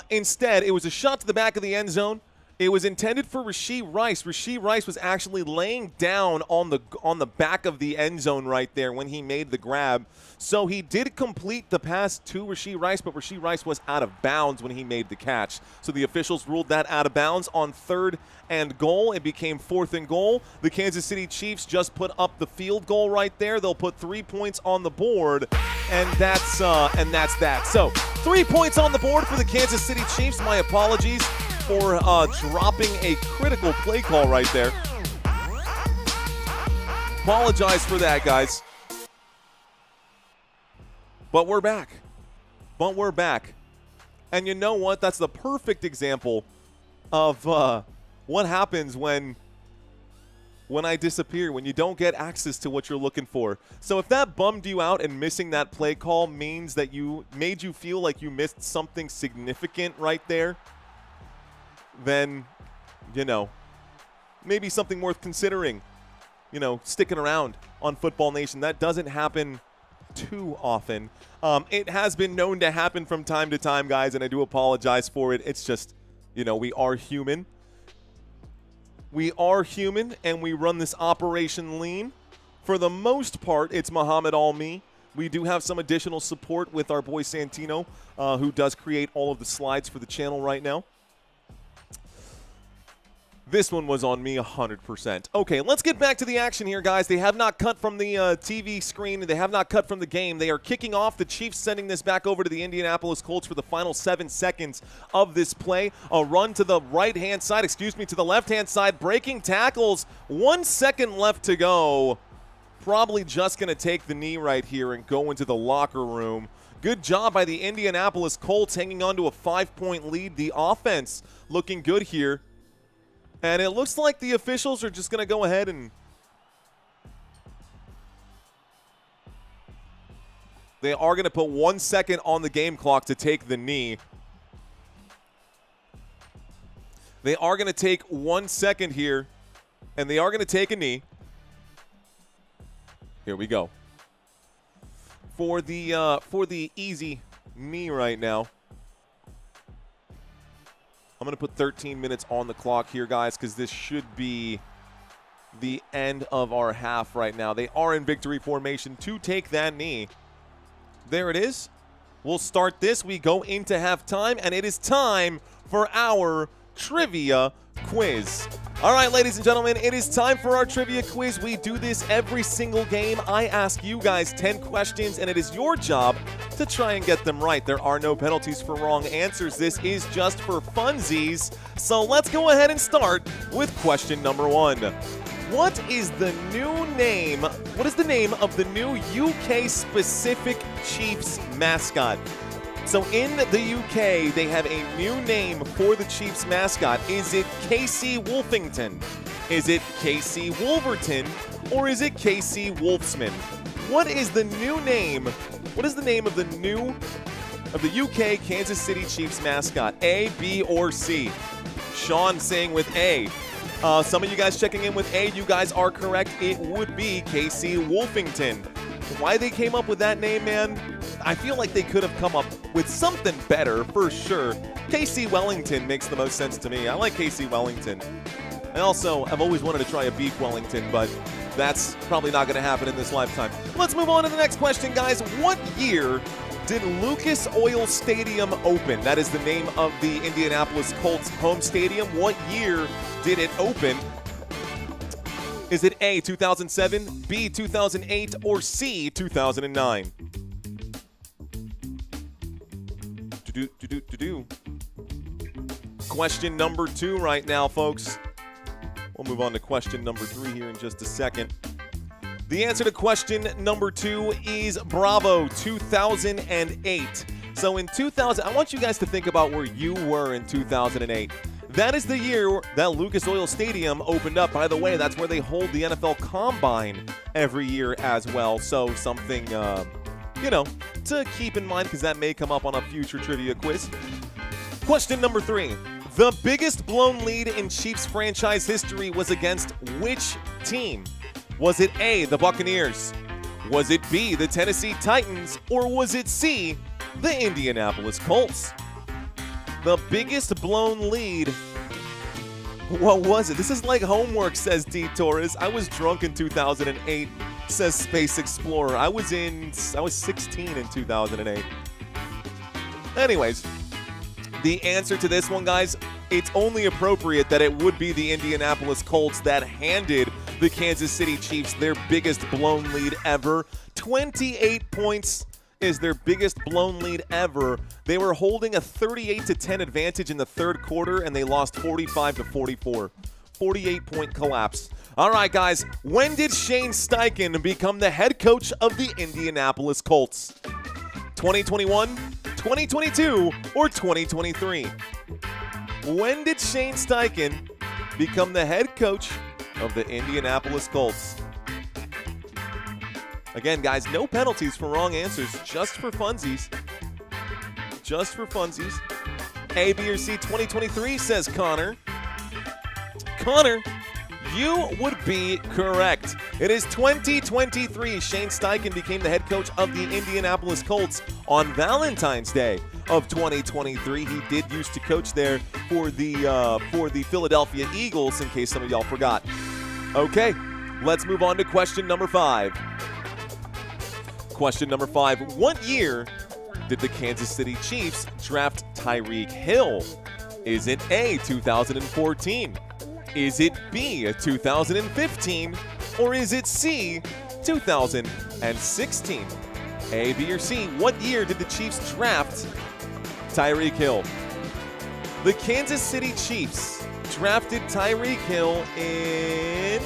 Instead, it was a shot to the back of the end zone. It was intended for Rashee Rice. Rashee Rice was actually laying down on the back of the end zone right there when he made the grab. So he did complete the pass to Rashee Rice, but Rashee Rice was out of bounds when he made the catch. So the officials ruled that out of bounds on 3rd and goal. It became 4th and goal. The Kansas City Chiefs just put up the field goal right there. They'll put 3 points on the board, and that's that. So 3 points on the board for the Kansas City Chiefs. My apologies for dropping a critical play call right there. Apologize for that, guys. But we're back. And you know what? That's the perfect example of what happens when I disappear, when you don't get access to what you're looking for. So if that bummed you out and missing that play call means that made you feel like you missed something significant right there, then, maybe something worth considering, sticking around on Football Nation. That doesn't happen too often. It has been known to happen from time to time, guys, and I do apologize for it. It's just, we are human. We are human, and we run this operation lean. For the most part, it's Muhammad Al-Me. We do have some additional support with our boy Santino, who does create all of the slides for the channel right now. This one was on me 100%. Okay, let's get back to the action here, guys. They have not cut from the TV screen. They have not cut from the game. They are kicking off. The Chiefs sending this back over to the Indianapolis Colts for the final 7 seconds of this play. A run to the right-hand side, to the left-hand side. Breaking tackles. 1 second left to go. Probably just going to take the knee right here and go into the locker room. Good job by the Indianapolis Colts hanging on to a 5-point lead. The offense looking good here. And it looks like the officials are just going to go ahead and they are going to put 1 second on the game clock to take the knee. They are going to take 1 second here, and they are going to take a knee. Here we go. For the easy knee right now. I'm going to put 13 minutes on the clock here, guys, because this should be the end of our half right now. They are in victory formation to take that knee. There it is. We'll start this. We go into halftime, and it is time for our trivia quiz. All right, ladies and gentlemen, it is time for our trivia quiz. We do this every single game. I ask you guys 10 questions, and it is your job to try and get them right. There are no penalties for wrong answers. This is just for funsies. So let's go ahead and start with question number 1. What is the name of the new UK-specific Chiefs mascot? So in the UK, they have a new name for the Chiefs mascot. Is it KC Wolfington? Is it KC Wolverton? Or is it KC Wolfsman? What is the new name? What is the name of the UK Kansas City Chiefs mascot? A, B, or C? Sean saying with A. Some of you guys checking in with A, you guys are correct. It would be KC Wolfington. Why they came up with that name, man, I feel like they could have come up with something better for sure. KC Wellington makes the most sense to me. I like KC Wellington. I also have always wanted to try a beef Wellington, but that's probably not going to happen in this lifetime. Let's move on to the next question, guys. What year did Lucas Oil Stadium open? That is the name of the Indianapolis Colts home stadium. What year did it open? Is it A, 2007, B, 2008, or C, 2009? Question number 2 right now, folks. We'll move on to question number 3 here in just a second. The answer to question number 2 is Bravo, 2008. So in 2000, I want you guys to think about where you were in 2008. That is the year that Lucas Oil Stadium opened up. By the way, that's where they hold the NFL Combine every year as well. So something, to keep in mind because that may come up on a future trivia quiz. Question number 3. The biggest blown lead in Chiefs franchise history was against which team? Was it A, the Buccaneers? Was it B, the Tennessee Titans? Or was it C, the Indianapolis Colts? The biggest blown lead. What was it? This is like homework, says D. Torres. I was drunk in 2008, says Space Explorer. I was 16 in 2008. Anyways, the answer to this one, guys, it's only appropriate that it would be the Indianapolis Colts that handed the Kansas City Chiefs their biggest blown lead ever. 28 points is their biggest blown lead ever. They were holding a 38-10 advantage in the third quarter, and they lost 45-44. 48-point collapse. All right, guys, when did Shane Steichen become the head coach of the Indianapolis Colts? 2021, 2022, or 2023? When did Shane Steichen become the head coach of the Indianapolis Colts? Again, guys, no penalties for wrong answers, just for funsies. Just for funsies. A, B, or C, 2023, says Connor. Connor, you would be correct. It is 2023. Shane Steichen became the head coach of the Indianapolis Colts on Valentine's Day of 2023. He did used to coach there for the Philadelphia Eagles, in case some of y'all forgot. Okay, let's move on to question number 5. Question number 5. What year did the Kansas City Chiefs draft Tyreek Hill? Is it A, 2014? Is it B, 2015? Or is it C, 2016? A, B, or C, what year did the Chiefs draft Tyreek Hill? The Kansas City Chiefs drafted Tyreek Hill in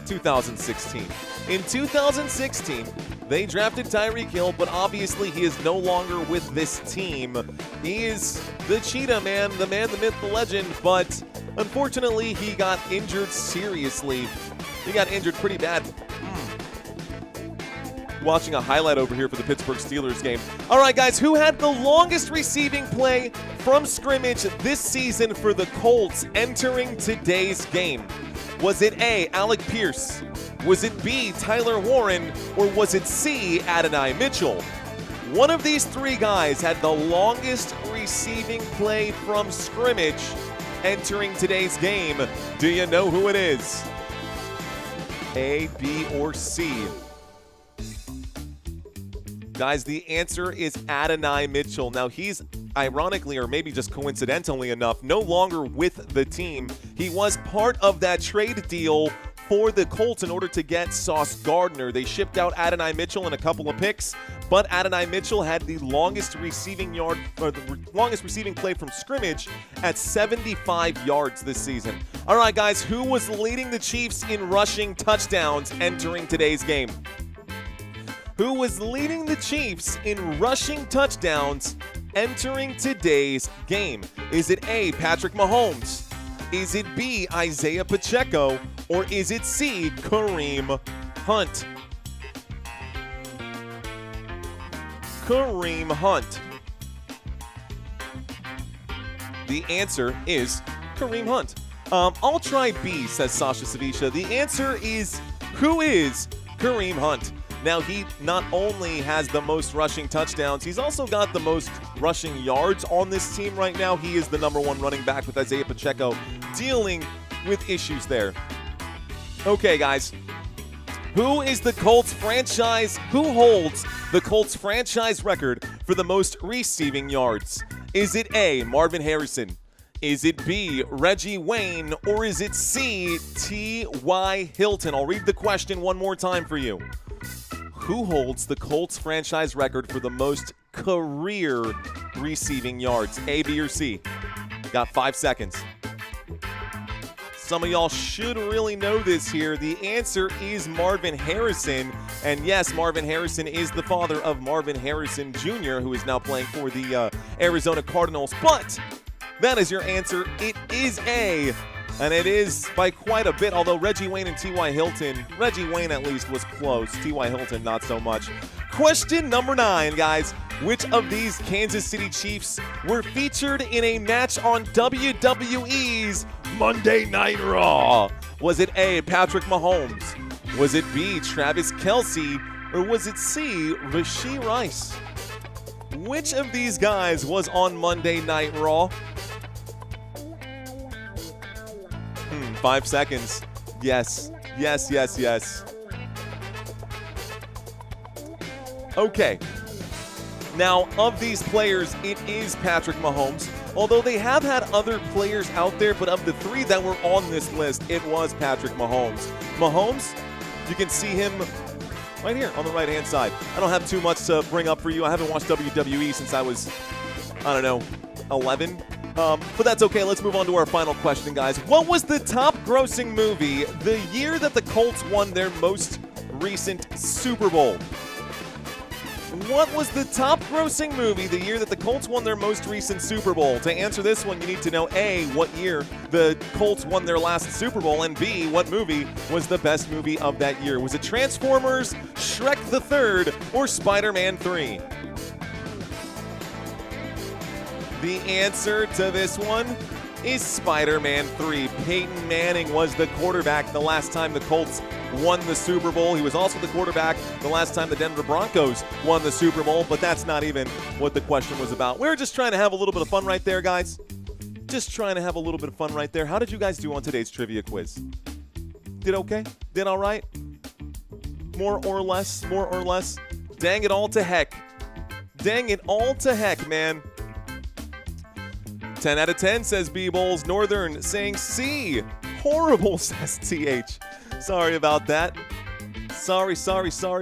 2016. In 2016, they drafted Tyreek Hill, but obviously he is no longer with this team. He is the cheetah man, the myth, the legend, but unfortunately he got injured seriously. He got injured pretty bad. Watching a highlight over here for the Pittsburgh Steelers game. All right, guys, who had the longest receiving play from scrimmage this season for the Colts entering today's game? Was it A, Alec Pierce? Was it B, Tyler Warren? Or was it C, Adonai Mitchell? One of these three guys had the longest receiving play from scrimmage entering today's game. Do you know who it is? A, B, or C? Guys, the answer is Adonai Mitchell. Now, he's ironically, or maybe just coincidentally enough, no longer with the team. He was part of that trade deal for the Colts in order to get Sauce Gardner. They shipped out Adonai Mitchell and a couple of picks, but Adonai Mitchell had the longest receiving play from scrimmage at 75 yards this season. All right, guys, who was leading the Chiefs in rushing touchdowns entering today's game? Who was leading the Chiefs in rushing touchdowns entering today's game? Is it A, Patrick Mahomes? Is it B, Isiah Pacheco? Or is it C, Kareem Hunt? Kareem Hunt. The answer is Kareem Hunt. I'll try B, says Sasha Savisha. The answer is, who is Kareem Hunt? Now, he not only has the most rushing touchdowns, he's also got the most rushing yards on this team right now. He is the number one running back with Isiah Pacheco dealing with issues there. Okay, guys. Who holds the Colts franchise record for the most receiving yards? Is it A, Marvin Harrison? Is it B, Reggie Wayne? Or is it C, T.Y. Hilton? I'll read the question one more time for you. Who holds the Colts franchise record for the most career receiving yards? A, B, or C? Got 5 seconds. Some of y'all should really know this here. The answer is Marvin Harrison. And yes, Marvin Harrison is the father of Marvin Harrison Jr., who is now playing for the Arizona Cardinals. But that is your answer. It is A. And it is by quite a bit, although Reggie Wayne and T.Y. Hilton, Reggie Wayne at least was close. T.Y. Hilton, not so much. Question number 9, guys. Which of these Kansas City Chiefs were featured in a match on WWE's Monday Night Raw? Was it A, Patrick Mahomes? Was it B, Travis Kelce? Or was it C, Rashee Rice? Which of these guys was on Monday Night Raw? 5 seconds. Yes. Yes, yes, yes. Okay. Now, of these players, it is Patrick Mahomes. Although they have had other players out there, but of the 3 that were on this list, it was Patrick Mahomes. Mahomes, you can see him right here on the right-hand side. I don't have too much to bring up for you. I haven't watched WWE since I was, 11. But that's okay. Let's move on to our final question, guys. What was the top-grossing movie the year that the Colts won their most recent Super Bowl? What was the top-grossing movie the year that the Colts won their most recent Super Bowl? To answer this one, you need to know A, what year the Colts won their last Super Bowl, and B, what movie was the best movie of that year? Was it Transformers, Shrek the Third, or Spider-Man 3? The answer to this one is Spider-Man 3. Peyton Manning was the quarterback the last time the Colts won the Super Bowl. He was also the quarterback the last time the Denver Broncos won the Super Bowl, but that's not even what the question was about. We were just trying to have a little bit of fun right there, guys. Just trying to have a little bit of fun right there. How did you guys do on today's trivia quiz? Did okay? Did all right? More or less? More or less? Dang it all to heck. Dang it all to heck, man. 10 out of 10 says B-Bowls. Northern saying C. Horrible says TH. Sorry about that. Sorry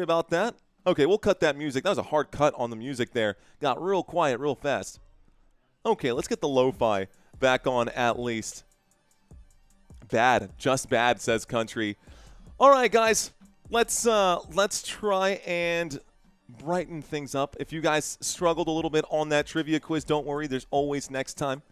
about that. Okay, we'll cut that music. That was a hard cut on the music there. Got real quiet real fast. Okay, let's get the lo-fi back on at least. Bad. Just bad, says Country. All right, guys. Let's try and brighten things up. If you guys struggled a little bit on that trivia quiz, don't worry. There's always next time.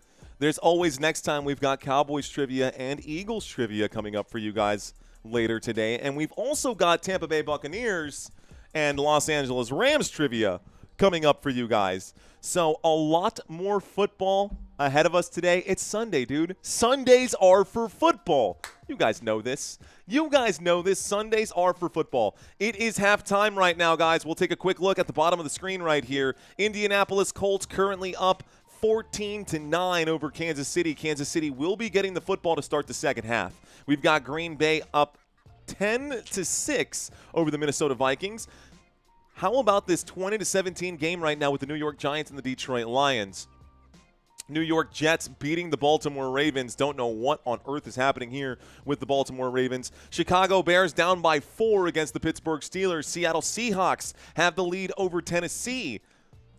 There's always next time. We've got Cowboys trivia and Eagles trivia coming up for you guys later today. And we've also got Tampa Bay Buccaneers and Los Angeles Rams trivia coming up for you guys. So a lot more football ahead of us today. It's Sunday, dude. Sundays are for football. You guys know this. You guys know this. Sundays are for football. It is halftime right now, guys. We'll take a quick look at the bottom of the screen right here. Indianapolis Colts currently up 14-9 over Kansas City. Kansas City will be getting the football to start the second half. We've got Green Bay up 10-6 over the Minnesota Vikings. How about this 20-17 game right now with the New York Giants and the Detroit Lions? New York Jets beating the Baltimore Ravens. Don't know what on earth is happening here with the Baltimore Ravens. Chicago Bears down by 4 against the Pittsburgh Steelers. Seattle Seahawks have the lead over Tennessee.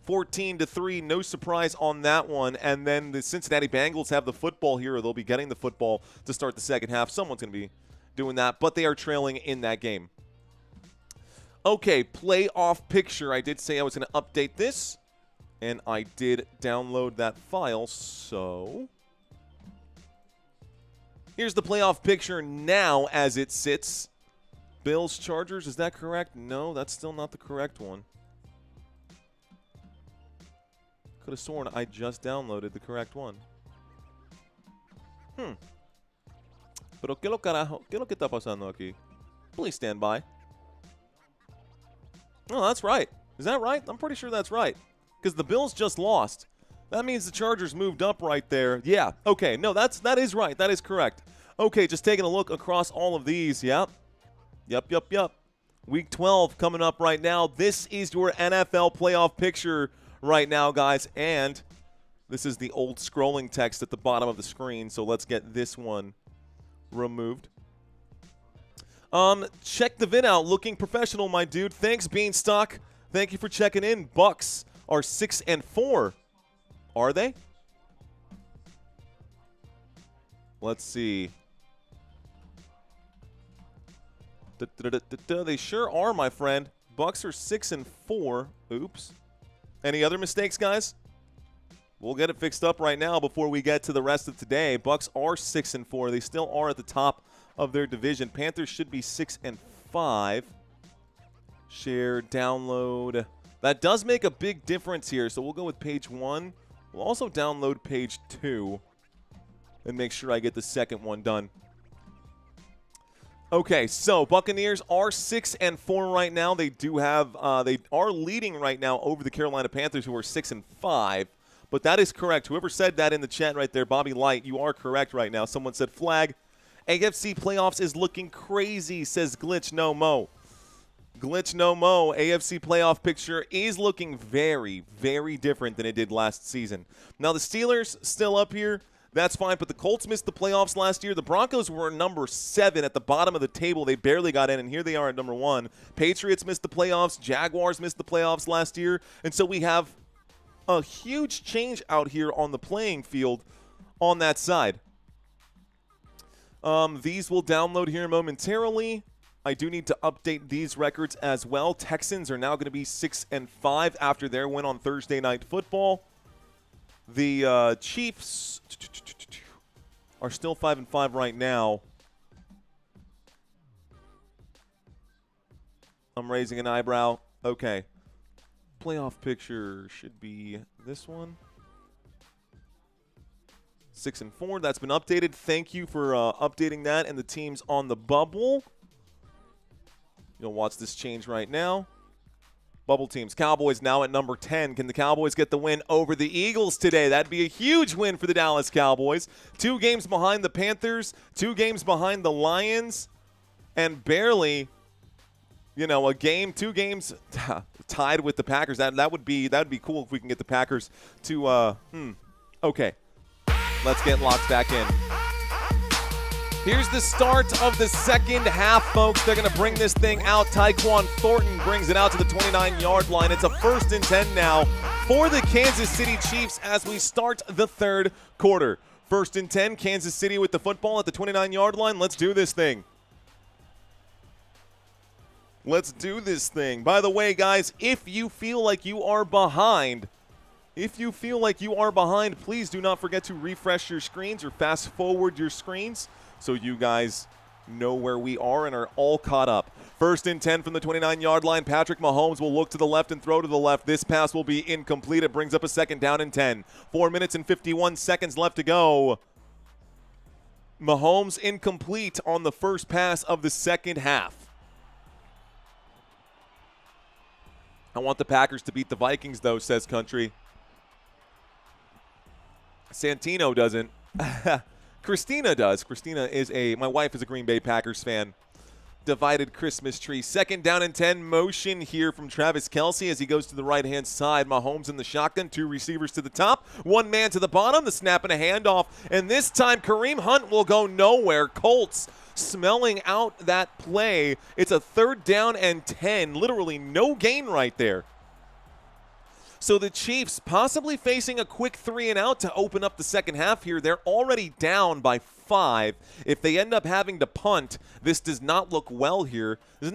14-3, no surprise on that one. And then the Cincinnati Bengals have the football here. They'll be getting the football to start the second half. Someone's going to be doing that, but they are trailing in that game. Okay, playoff picture. I did say I was going to update this, and I did download that file, so here's the playoff picture now as it sits. Bills, Chargers, is that correct? No, that's still not the correct one. Could have sworn I just downloaded the correct one. Pero ¿qué lo carajo? ¿Qué lo que está pasando aquí? Please stand by. Oh, that's right. Is that right? I'm pretty sure that's right. Because the Bills just lost. That means the Chargers moved up right there. Yeah. Okay. No, that is right. That is correct. Okay, just taking a look across all of these. Yep. Yep. Week 12 coming up right now. This is your NFL playoff picture right now, guys. And this is the old scrolling text at the bottom of the screen. So let's get this one removed. Check the vid out. Looking professional, my dude. Thanks, Beanstalk. Thank you for checking in. Bucks are 6-4. Are they? Let's see. They sure are, my friend. Bucks are 6-4. Oops. Any other mistakes, guys? We'll get it fixed up right now before we get to the rest of today. Bucks are 6-4. They still are at the top of their division. Panthers should be 6-5. Share, download. That does make a big difference here, so we'll go with page 1. We'll also download page 2 and make sure I get the second one done. Okay, so Buccaneers are 6-4 right now. They do have they are leading right now over the Carolina Panthers, who are 6-5. But that is correct. Whoever said that in the chat right there, Bobby Light, you are correct right now. Someone said flag. AFC playoffs is looking crazy, says Glitch No Mo. Glitch No Mo, AFC playoff picture is looking very, very different than it did last season. Now, the Steelers still up here. That's fine, but the Colts missed the playoffs last year. The Broncos were number 7 at the bottom of the table. They barely got in, and here they are at number 1. Patriots missed the playoffs. Jaguars missed the playoffs last year. And so we have a huge change out here on the playing field on that side. These will download here momentarily. I do need to update these records as well. Texans are now going to be 6-5 after their win on Thursday Night Football. The Chiefs are still 5-5 right now. I'm raising an eyebrow. Okay. Playoff picture should be this one. 6-4. That's been updated. Thank you for updating that and the teams on the bubble. You'll watch this change right now. Bubble teams. Cowboys now at number 10. Can the Cowboys get the win over the Eagles today? That'd be a huge win for the Dallas Cowboys. 2 games behind the Panthers, 2 games behind the Lions, and barely, you know, 2 games tied with the Packers. That would be cool if we can get the Packers to okay. Let's get locked back in. Here's the start of the second half, folks. They're going to bring this thing out. Tyquan Thornton brings it out to the 29-yard line. It's a 1st and 10 now for the Kansas City Chiefs as we start the third quarter. 1st and 10, Kansas City with the football at the 29-yard line. Let's do this thing. Let's do this thing. By the way, guys, if you feel like you are behind, please do not forget to refresh your screens or fast forward your screens so you guys know where we are and are all caught up. 1st and 10 from the 29-yard line. Patrick Mahomes will look to the left and throw to the left. This pass will be incomplete. It brings up a 2nd down and 10. 4 minutes and 51 seconds left to go. Mahomes incomplete on the first pass of the second half. I want the Packers to beat the Vikings, though, says Country. Santino doesn't. Christina does. My wife is a Green Bay Packers fan. Divided Christmas tree. 2nd down and 10. Motion here from Travis Kelce as he goes to the right-hand side. Mahomes in the shotgun. 2 receivers to the top. 1 man to the bottom. The snap and a handoff. And this time, Kareem Hunt will go nowhere. Colts smelling out that play. It's a 3rd down and 10. Literally no gain right there. So the Chiefs possibly facing a quick 3-and-out to open up the second half here. They're already down by 5. If they end up having to punt, this does not look well here. This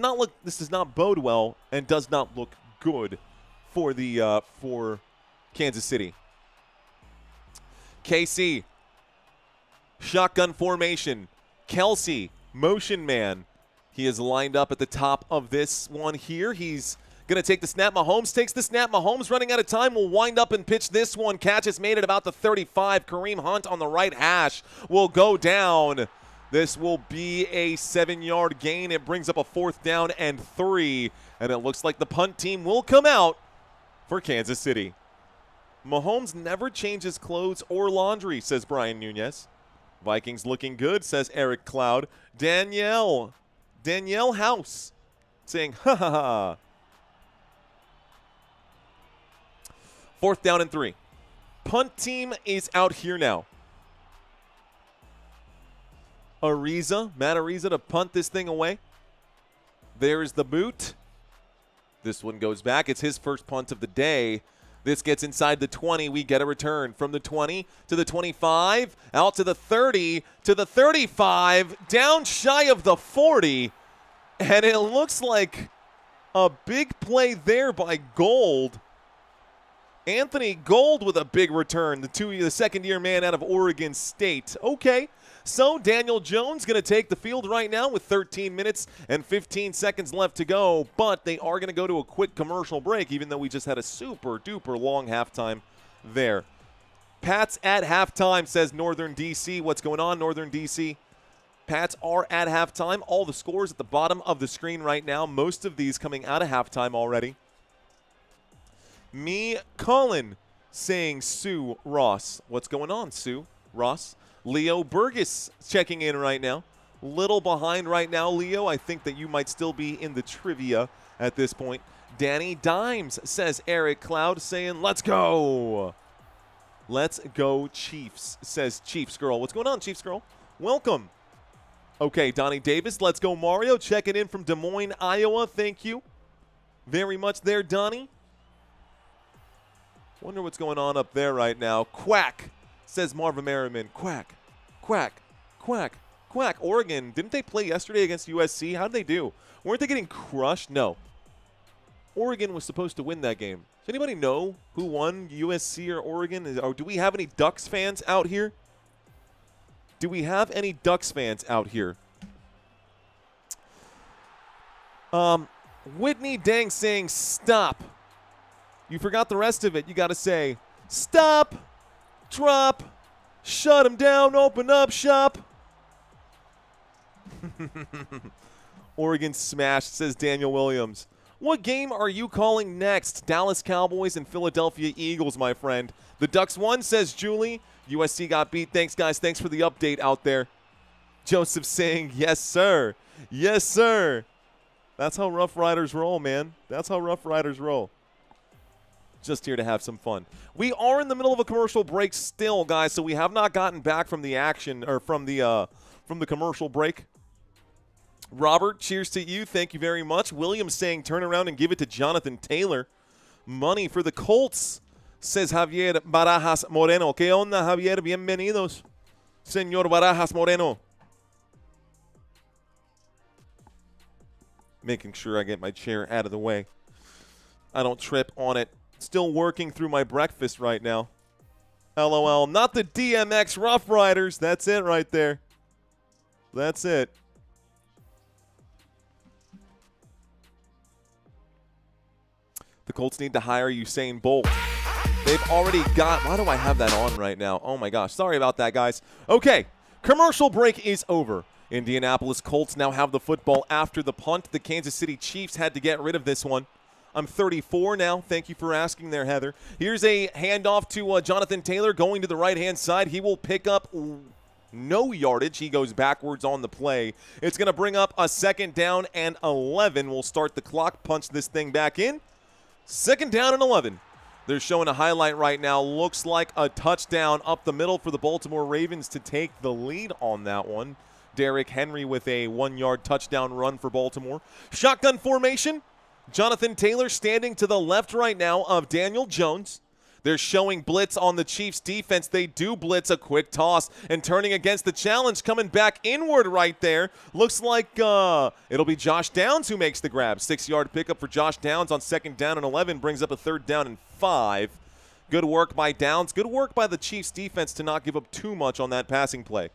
does not bode well and does not look good for the for Kansas City. KC, shotgun formation. Kelce, motion man. He is lined up at the top of this one here. He's going to take the snap. Mahomes takes the snap. Mahomes running out of time will wind up and pitch this one. Catch is made at about the 35. Kareem Hunt on the right hash will go down. This will be a 7-yard gain. It brings up a 4th down and 3. And it looks like the punt team will come out for Kansas City. Mahomes never changes clothes or laundry, says Brian Nunez. Vikings looking good, says Eric Cloud. Danielle House saying, ha ha ha. 4th down and 3. Punt team is out here now. Matt Ariza to punt this thing away. There's the boot. This one goes back. It's his first punt of the day. This gets inside the 20. We get a return from the 20 to the 25, out to the 30, to the 35, down shy of the 40. And it looks like a big play there by Gold. Anthony Gold with a big return, the second-year man out of Oregon State. Okay, so Daniel Jones going to take the field right now with 13 minutes and 15 seconds left to go, but they are going to go to a quick commercial break, even though we just had a super-duper long halftime there. Pats at halftime, says Northern D.C. What's going on, Northern D.C.? Pats are at halftime. All the scores at the bottom of the screen right now, most of these coming out of halftime already. Me, Colin, saying Sue Ross. What's going on, Sue Ross? Leo Burgess checking in right now. Little behind right now, Leo. I think that you might still be in the trivia at this point. Danny Dimes, says Eric Cloud, saying, let's go. Let's go, Chiefs, says Chiefs Girl. What's going on, Chiefs Girl? Welcome. Okay, Donnie Davis, let's go, Mario. Checking in from Des Moines, Iowa. Thank you very much there, Donnie. Wonder what's going on up there right now. Quack, says Marvin Merriman. Quack, quack, quack, quack. Oregon, didn't they play yesterday against USC? How did they do? Weren't they getting crushed? No. Oregon was supposed to win that game. Does anybody know who won, USC or Oregon? Or do we have any Ducks fans out here? Do we have any Ducks fans out here? Whitney Dang saying stop. You forgot the rest of it. You got to say, stop, drop, shut him down, open up shop. Oregon smashed, says Daniel Williams. What game are you calling next? Dallas Cowboys and Philadelphia Eagles, my friend. The Ducks won, says Julie. USC got beat. Thanks, guys. Thanks for the update out there. Joseph saying, yes, sir. Yes, sir. That's how Rough Riders roll, man. That's how Rough Riders roll. Just here to have some fun. We are in the middle of a commercial break still, guys, so we have not gotten back from the action or from the commercial break. Robert, cheers to you. Thank you very much. William saying turn around and give it to Jonathan Taylor. Money for the Colts, says Javier Barajas Moreno. ¿Qué onda, Javier? Bienvenidos, Señor Barajas Moreno. Making sure I get my chair out of the way. I don't trip on it. Still working through my breakfast right now. LOL. Not the DMX Rough Riders. That's it right there. That's it. The Colts need to hire Usain Bolt. They've already got... Why do I have that on right now? Oh, my gosh. Sorry about that, guys. Okay. Commercial break is over. Indianapolis Colts now have the football after the punt. The Kansas City Chiefs had to get rid of this one. I'm 34 now. Thank you for asking there, Heather. Here's a handoff to Jonathan Taylor going to the right-hand side. He will pick up no yardage. He goes backwards on the play. It's going to bring up a 2nd down and 11. We'll start the clock, punch this thing back in. 2nd down and 11. They're showing a highlight right now. Looks like a touchdown up the middle for the Baltimore Ravens to take the lead on that one. Derrick Henry with a 1-yard touchdown run for Baltimore. Shotgun formation. Jonathan Taylor standing to the left right now of Daniel Jones. They're showing blitz on the Chiefs defense. They do blitz, a quick toss and turning against the challenge, coming back inward right there. Looks like it'll be Josh Downs who makes the grab. 6-yard pickup for Josh Downs on 2nd down and 11, brings up a 3rd down and 5. Good work by Downs. Good work by the Chiefs defense to not give up too much on that passing play.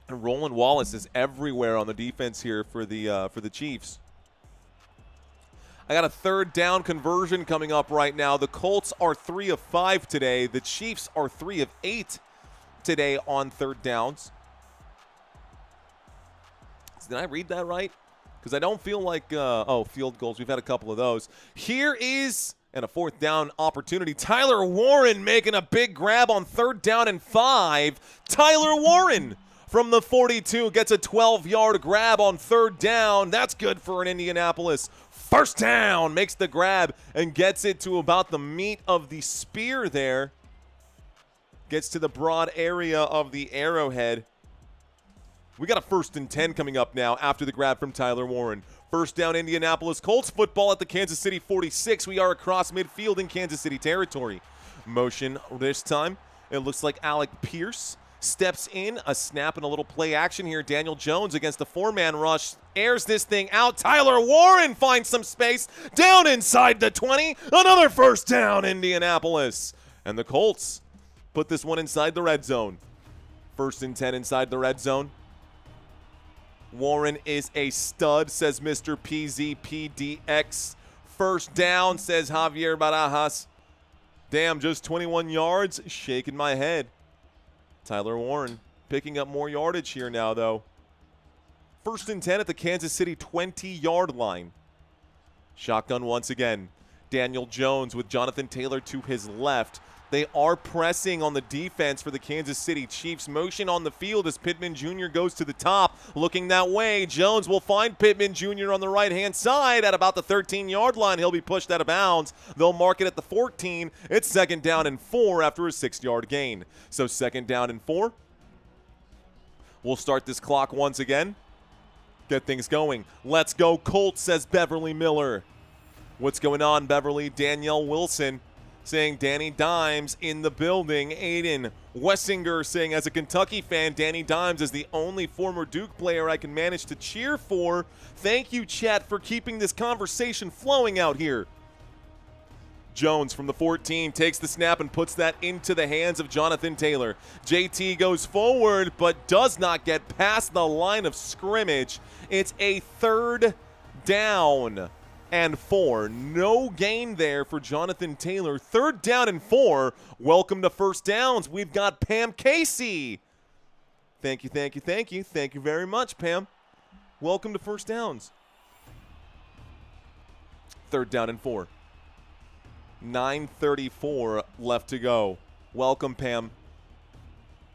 And Roland Wallace is everywhere on the defense here for the Chiefs. I got a 3rd down conversion coming up right now. The Colts are 3 of 5 today. The Chiefs are 3 of 8 today on 3rd downs. Did I read that right? Because I don't feel like, field goals. We've had a couple of those. Here is, and a 4th down opportunity. Tyler Warren making a big grab on 3rd down and 5. Tyler Warren from the 42 gets a 12-yard grab on 3rd down. That's good for an Indianapolis. 1st down, makes the grab and gets it to about the meat of the spear there. Gets to the broad area of the Arrowhead. We got a 1st and 10 coming up now after the grab from Tyler Warren. 1st down, Indianapolis Colts football at the Kansas City 46. We are across midfield in Kansas City territory. Motion this time. It looks like Alec Pierce steps in. A snap and a little play action here. Daniel Jones against the 4-man rush. Airs this thing out. Tyler Warren finds some space. Down inside the 20. Another first down, Indianapolis. And the Colts put this one inside the red zone. 1st and 10 inside the red zone. Warren is a stud, says Mr. PZPDX. First down, says Javier Barajas. Damn, just 21 yards. Shaking my head. Tyler Warren picking up more yardage here now, though. 1st and 10 at the Kansas City 20-yard line. Shotgun once again. Daniel Jones with Jonathan Taylor to his left. They are pressing on the defense for the Kansas City Chiefs. Motion on the field as Pittman Jr. goes to the top. Looking that way, Jones will find Pittman Jr. on the right-hand side at about the 13-yard line. He'll be pushed out of bounds. They'll mark it at the 14. It's 2nd down and 4 after a 6-yard gain. So 2nd down and 4. We'll start this clock once again. Get things going. Let's go Colts, says Beverly Miller. What's going on, Beverly? Danielle Wilson saying Danny Dimes in the building. Aiden Wessinger saying, as a Kentucky fan, Danny Dimes is the only former Duke player I can manage to cheer for. Thank you, chat, for keeping this conversation flowing out here. Jones from the 14 takes the snap and puts that into the hands of Jonathan Taylor. JT goes forward but does not get past the line of scrimmage. It's a 3rd down and 4. No gain there for Jonathan Taylor. 3rd down and 4. Welcome to first downs. We've got Pam Casey. Thank you, thank you, thank you. Thank you very much, Pam. Welcome to first downs. 3rd down and 4. 9:34 left to go. Welcome, Pam.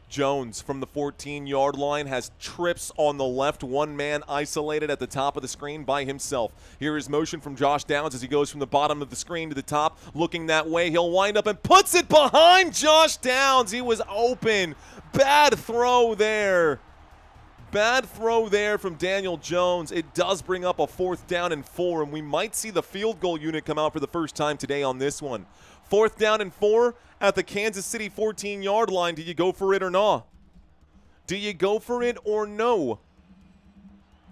Jones from the 14-yard line has trips on the left. One man isolated at the top of the screen by himself. Here is motion from Josh Downs as he goes from the bottom of the screen to the top. Looking that way, he'll wind up and puts it behind Josh Downs. He was open. Bad throw there. Bad throw there from Daniel Jones. It does bring up a 4th down and 4, and we might see the field goal unit come out for the first time today on this one. 4th down and 4 at the Kansas City 14-yard line. Do you go for it or not? Do you go for it or no?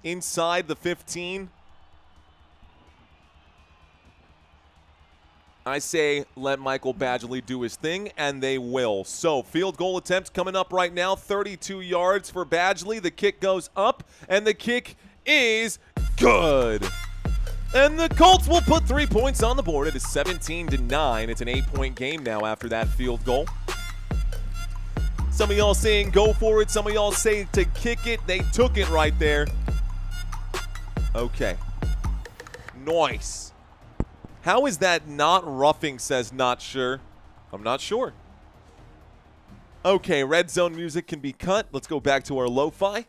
Inside the 15. I say let Michael Badgley do his thing, and they will. So, field goal attempt coming up right now. 32 yards for Badgley. The kick goes up, and the kick is good. And the Colts will put 3 points on the board. It is 17-9. It's an 8-point game now after that field goal. Some of y'all saying go for it. Some of y'all say to kick it. They took it right there. Okay. Nice. How is that not roughing, says not sure. I'm not sure. Okay, red zone music can be cut. Let's go back to our lo-fi.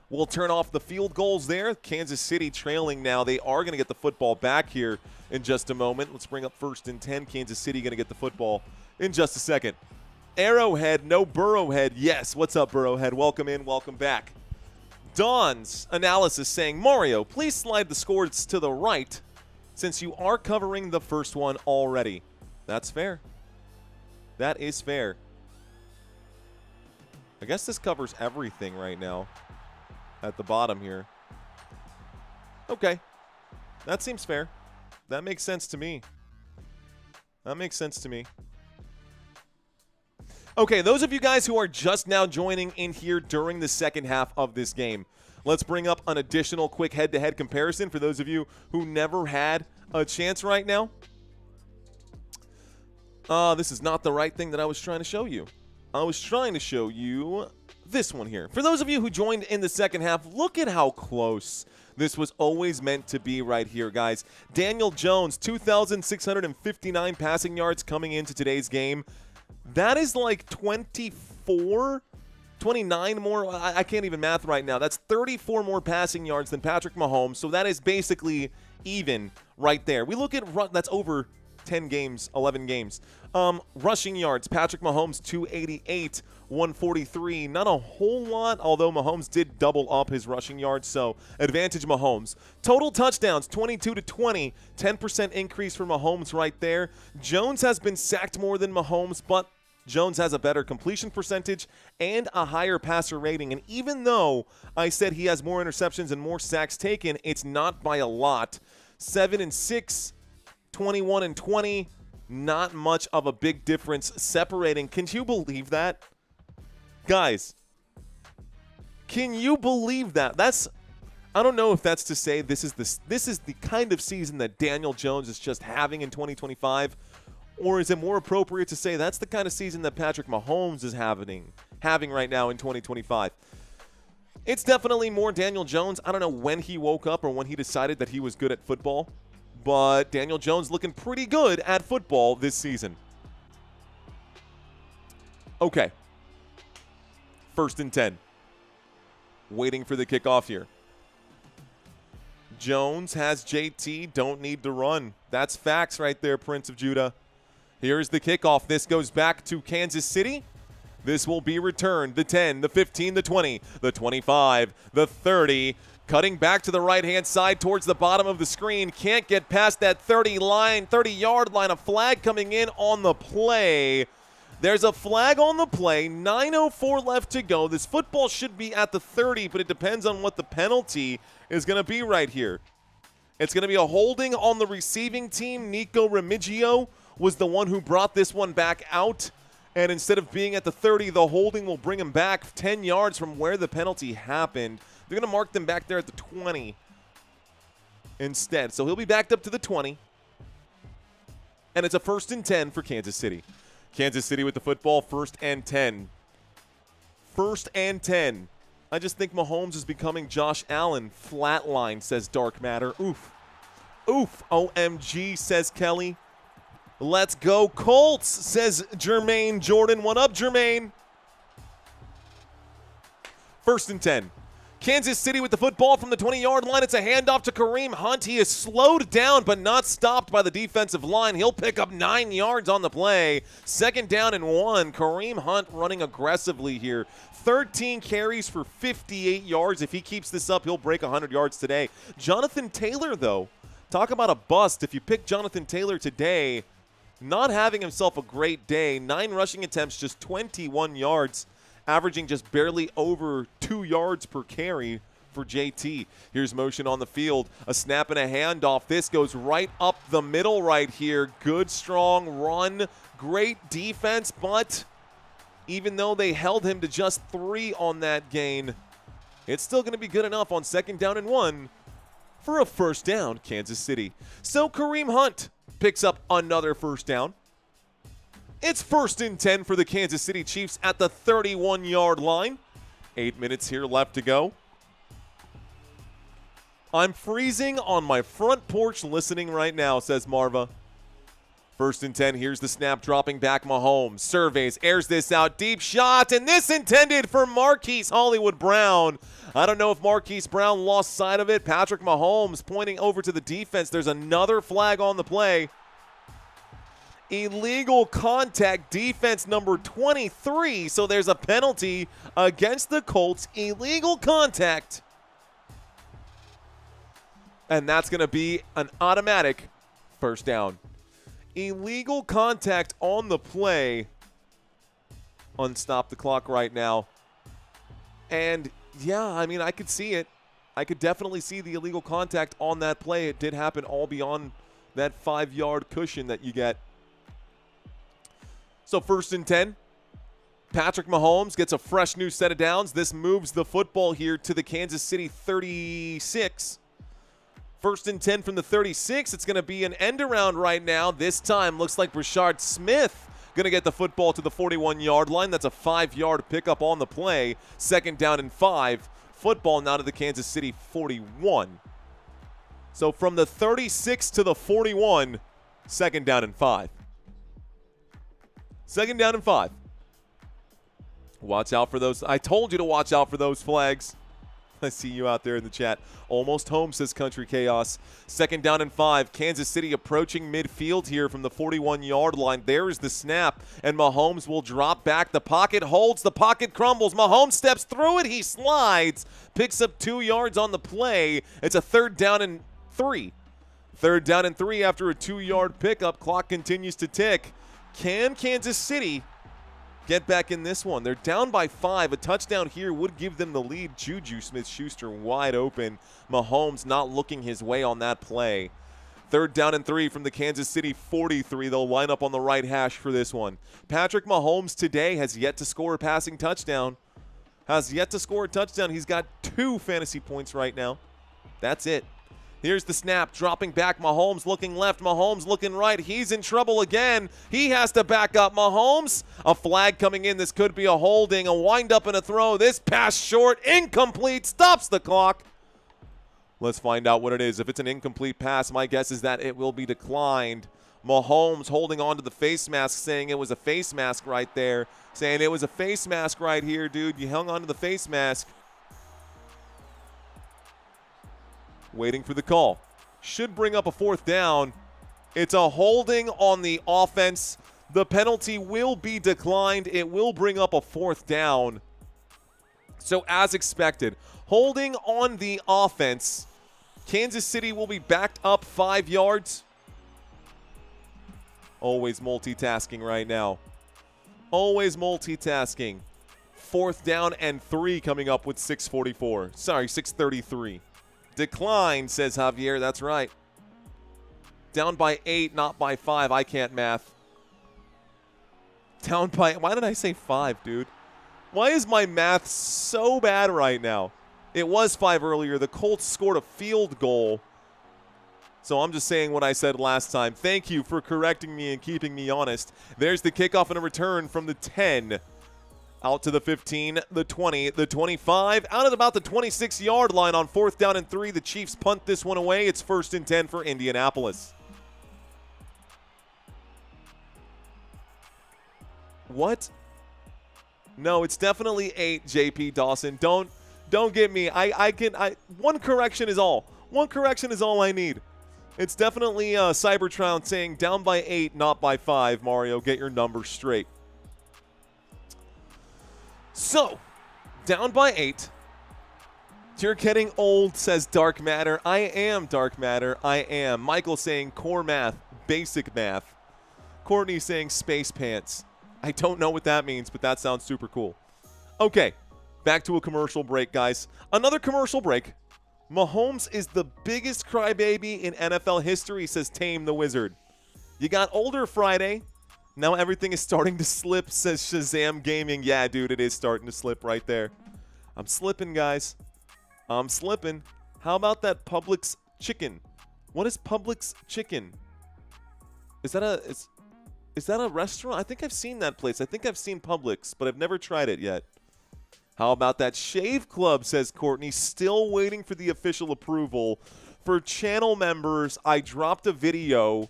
We'll turn off the field goals there. Kansas City trailing now. They are going to get the football back here in just a moment. Let's bring up 1st and 10. Kansas City going to get the football in just a second. Arrowhead, no Burrowhead. Yes, what's up, Burrowhead? Welcome in, welcome back. Don's analysis saying, Mario, please slide the scores to the right since you are covering the first one already. That's fair. That is fair. I guess this covers everything right now at the bottom here. Okay. That seems fair. That makes sense to me. That makes sense to me. Okay, those of you guys who are just now joining in here during the second half of this game, let's bring up an additional quick head-to-head comparison for those of you who never had a chance right now. This is not the right thing that I was trying to show you. I was trying to show you this one here. For those of you who joined in the second half, look at how close this was always meant to be right here, guys. Daniel Jones, 2,659 passing yards coming into today's game. That is like 29 more. I can't even math right now. That's 34 more passing yards than Patrick Mahomes. So that is basically even right there. We look at that's over 10 games, 11 games. Rushing yards, Patrick Mahomes, 288, 143. Not a whole lot, although Mahomes did double up his rushing yards, so advantage Mahomes. Total touchdowns, 22-20, 10% increase for Mahomes right there. Jones has been sacked more than Mahomes, but Jones has a better completion percentage and a higher passer rating. And even though I said he has more interceptions and more sacks taken, it's not by a lot. 7-6, 21-20, not much of a big difference separating. Can you believe that? Guys, can you believe that? I don't know if that's to say this is the kind of season that Daniel Jones is just having in 2025, or is it more appropriate to say that's the kind of season that Patrick Mahomes is having right now in 2025? It's definitely more Daniel Jones. I don't know when he woke up or when he decided that he was good at football, but Daniel Jones looking pretty good at football this season. Okay. 1st and 10. Waiting for the kickoff here. Jones has JT, don't need to run. That's facts right there, Prince of Judah. Here's the kickoff. This goes back to Kansas City. This will be returned. The 10, the 15, the 20, the 25, the 30. Cutting back to the right-hand side towards the bottom of the screen. Can't get past that 30-yard line. A flag coming in on the play. There's a flag on the play. 9:04 left to go. This football should be at the 30, but it depends on what the penalty is going to be right here. It's going to be a holding on the receiving team. Nico Remigio was the one who brought this one back out. And instead of being at the 30, the holding will bring him back 10 yards from where the penalty happened. They're going to mark them back there at the 20 instead. So he'll be backed up to the 20. And it's a 1st and 10 for Kansas City. Kansas City with the football, 1st and 10. 1st and 10. I just think Mahomes is becoming Josh Allen. Flatline, says Dark Matter. Oof. Oof. OMG, says Kelly. Let's go Colts, says Jermaine Jordan. What up, Jermaine? 1st and 10. Kansas City with the football from the 20-yard line. It's a handoff to Kareem Hunt. He is slowed down but not stopped by the defensive line. He'll pick up 9 yards on the play. 2nd down and 1. Kareem Hunt running aggressively here. 13 carries for 58 yards. If he keeps this up, he'll break 100 yards today. Jonathan Taylor, though, talk about a bust. If you pick Jonathan Taylor today, not having himself a great day. 9 rushing attempts, just 21 yards. Averaging just barely over 2 yards per carry for JT. Here's motion on the field. A snap and a handoff. This goes right up the middle right here. Good, strong run. Great defense, but even though they held him to just 3 on that gain, it's still going to be good enough on 2nd down and 1 for a 1st down, Kansas City. So Kareem Hunt picks up another 1st down. It's 1st and 10 for the Kansas City Chiefs at the 31-yard line. 8 minutes here left to go. I'm freezing on my front porch listening right now, says Marva. 1st and 10. Here's the snap, dropping back Mahomes. Surveys, airs this out, deep shot, and this intended for Marquise Hollywood Brown. I don't know if Marquise Brown lost sight of it. Patrick Mahomes pointing over to the defense. There's another flag on the play. Illegal contact, defense number 23. So there's a penalty against the Colts. Illegal contact. And that's going to be an automatic 1st down. Illegal contact on the play. Unstop the clock right now. And yeah, I mean, I could see it. I could definitely see the illegal contact on that play. It did happen all beyond that 5-yard cushion that you get. So 1st and 10. Patrick Mahomes gets a fresh new set of downs. This moves the football here to the Kansas City 36. 1st and 10 from the 36. It's going to be an end around right now. This time looks like Rashard Smith going to get the football to the 41-yard line. That's a 5-yard pickup on the play. 2nd down and 5. Football now to the Kansas City 41. So from the 36 to the 41, 2nd down and 5. 2nd down and 5. Watch out for those. I told you to watch out for those flags. I see you out there in the chat. Almost home, says Country Chaos. 2nd down and 5. Kansas City approaching midfield here from the 41-yard line. There's the snap, and Mahomes will drop back. The pocket holds. The pocket crumbles. Mahomes steps through it. He slides. Picks up 2 yards on the play. It's a 3rd down and 3. 3rd down and 3 after a 2-yard pickup. Clock continues to tick. Can Kansas City get back in this one. They're down by 5. A touchdown here would give them the lead. Juju Smith-Schuster wide open. Mahomes not looking his way on that play. 3rd down and 3 from the Kansas City 43. They'll line up on the right hash for this one. Patrick Mahomes today has yet to score a passing touchdown. Has yet to score a touchdown. He's got 2 fantasy points right now. That's it. Here's the snap, dropping back. Mahomes looking left, Mahomes looking right. He's in trouble again. He has to back up. Mahomes, a flag coming in. This could be a holding, a wind-up and a throw. This pass short, incomplete, stops the clock. Let's find out what it is. If it's an incomplete pass, my guess is that it will be declined. Mahomes holding on to the face mask, saying it was a face mask right there. Saying it was a face mask right here, dude. You hung on to the face mask. Waiting for the call. Should bring up a 4th down. It's a holding on the offense. The penalty will be declined. It will bring up a 4th down. So as expected, holding on the offense. Kansas City will be backed up 5 yards. Always multitasking right now. Always multitasking. 4th down and 3 coming up with 6:44. Sorry, 6:33. Decline, says Javier. That's right. Down by 8, not by 5. I can't math. Down by... Why did I say 5, dude? Why is my math so bad right now? It was 5 earlier. The Colts scored a field goal. So I'm just saying what I said last time. Thank you for correcting me and keeping me honest. There's the kickoff and a return from the 10. Out to the 15, the 20, the 25, out at about the 26-yard line on 4th down and 3. The Chiefs punt this one away. It's 1st and 10 for Indianapolis. What? No, it's definitely 8, JP Dawson. Don't get me. One correction is all. One correction is all I need. It's definitely Cybertron saying down by 8, not by 5. Mario, get your numbers straight. So, down by 8. You're getting old, says Dark Matter. I am Dark Matter. I am. Michael saying core math, basic math. Courtney saying space pants. I don't know what that means, but that sounds super cool. Okay, back to a commercial break, guys. Another commercial break. Mahomes is the biggest crybaby in NFL history, says Tame the Wizard. You got older Friday. Now everything is starting to slip, says Shazam Gaming. Yeah, dude, it is starting to slip right there. I'm slipping, guys. I'm slipping. How about that Publix chicken? What is Publix chicken? Is that a restaurant? I think I've seen that place. I think I've seen Publix, but I've never tried it yet. How about that Shave Club, says Courtney. Still waiting for the official approval. For channel members, I dropped a video.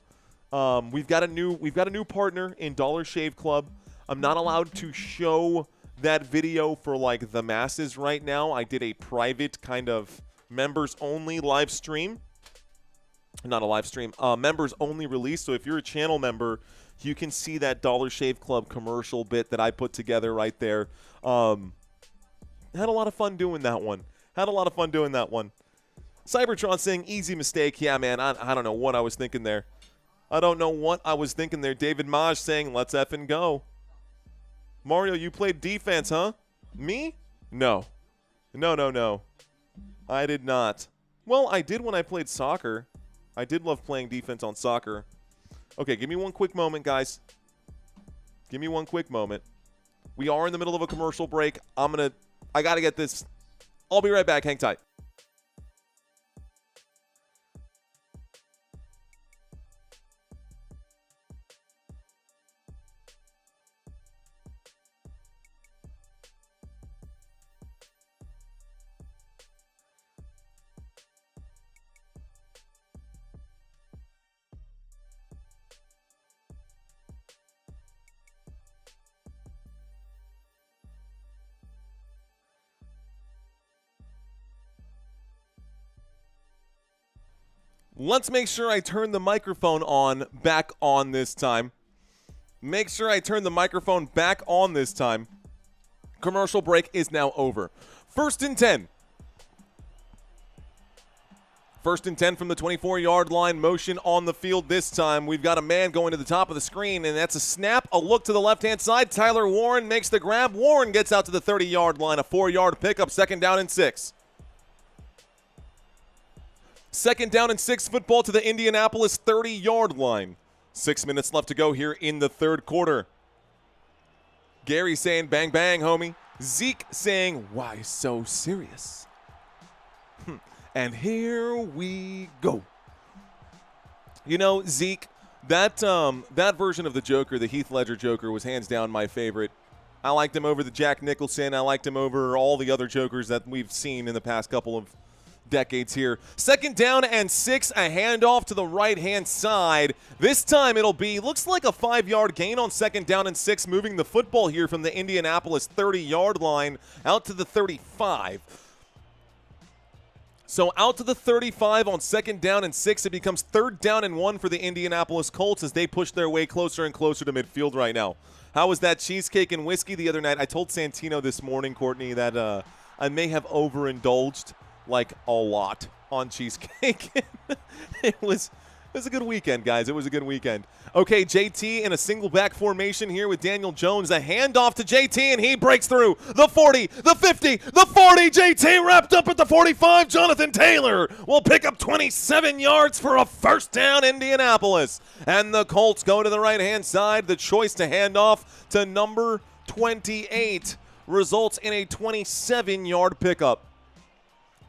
We've got a new partner in Dollar Shave Club. I'm not allowed to show that video for like the masses right now. I did a private kind of members only live stream. Not a live stream, members only release. So if you're a channel member, you can see that Dollar Shave Club commercial bit that I put together right there. Had a lot of fun doing that one. Cybertron saying easy mistake. Yeah, man, I don't know what I was thinking there. David Maj saying, let's effing go. Mario, you played defense, huh? Me? No. No. I did not. Well, I did when I played soccer. I did love playing defense on soccer. Okay, give me one quick moment, guys. Give me one quick moment. We are in the middle of a commercial break. I got to get this. I'll be right back. Hang tight. Let's make sure I turn the microphone back on this time. Commercial break is now over. 1st and 10. First and 10 from the 24-yard line. Motion on the field this time. We've got a man going to the top of the screen, and that's a snap. A look to the left-hand side. Tyler Warren makes the grab. Warren gets out to the 30-yard line. A 4-yard pickup. Second down and 6. Second down and 6 football to the Indianapolis 30-yard line. 6 minutes left to go here in the third quarter. Gary saying, bang, bang, homie. Zeke saying, why so serious? And here we go. You know, Zeke, that version of the Joker, the Heath Ledger Joker, was hands down my favorite. I liked him over the Jack Nicholson. I liked him over all the other Jokers that we've seen in the past couple of decades here. Second down and 6, a handoff to the right-hand side. This time it'll be, looks like a 5-yard gain on second down and 6, moving the football here from the Indianapolis 30-yard line out to the 35. So out to the 35 on second down and 6. It becomes third down and 1 for the Indianapolis Colts as they push their way closer and closer to midfield right now. How was that cheesecake and whiskey the other night? I told Santino this morning, Courtney, that I may have overindulged like a lot on cheesecake. It was a good weekend, guys. It was a good weekend. Okay, JT in a single back formation here with Daniel Jones. A handoff to JT, and he breaks through the 40, the 50, the 40. JT wrapped up at the 45. Jonathan Taylor will pick up 27 yards for a first down, Indianapolis. And the Colts go to the right-hand side. The choice to hand off to number 28 results in a 27-yard pickup.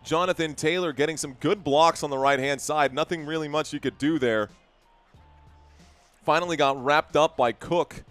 Jonathan Taylor getting some good blocks on the right-hand side. Nothing really much you could do there. Finally got wrapped up by Cook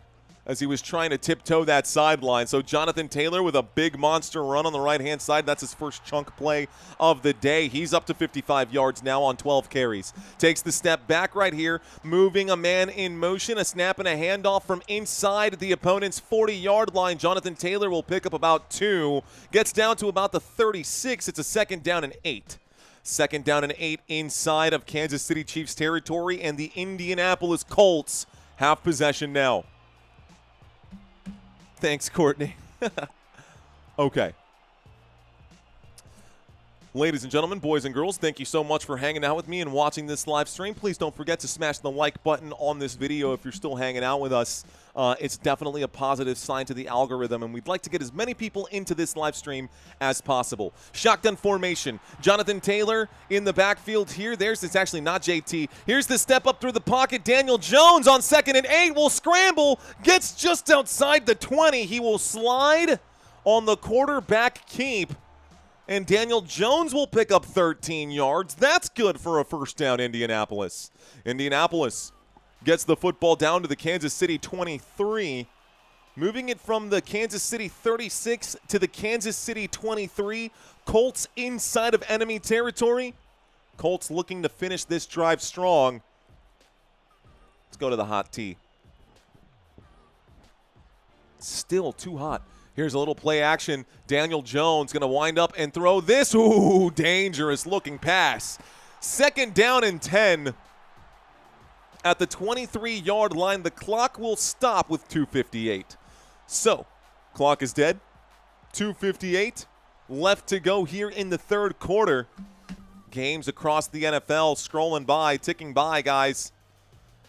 as he was trying to tiptoe that sideline. So Jonathan Taylor with a big monster run on the right-hand side. That's his first chunk play of the day. He's up to 55 yards now on 12 carries. Takes the step back right here, moving a man in motion. A snap and a handoff from inside the opponent's 40-yard line. Jonathan Taylor will pick up about 2. Gets down to about the 36. It's a second down and 8. Second down and 8 inside of Kansas City Chiefs territory, and the Indianapolis Colts have possession now. Thanks, Courtney. Okay. Ladies and gentlemen, boys and girls, thank you so much for hanging out with me and watching this live stream. Please don't forget to smash the like button on this video if you're still hanging out with us. It's definitely a positive sign to the algorithm, and we'd like to get as many people into this live stream as possible. Shotgun formation. Jonathan Taylor in the backfield here. It's actually not JT. Here's the step up through the pocket. Daniel Jones on second and 8 will scramble. Gets just outside the 20. He will slide on the quarterback keep. And Daniel Jones will pick up 13 yards. That's good for a first down, Indianapolis. Indianapolis gets the football down to the Kansas City 23. Moving it from the Kansas City 36 to the Kansas City 23. Colts inside of enemy territory. Colts looking to finish this drive strong. Let's go to the hot tee. Still too hot. Here's a little play action. Daniel Jones going to wind up and throw this. Ooh, dangerous looking pass. Second down and 10 at the 23-yard line. The clock will stop with 2:58. So, clock is dead. 2:58 left to go here in the third quarter. Games across the NFL scrolling by, ticking by, guys.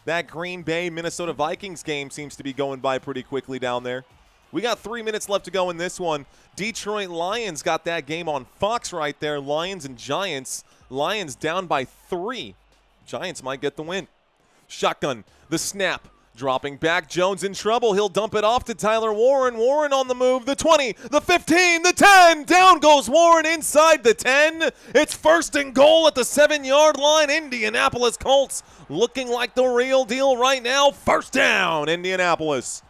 That Green Bay Minnesota Vikings game seems to be going by pretty quickly down there. We got 3 minutes left to go in this one. Detroit Lions got that game on Fox right there. Lions and Giants. Lions down by 3. Giants might get the win. Shotgun, the snap. Dropping back, Jones in trouble. He'll dump it off to Tyler Warren. Warren on the move. The 20, the 15, the 10. Down goes Warren inside the 10. It's first and goal at the 7-yard line. Indianapolis Colts looking like the real deal right now. First down, Indianapolis.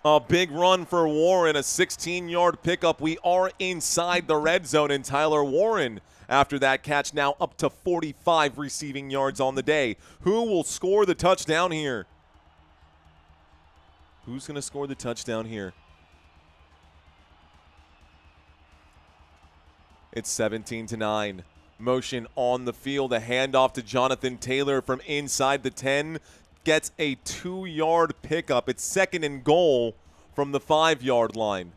A big run for Warren, a 16-yard pickup. We are inside the red zone, and Tyler Warren, after that catch, now up to 45 receiving yards on the day. Who will score the touchdown here? Who's going to score the touchdown here? It's 17-9. Motion on the field. A handoff to Jonathan Taylor from inside the 10. Gets a 2-yard pickup. It's second and goal from the 5-yard line.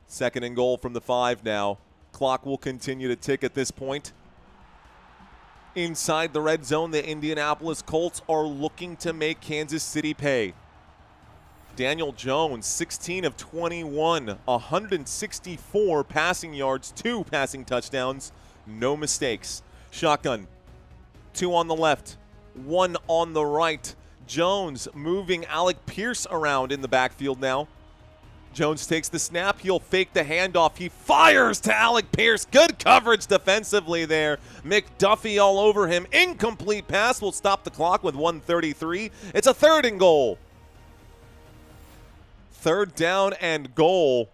Second and goal from the 5 now. Clock will continue to tick at this point. Inside the red zone, the Indianapolis Colts are looking to make Kansas City pay. Daniel Jones, 16 of 21, 164 passing yards, 2 passing touchdowns, no mistakes. Shotgun, 2 on the left, 1 on the right. Jones moving Alec Pierce around in the backfield now. Jones takes the snap. He'll fake the handoff. He fires to Alec Pierce. Good coverage defensively there. McDuffie all over him. Incomplete pass will stop the clock with 1:33. It's a 3rd and goal. 3rd down and goal.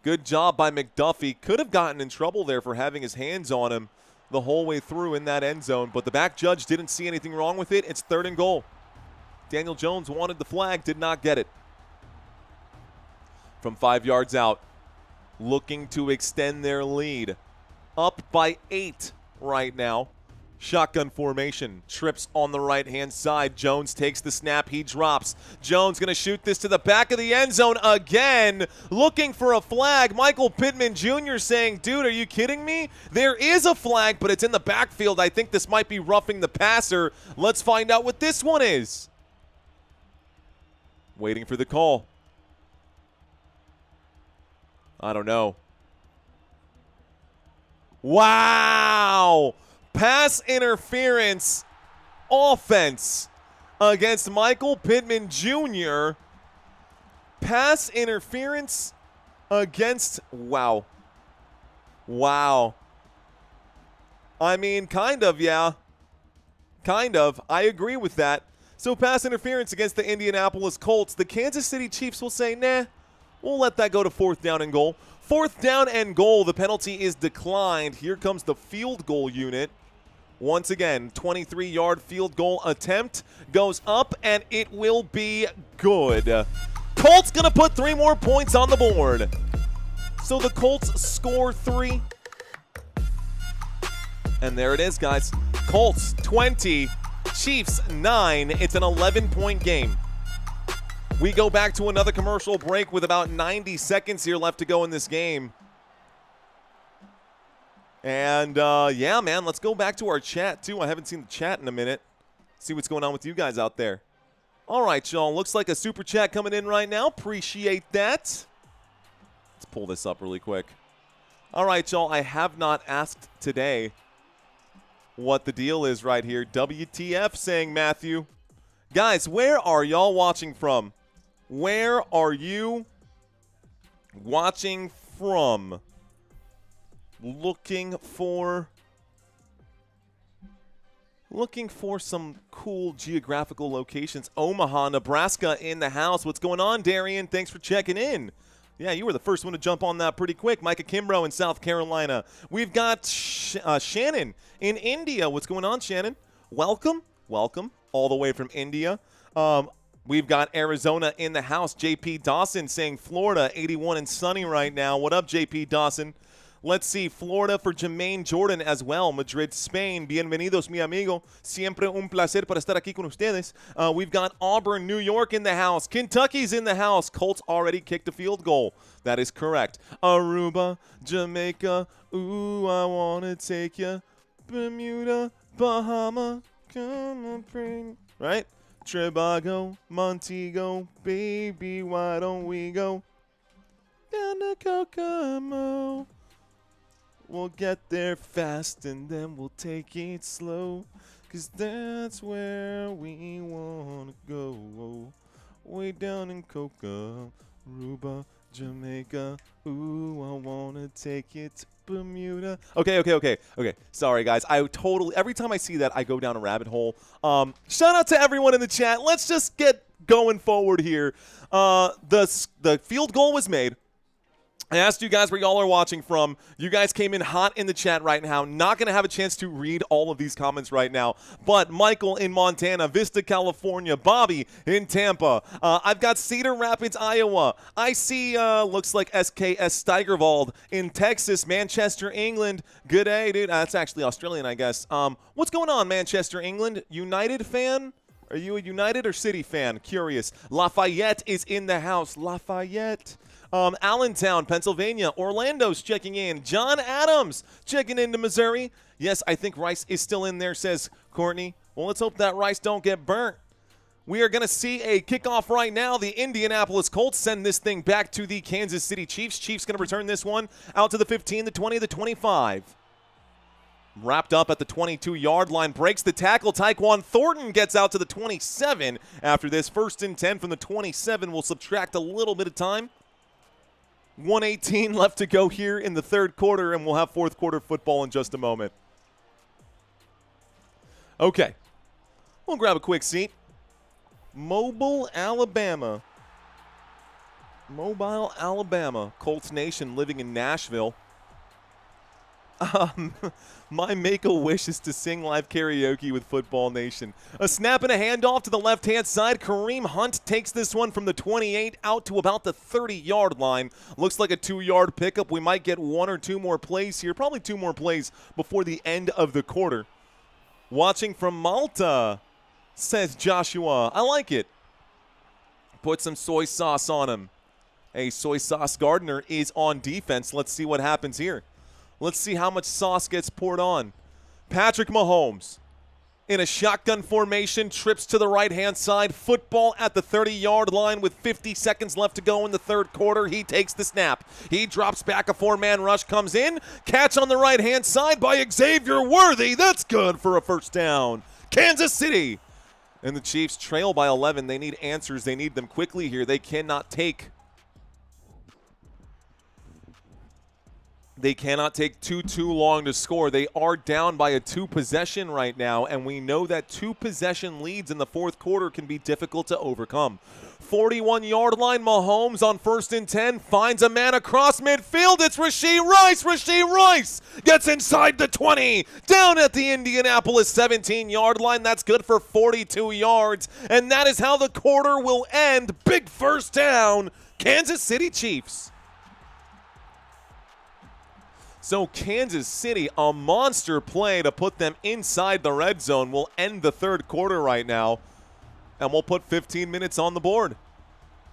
Good job by McDuffie. Could have gotten in trouble there for having his hands on him the whole way through in that end zone, but the back judge didn't see anything wrong with it. It's 3rd and goal. Daniel Jones wanted the flag, did not get it. From 5 yards out, looking to extend their lead. Up by 8 right now. Shotgun formation. Trips on the right-hand side. Jones takes the snap. He drops. Jones going to shoot this to the back of the end zone again. Looking for a flag. Michael Pittman Jr. saying, dude, are you kidding me? There is a flag, but it's in the backfield. I think this might be roughing the passer. Let's find out what this one is. Waiting for the call. I don't know. Wow! Pass interference offense against Michael Pittman Jr. Pass interference against, wow. Wow. I mean, kind of, yeah. Kind of. I agree with that. So pass interference against the Indianapolis Colts. The Kansas City Chiefs will say, nah, we'll let that go to 4th down and goal. 4th down and goal. The penalty is declined. Here comes the field goal unit. Once again, 23-yard field goal attempt goes up, and it will be good. Colts going to put 3 more points on the board. So the Colts score 3. And there it is, guys. Colts 20, Chiefs 9. It's an 11-point game. We go back to another commercial break with about 90 seconds here left to go in this game. And, yeah, man, let's go back to our chat, too. I haven't seen the chat in a minute. See what's going on with you guys out there. All right, y'all. Looks like a super chat coming in right now. Appreciate that. Let's pull this up really quick. All right, y'all. I have not asked today what the deal is right here. WTF saying Matthew. Guys, where are y'all watching from? Where are you watching from? Looking for some cool geographical locations. Omaha, Nebraska in the house. What's going on, Darian? Thanks for checking in. Yeah, you were the first one to jump on that pretty quick. Micah Kimbrough in South Carolina. We've got Shannon in India. What's going on, Shannon? Welcome. Welcome all the way from India. We've got Arizona in the house. JP Dawson saying Florida, 81 and sunny right now. What up, JP Dawson? Let's see, Florida for Jermaine Jordan as well. Madrid, Spain. Bienvenidos, mi amigo. Siempre un placer para estar aquí con ustedes. We've got Auburn, New York in the house. Kentucky's in the house. Colts already kicked a field goal. That is correct. Aruba, Jamaica. Ooh, I want to take you. Bermuda, Bahama. Come on, bring. Right? Tribago, Montego. Baby, why don't we go down to Kokomo? We'll get there fast and then we'll take it slow, 'cause that's where we want to go. Way down in Coca, Aruba, Jamaica. Ooh, I want to take it to Bermuda. Okay. Sorry, guys. Every time I see that, I go down a rabbit hole. Shout out to everyone in the chat. Let's just get going forward here. The field goal was made. I asked you guys where y'all are watching from. You guys came in hot in the chat right now. Not going to have a chance to read all of these comments right now. But Michael in Montana, Vista, California, Bobby in Tampa. I've got Cedar Rapids, Iowa. I see, looks like SKS Steigerwald in Texas, Manchester, England. Good day, dude. That's actually Australian, I guess. What's going on, Manchester, England? United fan? Are you a United or City fan? Curious. Lafayette is in the house. Lafayette. Allentown, Pennsylvania. Orlando's checking in. John Adams checking into Missouri. Yes, I think Rice is still in there, says Courtney. Well, let's hope that Rice don't get burnt. We are going to see a kickoff right now. The Indianapolis Colts send this thing back to the Kansas City Chiefs. Chiefs going to return this one out to the 15, the 20, the 25. Wrapped up at the 22-yard line, breaks the tackle. Tyquan Thornton gets out to the 27 after this. 1st and 10 from the 27. We'll subtract a little bit of time. 1:18 left to go here in the third quarter, and we'll have fourth quarter football in just a moment. Okay, we'll grab a quick seat. Mobile, Alabama. Colts Nation living in Nashville. My make-a-wish is to sing live karaoke with Football Nation. A snap and a handoff to the left-hand side. Kareem Hunt takes this one from the 28 out to about the 30-yard line. Looks like a 2-yard pickup. We might get 1 or 2 more plays here. Probably 2 more plays before the end of the quarter. Watching from Malta, says Joshua. I like it. Put some soy sauce on him. Hey, Soy Sauce Gardner is on defense. Let's see what happens here. Let's see how much sauce gets poured on. Patrick Mahomes in a shotgun formation, trips to the right-hand side. Football at the 30-yard line with 50 seconds left to go in the third quarter. He takes the snap. He drops back. A 4-man rush comes in. Catch on the right-hand side by Xavier Worthy. That's good for a first down. Kansas City. And the Chiefs trail by 11. They need answers. They need them quickly here. They cannot take too long to score. They are down by a 2-possession right now, and we know that 2-possession leads in the fourth quarter can be difficult to overcome. 41-yard line, Mahomes on 1st and 10 finds a man across midfield. It's Rashee Rice. Rashee Rice gets inside the 20, down at the Indianapolis 17-yard line. That's good for 42 yards, and that is how the quarter will end. Big first down, Kansas City Chiefs. So Kansas City, a monster play to put them inside the red zone, will end the third quarter right now, and we'll put 15 minutes on the board.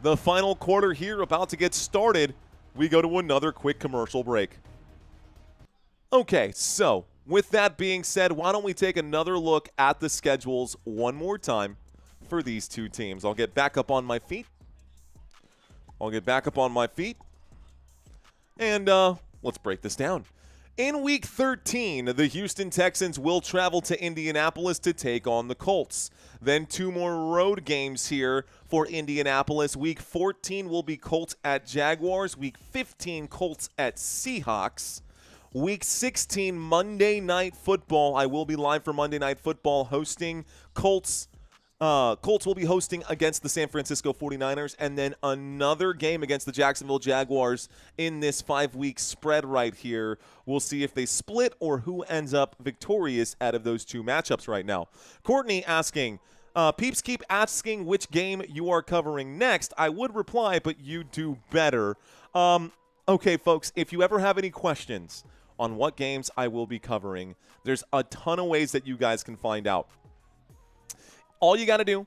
The final quarter here about to get started. We go to another quick commercial break. Okay, so with that being said, why don't we take another look at the schedules one more time for these two teams. I'll get back up on my feet. And let's break this down. In Week 13, the Houston Texans will travel to Indianapolis to take on the Colts. Then 2 more road games here for Indianapolis. Week 14 will be Colts at Jaguars. Week 15, Colts at Seahawks. Week 16, Monday Night Football. I will be live for Monday Night Football hosting Colts. Colts will be hosting against the San Francisco 49ers, and then another game against the Jacksonville Jaguars in this 5-week spread right here. We'll see if they split or who ends up victorious out of those 2 matchups right now. Courtney asking, peeps keep asking which game you are covering next. I would reply, but you do better. Okay, folks, if you ever have any questions on what games I will be covering, there's a ton of ways that you guys can find out. All you got to do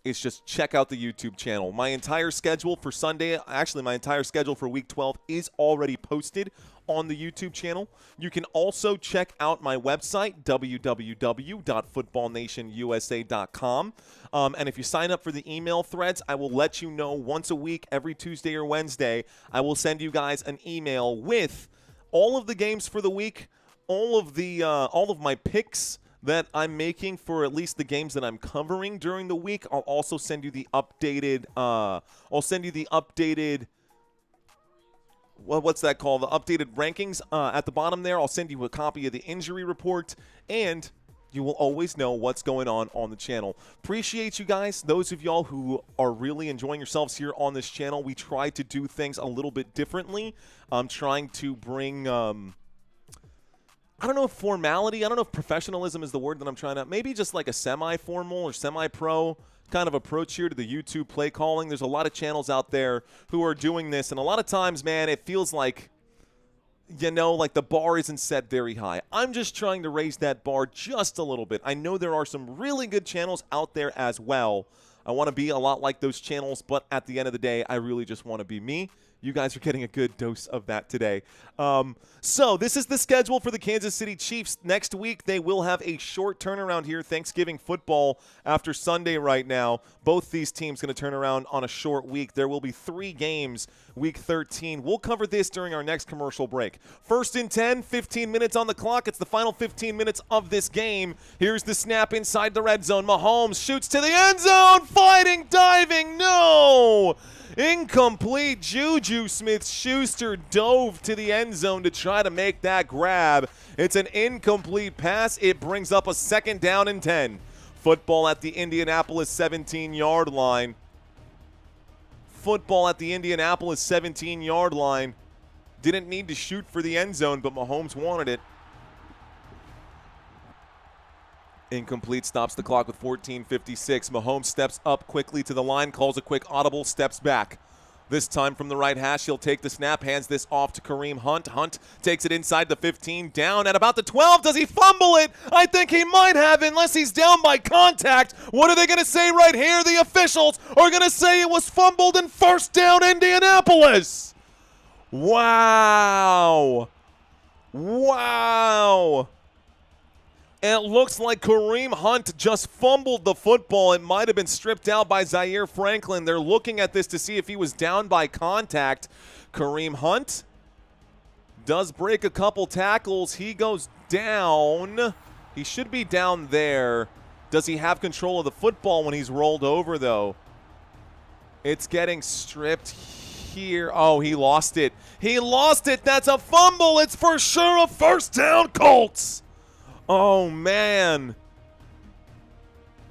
is just check out the YouTube channel. My entire schedule for Sunday, actually my entire schedule for Week 12 is already posted on the YouTube channel. You can also check out my website, www.footballnationusa.com. And if you sign up for the email threads, I will let you know once a week, every Tuesday or Wednesday, I will send you guys an email with all of the games for the week, all of my picks that I'm making for at least the games that I'm covering during the week. I'll also send you the updated, what's that called? The updated rankings at the bottom there. I'll send you a copy of the injury report, and you will always know what's going on the channel. Appreciate you guys, those of y'all who are really enjoying yourselves here on this channel. We try to do things a little bit differently. I'm trying to bring I don't know if formality, I don't know if professionalism is the word that I'm trying to, maybe just like a semi-formal or semi-pro kind of approach here to the YouTube play calling. There's a lot of channels out there who are doing this, and a lot of times, man, it feels like, like the bar isn't set very high. I'm just trying to raise that bar just a little bit. I know there are some really good channels out there as well. I want to be a lot like those channels, but at the end of the day, I really just want to be me You guys are getting a good dose of that today. So this is the schedule for the Kansas City Chiefs. Next week, they will have a short turnaround here. Thanksgiving football after Sunday right now. Both these teams going to turn around on a short week. There will be 3 games week 13. We'll cover this during our next commercial break. 1st and 10, 15 minutes on the clock. It's the final 15 minutes of this game. Here's the snap inside the red zone. Mahomes shoots to the end zone. Fighting, diving, no! Incomplete. Juju Smith-Schuster dove to the end zone to try to make that grab. It's an incomplete pass. It brings up a 2nd down and 10. Football at the Indianapolis 17-yard line. Football at the Indianapolis 17-yard line. Didn't need to shoot for the end zone, but Mahomes wanted it. Incomplete, stops the clock with 14:56. Mahomes steps up quickly to the line, calls a quick audible, steps back. This time from the right hash, he'll take the snap, hands this off to Kareem Hunt. Hunt takes it inside the 15, down at about the 12. Does he fumble it? I think he might have, unless he's down by contact. What are they going to say right here? The officials are going to say it was fumbled and 1st down Indianapolis. Wow. Wow. And it looks like Kareem Hunt just fumbled the football. It might have been stripped out by Isiah Franklin. They're looking at this to see if he was down by contact. Kareem Hunt does break a couple tackles. He goes down. He should be down there. Does he have control of the football when he's rolled over, though? It's getting stripped here. Oh, he lost it. He lost it. That's a fumble. It's for sure a 1st down, Colts. Oh, man.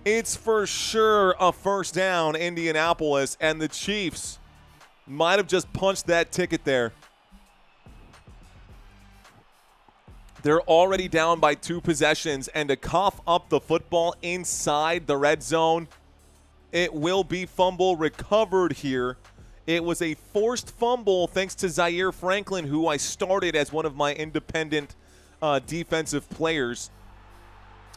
It's for sure a 1st down, Indianapolis, and the Chiefs might have just punched that ticket there. They're already down by 2 possessions, and to cough up the football inside the red zone, it will be fumble recovered here. It was a forced fumble thanks to Isiah Franklin, who I started as one of my independent defensive players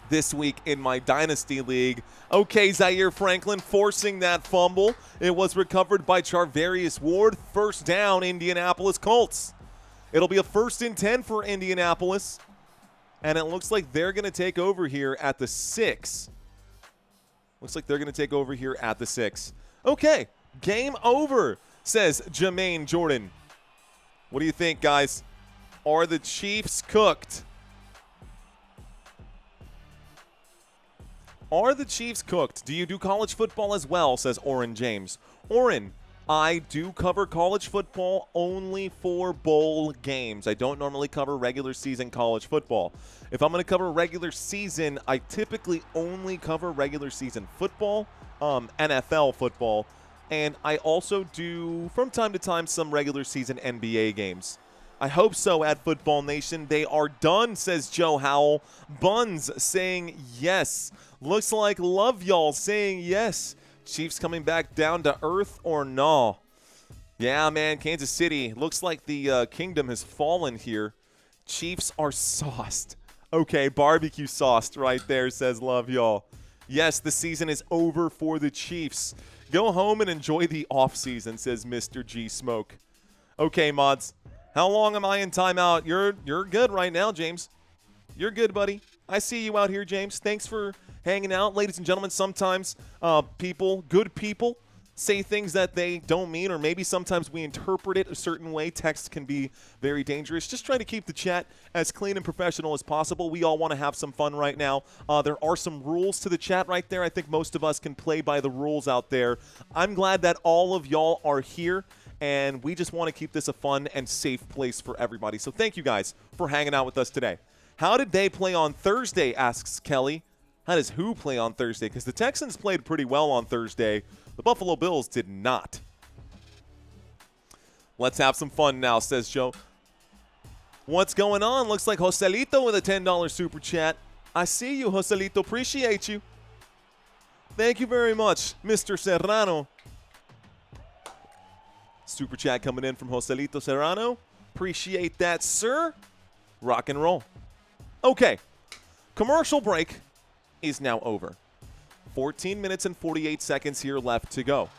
this week in my Dynasty League. Okay, Isiah Franklin forcing that fumble. It was recovered by Charvarius Ward. 1st down, Indianapolis Colts. It'll be a 1st and 10 for Indianapolis. And it looks like they're going to take over here at the 6. Looks like they're going to take over here at the 6. Okay, game over, says Jermaine Jordan. What do you think, guys? Are the Chiefs cooked? Are the Chiefs cooked? Do you do college football as well, says Oren James. Oren, I do cover college football only for bowl games. I don't normally cover regular season college football. If I'm going to cover regular season, I typically only cover regular season football, NFL football, and I also do, from time to time, some regular season NBA games. I hope so at Football Nation. They are done, says Joe Howell. Buns saying yes. Looks like Love Y'all saying yes. Chiefs coming back down to earth or no? Yeah, man, Kansas City. Looks like the kingdom has fallen here. Chiefs are sauced. Okay, barbecue sauced right there, says Love Y'all. Yes, the season is over for the Chiefs. Go home and enjoy the offseason, says Mr. G Smoke. Okay, mods. How long am I in timeout? You're good right now, James. You're good, buddy. I see you out here, James. Thanks for hanging out. Ladies and gentlemen, sometimes good people, say things that they don't mean, or maybe sometimes we interpret it a certain way. Text can be very dangerous. Just try to keep the chat as clean and professional as possible. We all want to have some fun right now. There are some rules to the chat right there. I think most of us can play by the rules out there. I'm glad that all of y'all are here, and we just want to keep this a fun and safe place for everybody. So thank you guys for hanging out with us today. How did they play on Thursday, asks Kelly. How does who play on Thursday? Because the Texans played pretty well on Thursday. The Buffalo Bills did not. Let's have some fun now, says Joe. What's going on? Looks like Joselito with a $10 super chat. I see you, Joselito. Appreciate you. Thank you very much, Mr. Serrano. Super chat coming in from Joselito Serrano. Appreciate that, sir. Rock and roll. Okay. Commercial break is now over. 14 minutes and 48 seconds here left to go.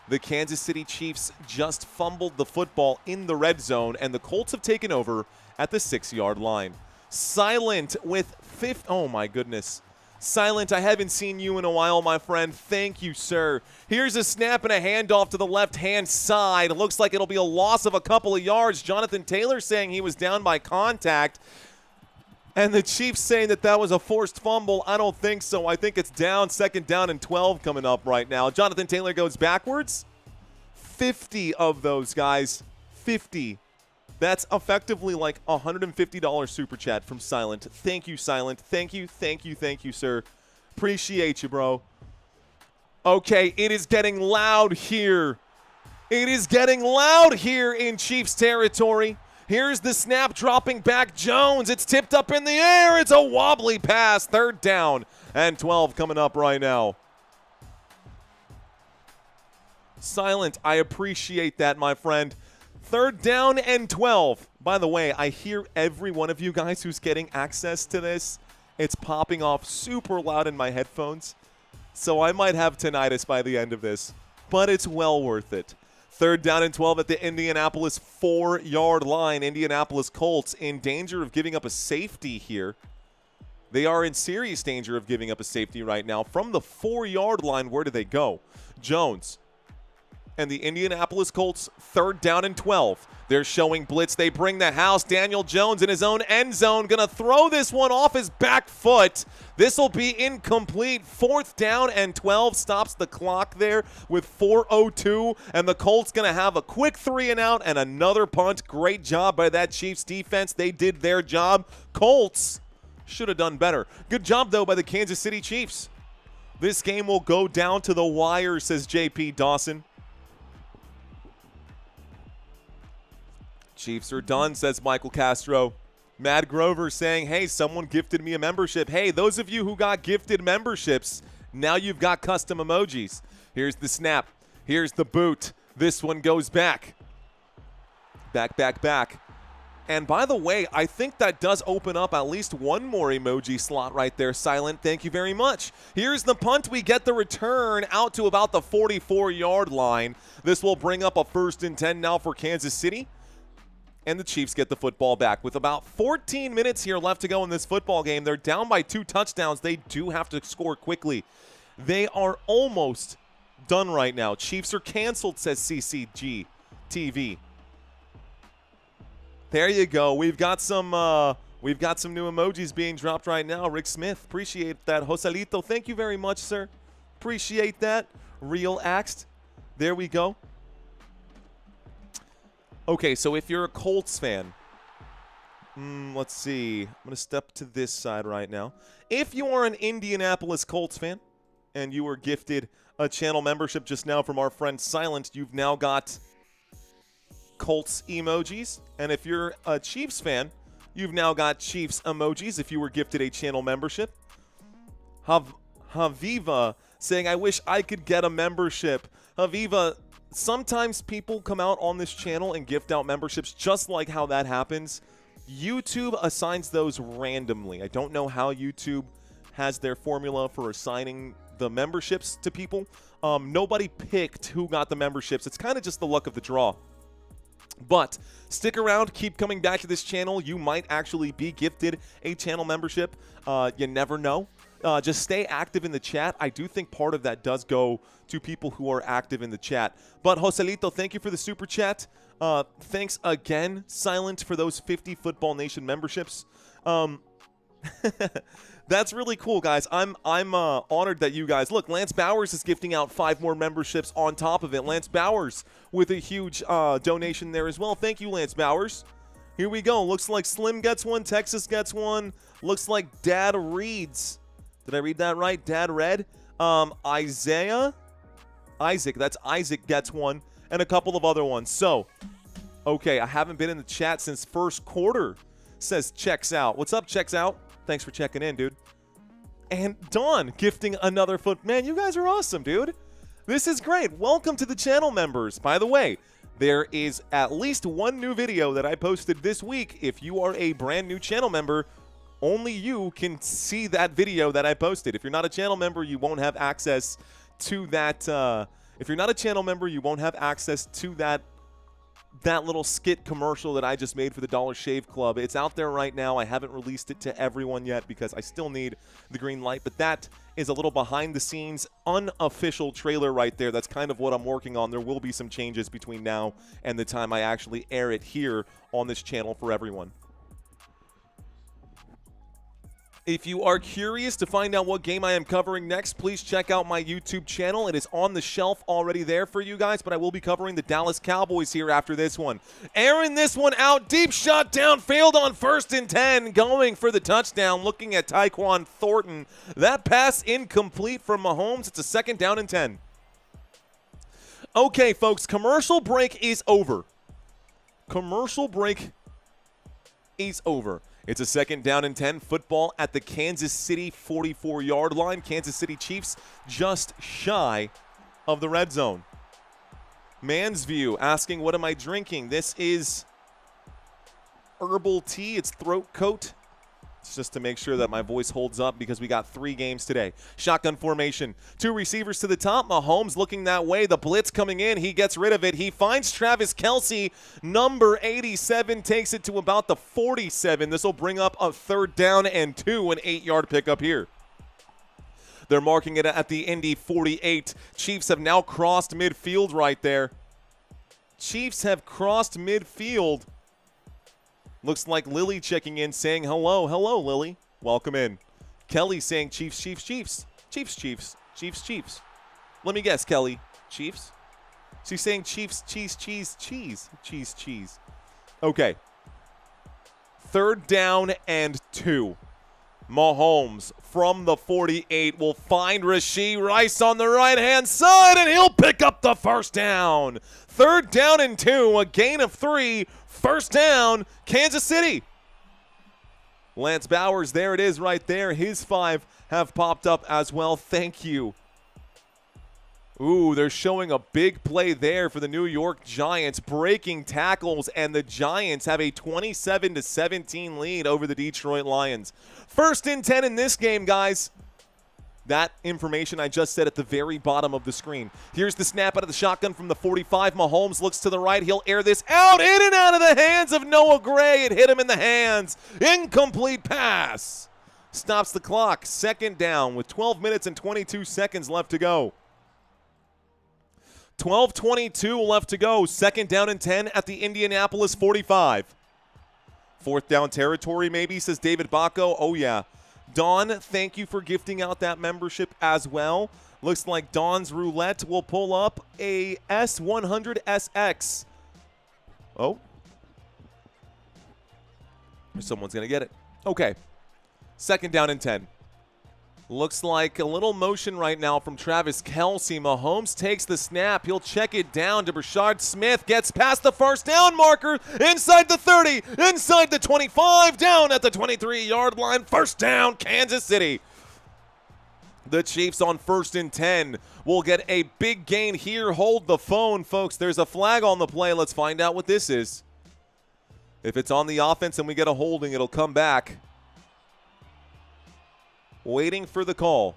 The Kansas City Chiefs just fumbled the football in the red zone, and the Colts have taken over at the 6-yard line. Silent with fifth. Oh, my goodness. Silent, I haven't seen you in a while, my friend. Thank you, sir. Here's a snap and a handoff to the left-hand side. It looks like it'll be a loss of a couple of yards. Jonathan Taylor saying he was down by contact. And the Chiefs saying that that was a forced fumble. I don't think so. I think it's down, 2nd down and 12 coming up right now. Jonathan Taylor goes backwards. 50 of those, guys. 50. That's effectively like a $150 super chat from Silent. Thank you, Silent. Thank you, thank you, thank you, sir. Appreciate you, bro. Okay, it is getting loud here. It is getting loud here in Chiefs territory. Here's the snap, dropping back Jones. It's tipped up in the air. It's a wobbly pass. 3rd down and 12 coming up right now. Silent, I appreciate that, my friend. 3rd down and 12. By the way, I hear every one of you guys who's getting access to this. It's popping off super loud in my headphones. So I might have tinnitus by the end of this. But it's well worth it. 3rd down and 12 at the Indianapolis 4-yard line. Indianapolis Colts in danger of giving up a safety here. They are in serious danger of giving up a safety right now. From the 4-yard line, where do they go? Jones. And the Indianapolis Colts, 3rd down and 12. They're showing blitz. They bring the house. Daniel Jones in his own end zone. Going to throw this one off his back foot. This will be incomplete. 4th down and 12. Stops the clock there with 4:02. And the Colts going to have a quick 3-and-out and another punt. Great job by that Chiefs defense. They did their job. Colts should have done better. Good job, though, by the Kansas City Chiefs. This game will go down to the wire, says JP Dawson. Chiefs are done, says Michael Castro. Mad Grover saying, hey, someone gifted me a membership. Hey, those of you who got gifted memberships, now you've got custom emojis. Here's the snap. Here's the boot. This one goes back. Back. And by the way, I think that does open up at least one more emoji slot right there. Silent, thank you very much. Here's the punt. We get the return out to about the 44-yard line. This will bring up a 1st and 10 now for Kansas City. And the Chiefs get the football back. With about 14 minutes here left to go in this football game, they're down by 2 touchdowns. They do have to score quickly. They are almost done right now. Chiefs are canceled, says CCG TV. There you go. We've got some new emojis being dropped right now. Rick Smith, appreciate that. Joselito, thank you very much, sir. Appreciate that. Real Axed. There we go. Okay, so if you're a Colts fan, let's see. I'm going to step to this side right now. If you are an Indianapolis Colts fan and you were gifted a channel membership just now from our friend Silent, you've now got Colts emojis. And if you're a Chiefs fan, you've now got Chiefs emojis if you were gifted a channel membership. Haviva saying, I wish I could get a membership. Haviva, sometimes people come out on this channel and gift out memberships just like how that happens. YouTube assigns those randomly. I don't know how YouTube has their formula for assigning the memberships to people. Nobody picked who got the memberships. It's kind of just the luck of the draw. But stick around. Keep coming back to this channel. You might actually be gifted a channel membership. You never know. Just stay active in the chat. I do think part of that does go to people who are active in the chat. But Joselito, thank you for the super chat. Thanks again, Silent, for those 50 Football Nation memberships. That's really cool, guys. I'm honored that you guys look. Lance Bowers is gifting out 5 more memberships on top of it. Lance Bowers with a huge donation there as well. Thank you, Lance Bowers. Here we go. Looks like Slim gets one. Texas gets one. Looks like Dad reads. Did I read that right? Dad read. Isaac, that's Isaac gets one, and a couple of other ones. So, okay, I haven't been in the chat since first quarter, says Checks Out. What's up, Checks Out? Thanks for checking in, dude. And Dawn gifting another foot. Man, you guys are awesome, dude. This is great. Welcome to the channel members. By the way, there is at least one new video that I posted this week. If you are a brand new channel member, only you can see that video that I posted. If you're not a channel member, you won't have access to that If you're not a channel member, you won't have access to that little skit commercial that I just made for the Dollar Shave Club. It's out there right now. I haven't released it to everyone yet because I still need the green light, but that is a little behind the scenes unofficial trailer right there. That's kind of what I'm working on. There will be some changes between now and the time I actually air it here on this channel for everyone. If you are curious to find out what game I am covering next, please check out my YouTube channel. It is on the shelf already there for you guys, but I will be covering the Dallas Cowboys here after this one. Airing this one out, deep shot downfield on 1st and 10, going for the touchdown, looking at Tyquan Thornton. That pass incomplete from Mahomes. It's a 2nd down and 10. Okay, folks, commercial break is over. Commercial break is over. It's a 2nd down and 10, football at the Kansas City 44-yard line. Kansas City Chiefs just shy of the red zone. Man's View asking, what am I drinking? This is herbal tea. It's throat coat. It's just to make sure that my voice holds up because we got 3 games today. Shotgun formation. 2 receivers to the top. Mahomes looking that way. The blitz coming in. He gets rid of it. He finds Travis Kelce. Number 87 takes it to about the 47. This will bring up a 3rd down and 2, an 8-yard pickup here. They're marking it at the Indy 48. Chiefs have now crossed midfield right there. Chiefs have crossed midfield. Looks like Lily checking in saying hello. Hello, Lily. Welcome in. Kelly saying Chiefs, Chiefs, Chiefs. Chiefs, Chiefs, Chiefs, Chiefs. Let me guess, Kelly. Chiefs? She's saying Chiefs, cheese, cheese, cheese. Cheese, cheese. Okay. 3rd down and 2. Mahomes from the 48 will find Rashee Rice on the right-hand side, and he'll pick up the 1st down. 3rd down and 2, a gain of 3. 1st down, Kansas City. Lance Bowers, there it is right there. His 5 have popped up as well. Thank you. Ooh, they're showing a big play there for the New York Giants, breaking tackles, and the Giants have a 27-17 lead over the Detroit Lions. 1st and 10 in this game, guys. That information I just said at the very bottom of the screen. Here's the snap out of the shotgun from the 45. Mahomes looks to the right. He'll air this out, in and out of the hands of Noah Gray. It hit him in the hands. Incomplete pass. Stops the clock. 2nd down with 12 minutes and 22 seconds left to go. 12:22 left to go. 2nd down and 10 at the Indianapolis 45. 4th down territory maybe, says David Bacco. Oh, yeah. Dawn, thank you for gifting out that membership as well. Looks like Dawn's Roulette will pull up a S100SX. Oh. Someone's going to get it. Okay. 2nd down and 10. Looks like a little motion right now from Travis Kelce. Mahomes takes the snap. He'll check it down to Brashard Smith. Gets past the 1st down marker. Inside the 30. Inside the 25. Down at the 23-yard line. 1st down, Kansas City. The Chiefs on 1st and 10 will get a big gain here. Hold the phone, folks. There's a flag on the play. Let's find out what this is. If it's on the offense and we get a holding, it'll come back. Waiting for the call.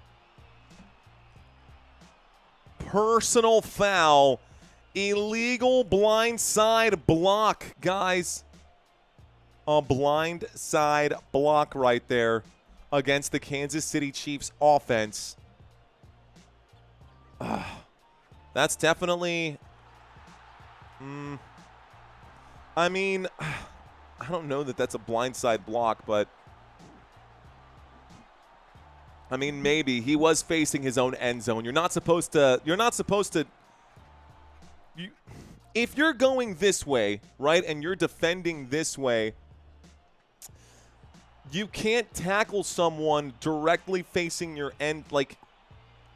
Personal foul. Illegal blindside block, guys. A blindside block right there against the Kansas City Chiefs offense. That's definitely... I mean, I don't know that that's a blindside block, but... I mean, maybe. He was facing his own end zone. You're not supposed to if you're going this way, right, and you're defending this way, you can't tackle someone directly facing your end, like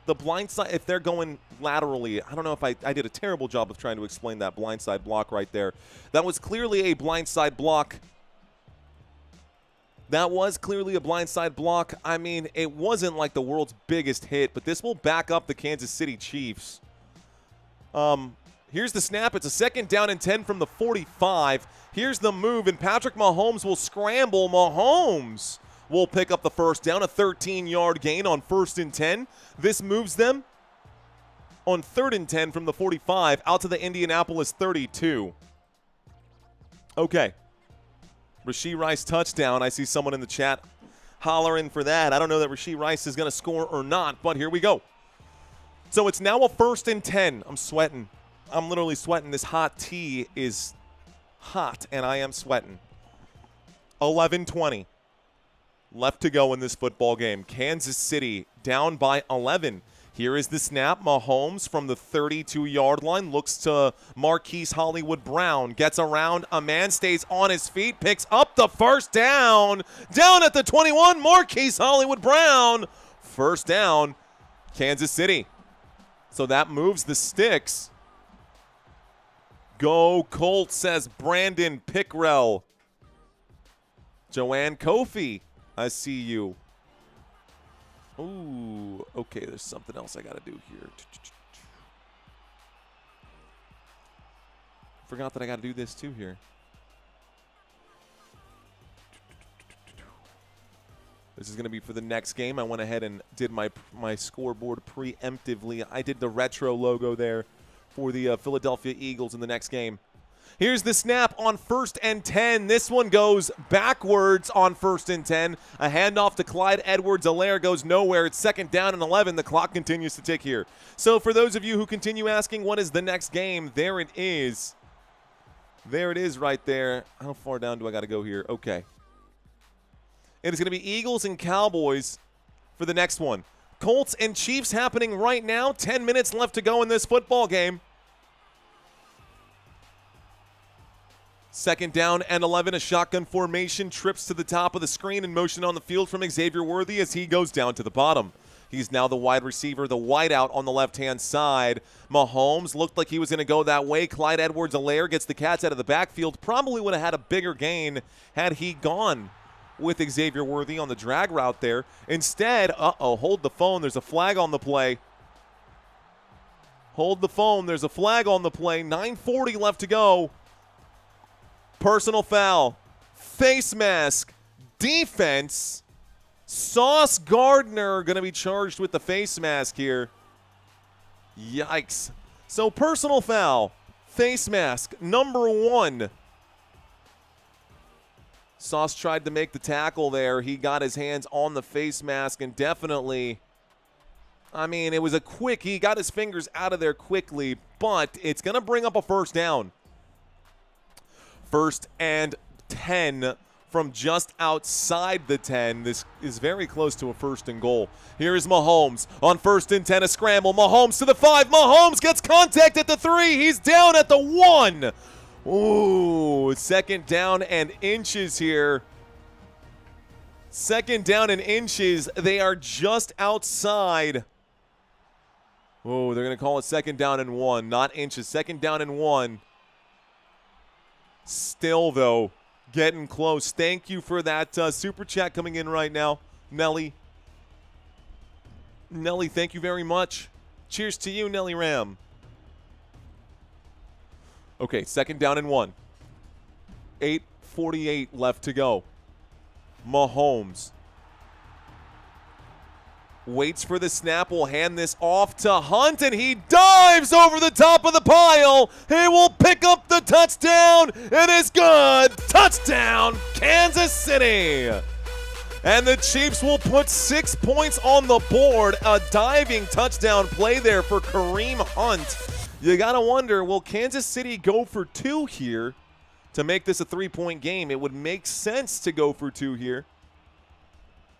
the blind side, if they're going laterally. I don't know if I did a terrible job of trying to explain that blindside block right there. That was clearly a blindside block. That was clearly a blindside block. I mean, it wasn't like the world's biggest hit, but this will back up the Kansas City Chiefs. Here's the snap. It's a 2nd down and 10 from the 45. Here's the move, and Patrick Mahomes will scramble. Mahomes will pick up the 1st down, a 13-yard gain on 1st and 10. This moves them on 3rd and 10 from the 45 out to the Indianapolis 32. Okay. Rashee Rice touchdown. I see someone in the chat hollering for that. I don't know that Rashee Rice is going to score or not, but here we go. So it's now a 1st and 10. I'm sweating. I'm literally sweating. This hot tea is hot, and I am sweating. 11-20 left to go in this football game. Kansas City down by 11. Here is the snap. Mahomes from the 32-yard line looks to Marquise Hollywood Brown. Gets around a man, stays on his feet, picks up the first down. Down at the 21, Marquise Hollywood Brown. First down, Kansas City. So that moves the sticks. Go Colts, says Brandon Pickrell. Joanne Kofi, I see you. Ooh, okay, there's something else I got to do here. Forgot that I got to do this too here. This is going to be for the next game. I went ahead and did my scoreboard preemptively. I did the retro logo there for the Philadelphia Eagles in the next game. Here's the snap on 1st and 10. This one goes backwards on 1st and 10. A handoff to Clyde Edwards-Helaire goes nowhere. It's 2nd down and 11. The clock continues to tick here. So for those of you who continue asking what is the next game, there it is. There it is right there. How far down do I got to go here? Okay. It is going to be Eagles and Cowboys for the next one. Colts and Chiefs happening right now. 10 minutes left to go in this football game. 2nd down and 11, a shotgun formation, trips to the top of the screen in motion on the field from Xavier Worthy as he goes down to the bottom. He's now the wide receiver, the wideout on the left-hand side. Mahomes looked like he was going to go that way. Clyde Edwards-Helaire gets the Cats out of the backfield. Probably would have had a bigger gain had he gone with Xavier Worthy on the drag route there. Instead, hold the phone. There's a flag on the play. Hold the phone. There's a flag on the play. 9:40 left to go. Personal foul, face mask, defense. Sauce Gardner going to be charged with the face mask here. Yikes. So personal foul, face mask, number 1. Sauce tried to make the tackle there. He got his hands on the face mask and definitely, I mean, it was a quick, he got his fingers out of there quickly, but it's going to bring up a first down. 1st and 10 from just outside the 10. This is very close to a 1st and goal. Here is Mahomes on 1st and 10, a scramble. Mahomes to the 5. Mahomes gets contact at the 3. He's down at the 1. Ooh, 2nd down and inches here. 2nd down and inches. They are just outside. Oh, they're going to call it 2nd down and 1, not inches. 2nd down and 1. Still, though, getting close. Thank you for that super chat coming in right now, Nelly. Nelly, thank you very much. Cheers to you, Nelly Ram. Okay, 2nd down and 1. 8:48 left to go. Mahomes waits for the snap, will hand this off to Hunt, and he dives over the top of the pile. He will pick up the touchdown. It is good. Touchdown, Kansas City. And the Chiefs will put 6 points on the board. A diving touchdown play there for Kareem Hunt. You got to wonder, will Kansas City go for 2 here to make this a 3-point game? It would make sense to go for 2 here.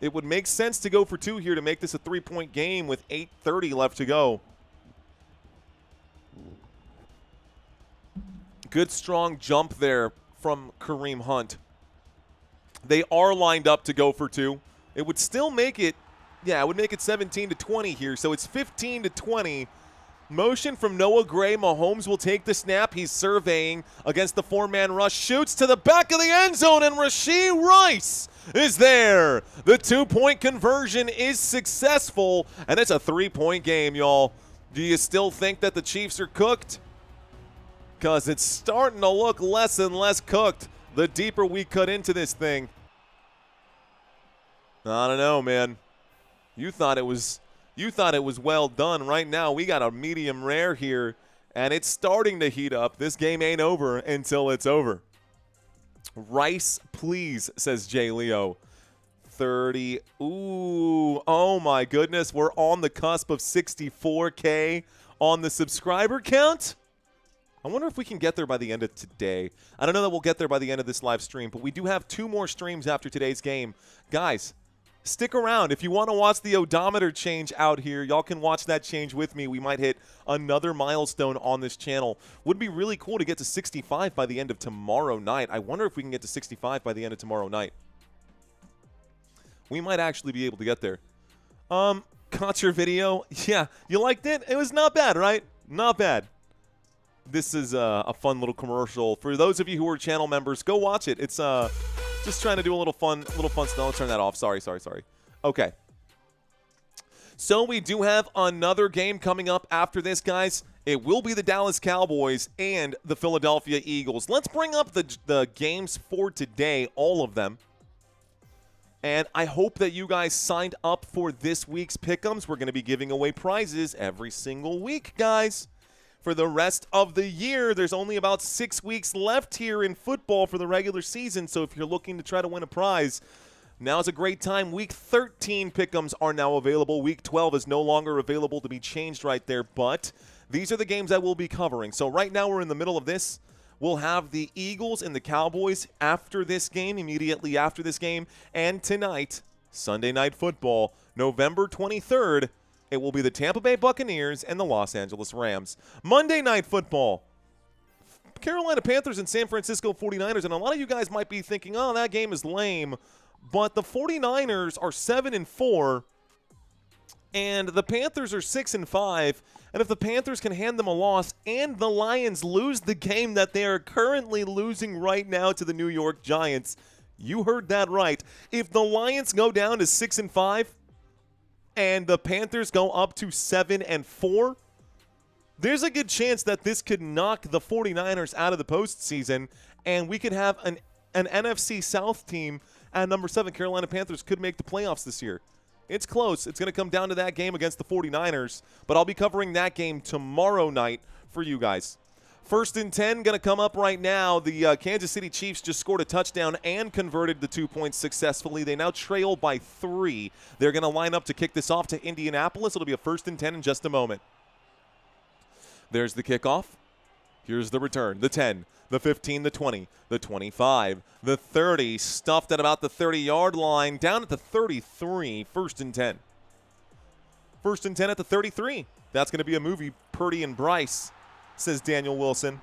It would make sense to go for 2 here to make this a 3-point game with 8:30 left to go. Good strong jump there from Kareem Hunt. They are lined up to go for 2. It would still make it, yeah, it would make it 17-20 here. So it's 15-20. Motion from Noah Gray. Mahomes will take the snap. He's surveying against the 4-man rush. Shoots to the back of the end zone, and Rashee Rice is there. The 2-point conversion is successful, and it's a 3-point game, y'all. Do you still think that the Chiefs are cooked? Because it's starting to look less and less cooked the deeper we cut into this thing. I don't know, man. You thought it was You thought it was well done. Right now, we got a medium rare here, and it's starting to heat up. This game ain't over until it's over. Rice, please, says Jay Leo. 30. Ooh, oh my goodness. We're on the cusp of 64K on the subscriber count. I wonder if we can get there by the end of today. I don't know that we'll get there by the end of this live stream, but we do have 2 more streams after today's game. Guys, stick around. If you want to watch the odometer change out here, y'all can watch that change with me. We might hit another milestone on this channel. Would be really cool to get to 65 by the end of tomorrow night. I wonder if we can get to 65 by the end of tomorrow night. We might actually be able to get there. Caught your video. Yeah, you liked it? It was not bad, right? Not bad. This is a fun little commercial. For those of you who are channel members, go watch it. It's just trying to do a little fun stuff. I'll turn that off. Sorry. Okay. So we do have another game coming up after this, guys. It will be the Dallas Cowboys and the Philadelphia Eagles. Let's bring up the games for today, all of them. And I hope that you guys signed up for this week's Pick'ems. We're going to be giving away prizes every single week, guys. For the rest of the year, there's only about 6 weeks left here in football for the regular season. So if you're looking to try to win a prize, now's a great time. Week 13 Pick'ems are now available. Week 12 is no longer available to be changed right there. But these are the games I will be covering. So right now we're in the middle of this. We'll have the Eagles and the Cowboys after this game, immediately after this game. And tonight, Sunday Night Football, November 23rd, it will be the Tampa Bay Buccaneers and the Los Angeles Rams. Monday Night Football, Carolina Panthers and San Francisco 49ers. And a lot of you guys might be thinking, oh, that game is lame. But the 49ers are 7-4, and the Panthers are 6-5. And if the Panthers can hand them a loss and the Lions lose the game that they are currently losing right now to the New York Giants, you heard that right. If the Lions go down to 6-5 and the Panthers go up to 7-4, there's a good chance that this could knock the 49ers out of the postseason, and we could have an NFC South team at number 7. Carolina Panthers could make the playoffs this year. It's close. It's going to come down to that game against the 49ers, but I'll be covering that game tomorrow night for you guys. 1st and 10 going to come up right now. The Kansas City Chiefs just scored a touchdown and converted the 2 points successfully. They now trail by 3. They're going to line up to kick this off to Indianapolis. It'll be a 1st and 10 in just a moment. There's the kickoff. Here's the return. The 10, the 15, the 20, the 25, the 30, stuffed at about the 30-yard line, down at the 33, 1st and 10. 1st and 10 at the 33. That's going to be a movie, Purdy and Bryce, says Daniel Wilson.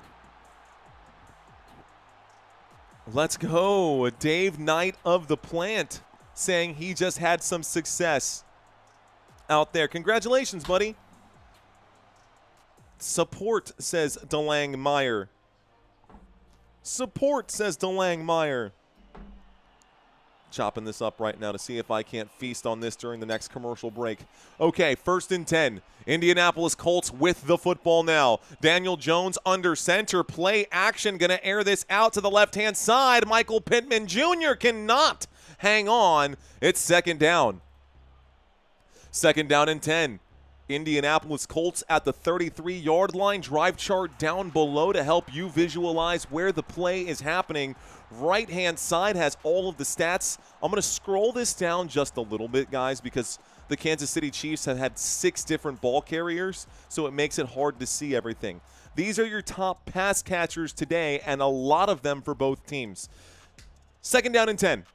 Let's go. Dave Knight of the Plant saying he just had some success out there. Congratulations, buddy. Support, says DeLang Meyer. Support, says DeLang Meyer. Chopping this up right now to see if I can't feast on this during the next commercial break. Okay, 1st and 10. Indianapolis Colts with the football now. Daniel Jones under center. Play action. Going to air this out to the left-hand side. Michael Pittman Jr. cannot hang on. It's 2nd down. 2nd down and 10. Indianapolis Colts at the 33-yard line. Drive chart down below to help you visualize where the play is happening. Right-hand side has all of the stats. I'm going to scroll this down just a little bit, guys, because the Kansas City Chiefs have had 6 different ball carriers, so it makes it hard to see everything. These are your top pass catchers today, and a lot of them for both teams. 2nd down and 10.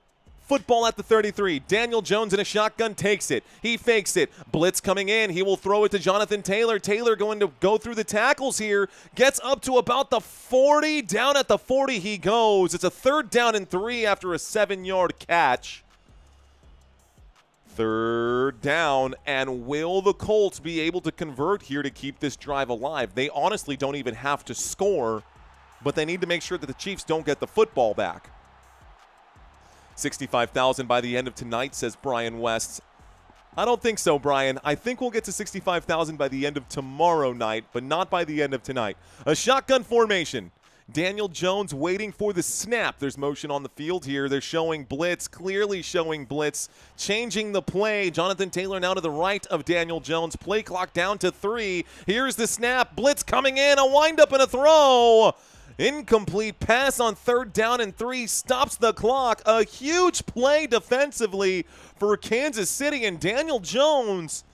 Football at the 33. Daniel Jones in a shotgun takes it. He fakes it. Blitz coming in. He will throw it to Jonathan Taylor. Taylor going to go through the tackles here. Gets up to about the 40. Down at the 40 he goes. It's a 3rd down and 3 after a 7-yard catch. 3rd down, and will the Colts be able to convert here to keep this drive alive? They honestly don't even have to score, but they need to make sure that the Chiefs don't get the football back. 65,000 by the end of tonight, says Brian West. I don't think so, Brian. I think we'll get to 65,000 by the end of tomorrow night, but not by the end of tonight. A shotgun formation. Daniel Jones waiting for the snap. There's motion on the field here. They're showing blitz, clearly showing blitz, changing the play. Jonathan Taylor now to the right of Daniel Jones. Play clock down to 3. Here's the snap. Blitz coming in. A windup and a throw. Incomplete pass on 3rd down and 3. Stops the clock. A huge play defensively for Kansas City, and Daniel Jones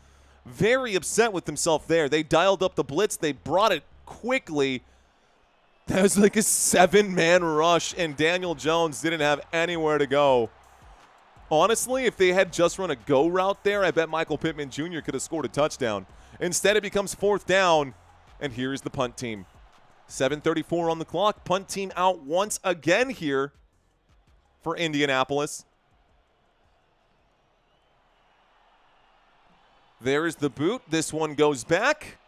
very upset with himself there. They dialed up the blitz. They brought it quickly. That was like a 7-man rush, and Daniel Jones didn't have anywhere to go. Honestly, if they had just run a go route there, I bet Michael Pittman Jr. could have scored a touchdown. Instead, it becomes 4th down, and here's the punt team. 7:34 on the clock. Punt team out once again here for Indianapolis. There is the boot. This one goes back.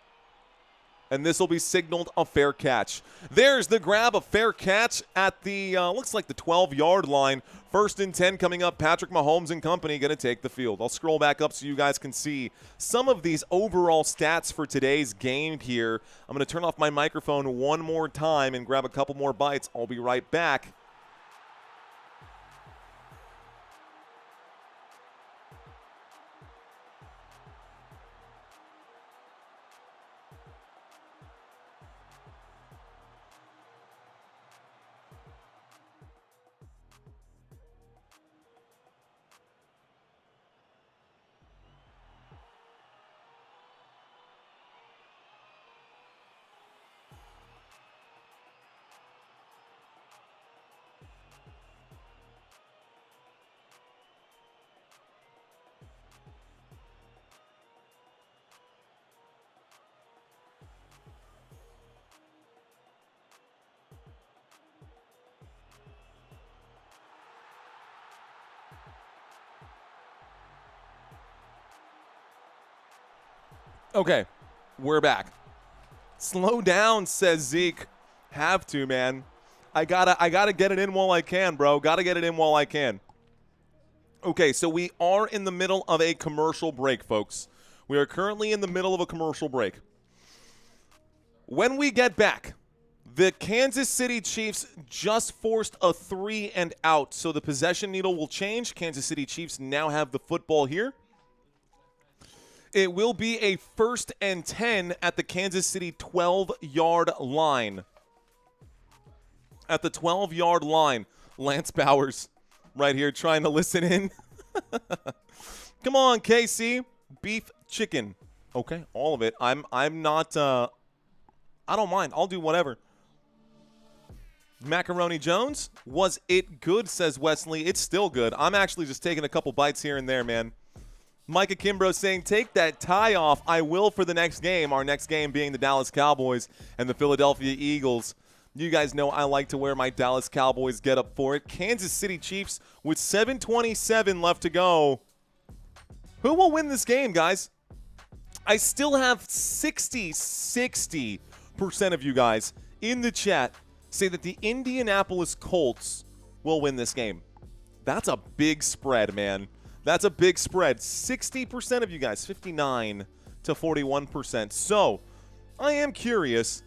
And this will be signaled a fair catch. There's the grab, a fair catch at the, looks like the 12-yard line. 1st and 10 coming up. Patrick Mahomes and company going to take the field. I'll scroll back up so you guys can see some of these overall stats for today's game here. I'm going to turn off my microphone one more time and grab a couple more bites. I'll be right back. Okay, we're back. Slow down, says Zeke. Have to, man. I gotta get it in while I can, bro. Gotta get it in while I can. Okay, so we are in the middle of a commercial break, folks. We are currently in the middle of a commercial break. When we get back, the Kansas City Chiefs just forced a 3 and out, so the possession needle will change. Kansas City Chiefs now have the football here. It will be a 1st and 10 at the Kansas City 12-yard line. At the 12-yard line, Lance Bowers right here trying to listen in. Come on, KC. Beef chicken. Okay, all of it. I'm not, I don't mind. I'll do whatever. Macaroni Jones. Was it good, says Wesley. It's still good. I'm actually just taking a couple bites here and there, man. Micah Kimbrough saying, take that tie off. I will for the next game. Our next game being the Dallas Cowboys and the Philadelphia Eagles. You guys know I like to wear my Dallas Cowboys get up for it. Kansas City Chiefs with 7:27 left to go. Who will win this game, guys? I still have 60% of you guys in the chat say that the Indianapolis Colts will win this game. That's a big spread, man. That's a big spread. 60% of you guys, 59 to 41%. So, I am curious.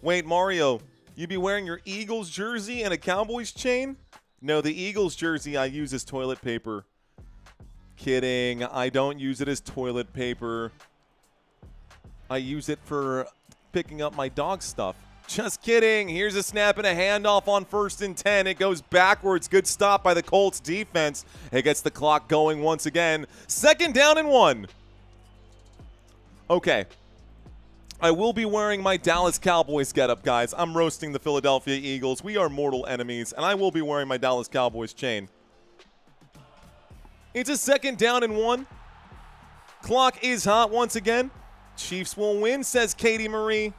Wait, Mario, you be wearing your Eagles jersey and a Cowboys chain? No, the Eagles jersey I use as toilet paper. Kidding. I don't use it as toilet paper. I use it for picking up my dog stuff. Just kidding. Here's a snap and a handoff on 1st and 10. It goes backwards. Good stop by the Colts defense. It gets the clock going once again. 2nd down and 1. Okay. I will be wearing my Dallas Cowboys getup, guys. I'm roasting the Philadelphia Eagles. We are mortal enemies, and I will be wearing my Dallas Cowboys chain. It's a 2nd down and 1. Clock is hot once again. Chiefs will win, says Katie Marie.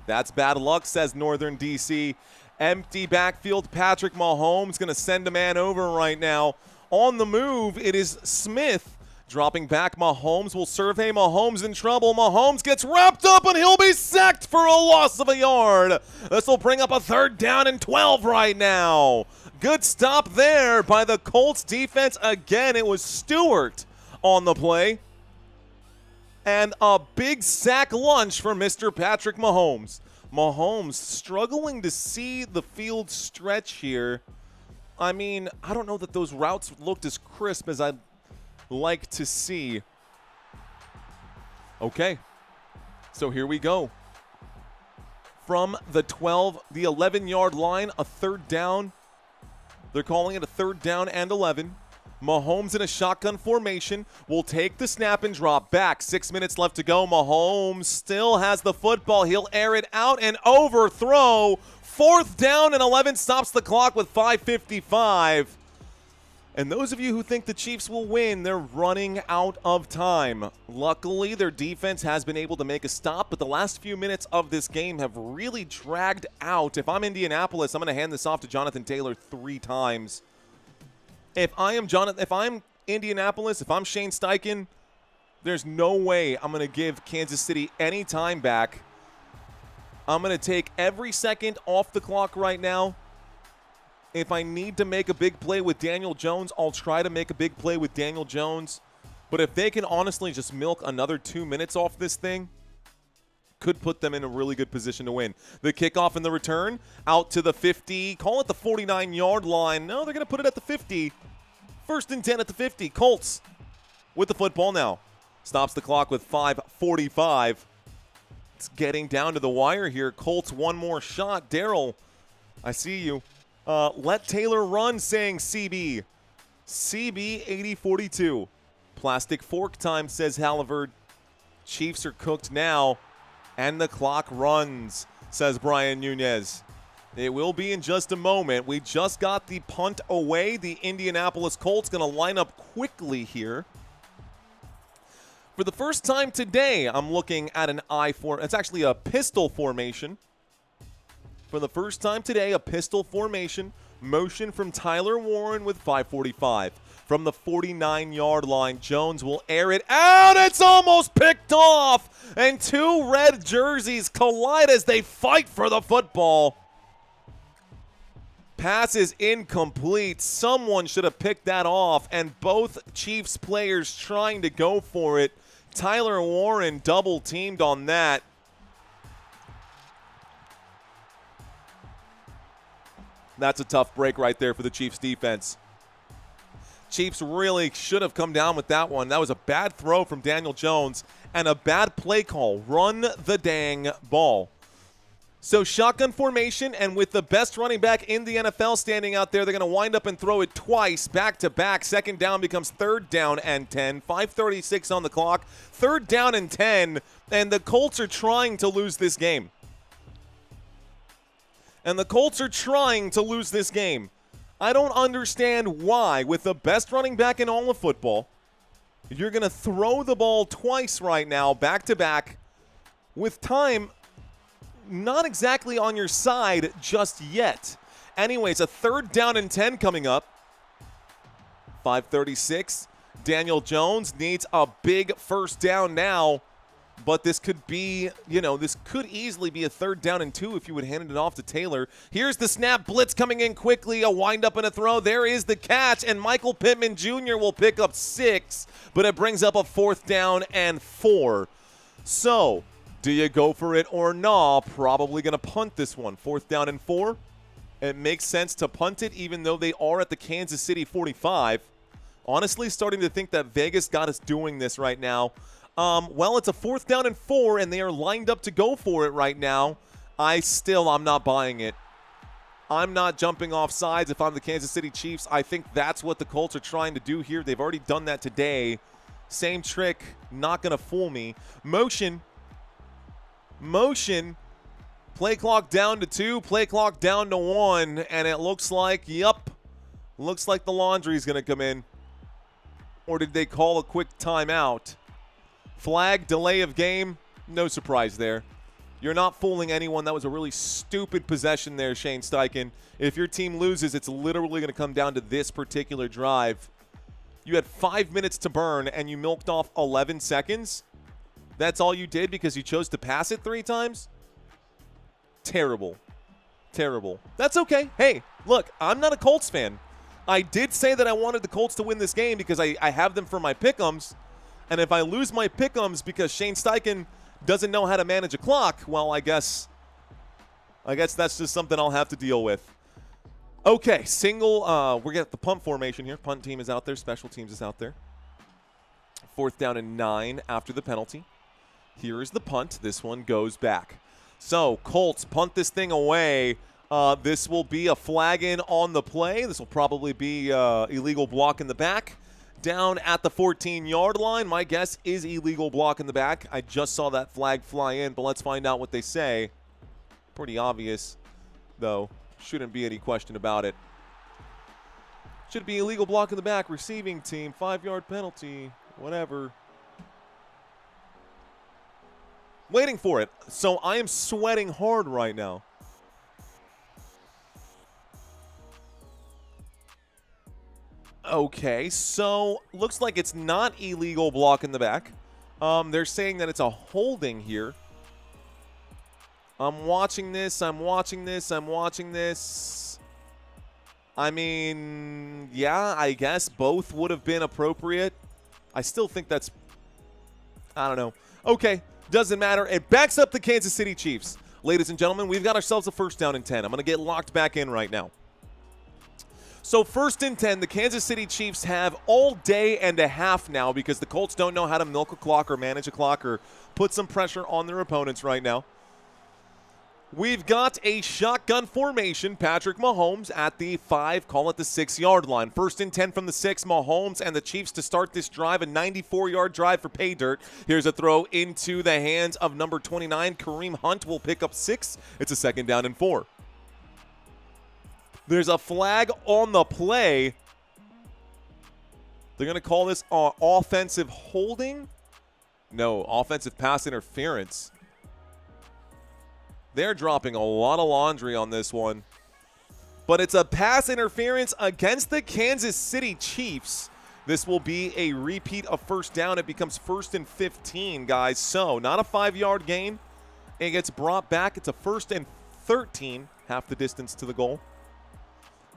That's bad luck, says Northern DC. Empty backfield. Patrick Mahomes going to send a man over right now. On the move, it is Smith. Dropping back, Mahomes will survey. Mahomes in trouble. Mahomes gets wrapped up, and he'll be sacked for a loss of a yard. This will bring up a 3rd down and 12 right now. Good stop there by the Colts defense. Again, it was Stewart on the play. And a big sack lunch for Mr. Patrick Mahomes. Mahomes struggling to see the field stretch here. I mean, I don't know that those routes looked as crisp as I'd like to see. Okay, so here we go. From the 11-yard line, a third down. They're calling it a third down and 11. Mahomes in a shotgun formation will take the snap and drop back. 6 minutes left to go. Mahomes still has the football. He'll air it out and overthrow. Fourth down and 11 stops the clock with 5:55. And those of you who think the Chiefs will win, they're running out of time. Luckily, their defense has been able to make a stop, but the last few minutes of this game have really dragged out. If I'm Indianapolis, I'm going to hand this off to Jonathan Taylor 3 times. If I'm Indianapolis, if I'm Shane Steichen, there's no way I'm going to give Kansas City any time back. I'm going to take every second off the clock right now. If I need to make a big play with Daniel Jones, I'll try to make a big play with Daniel Jones. But if they can honestly just milk another 2 minutes off this thing, could put them in a really good position to win. The kickoff and the return out to the 50. Call it the 49-yard line. No, they're going to put it at the 50. First and 10 at the 50. Colts with the football now. Stops the clock with 5:45. It's getting down to the wire here. Colts one more shot. Daryl, I see you. Let Taylor run, saying CB. CB 80-42. Plastic fork time, says Halliburton. Chiefs are cooked now, and the clock runs, says Brian Nunez. It will be in just a moment. We just got the punt away. The Indianapolis Colts going to line up quickly here. For the first time today, I'm looking at an it's actually a pistol formation. For the first time today, a pistol formation. Motion from Tyler Warren with 5:45. From the 49-yard line, Jones will air it out. It's almost picked off. And 2 red jerseys collide as they fight for the football. Pass is incomplete. Someone should have picked that off. And both Chiefs players trying to go for it. Tyler Warren double teamed on that. That's a tough break right there for the Chiefs defense. Chiefs really should have come down with that one. That was a bad throw from Daniel Jones and a bad play call. Run the dang ball. So shotgun formation, and with the best running back in the NFL standing out there, they're going to wind up and throw it twice back-to-back. Second down becomes third down and 10. 5:36 on the clock. Third down and 10, and the Colts are trying to lose this game. And the Colts are trying to lose this game. I don't understand why, with the best running back in all of football, you're going to throw the ball twice right now, back-to-back, with time not exactly on your side just yet. Anyways, a third down and 10 coming up. 5:36. Daniel Jones needs a big first down now. But this could be, this could easily be a third down and 2 if you would hand it off to Taylor. Here's the snap, blitz coming in quickly, a wind-up and a throw. There is the catch, and Michael Pittman Jr. will pick up 6, but it brings up a fourth down and 4. So, do you go for it or not? Probably going to punt this one. Fourth down and 4. It makes sense to punt it, even though they are at the Kansas City 45. Honestly, starting to think that Vegas got us doing this right now. Well, it's a fourth down and 4, and they are lined up to go for it right now. I'm not buying it. I'm not jumping off sides if I'm the Kansas City Chiefs. I think that's what the Colts are trying to do here. They've already done that today. Same trick, not going to fool me. Motion. Play clock down to 2, play clock down to 1, and it looks like, looks like the laundry's going to come in. Or did they call a quick timeout? Flag, delay of game, no surprise there. You're not fooling anyone. That was a really stupid possession there, Shane Steichen. If your team loses, it's literally going to come down to this particular drive. You had 5 minutes to burn, and you milked off 11 seconds? That's all you did because you chose to pass it 3 times? Terrible. Terrible. That's okay. Hey, look, I'm not a Colts fan. I did say that I wanted the Colts to win this game because I have them for my pick'ems. And if I lose my pick'ems because Shane Steichen doesn't know how to manage a clock, well, I guess that's just something I'll have to deal with. Okay, we're at the punt formation here. Punt team is out there. Special teams is out there. 4th down and 9 after the penalty. Here is the punt. This one goes back. So, Colts punt this thing away. This will be a flag in on the play. This will probably be illegal block in the back. Down at the 14-yard line, my guess is illegal block in the back. I just saw that flag fly in, but let's find out what they say. Pretty obvious, though. Shouldn't be any question about it. Should be illegal block in the back. Receiving team, 5-yard penalty, whatever. Waiting for it. So I am sweating hard right now. Okay, so looks like it's not illegal block in the back. They're saying that it's a holding here. I'm watching this. I mean, yeah, I guess both would have been appropriate. I still think that's, I don't know. Okay, doesn't matter. It backs up the Kansas City Chiefs. Ladies and gentlemen, we've got ourselves a 1st down and 10. I'm going to get locked back in right now. So 1st and 10, the Kansas City Chiefs have all day and a half now because the Colts don't know how to milk a clock or manage a clock or put some pressure on their opponents right now. We've got a shotgun formation. Patrick Mahomes at the 5, call it the 6-yard line. 1st and 10 from the 6. Mahomes and the Chiefs to start this drive, a 94-yard drive for pay dirt. Here's a throw into the hands of number 29. Kareem Hunt will pick up 6. It's a 2nd down and 4. There's a flag on the play. They're going to call this offensive holding? No, offensive pass interference. They're dropping a lot of laundry on this one. But it's a pass interference against the Kansas City Chiefs. This will be a repeat of 1st down. It becomes 1st and 15, guys. So, not a 5-yard gain. It gets brought back. It's a 1st and 13, half the distance to the goal.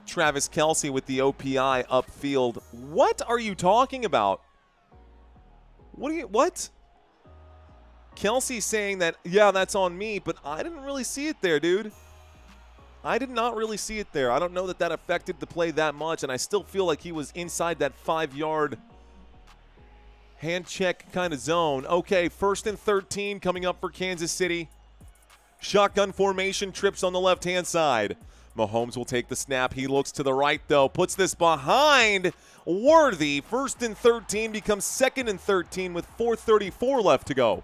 Travis Kelce with the OPI upfield. What are you talking about? What? Kelce saying that, yeah, that's on me, but I didn't really see it there, dude. I did not really see it there. I don't know that that affected the play that much, and I still feel like he was inside that 5-yard hand check kind of zone. Okay, 1st and 13 coming up for Kansas City. Shotgun formation, trips on the left-hand side. Mahomes will take the snap. He looks to the right, though. Puts this behind Worthy. 1st and 13 becomes 2nd and 13 with 4:34 left to go.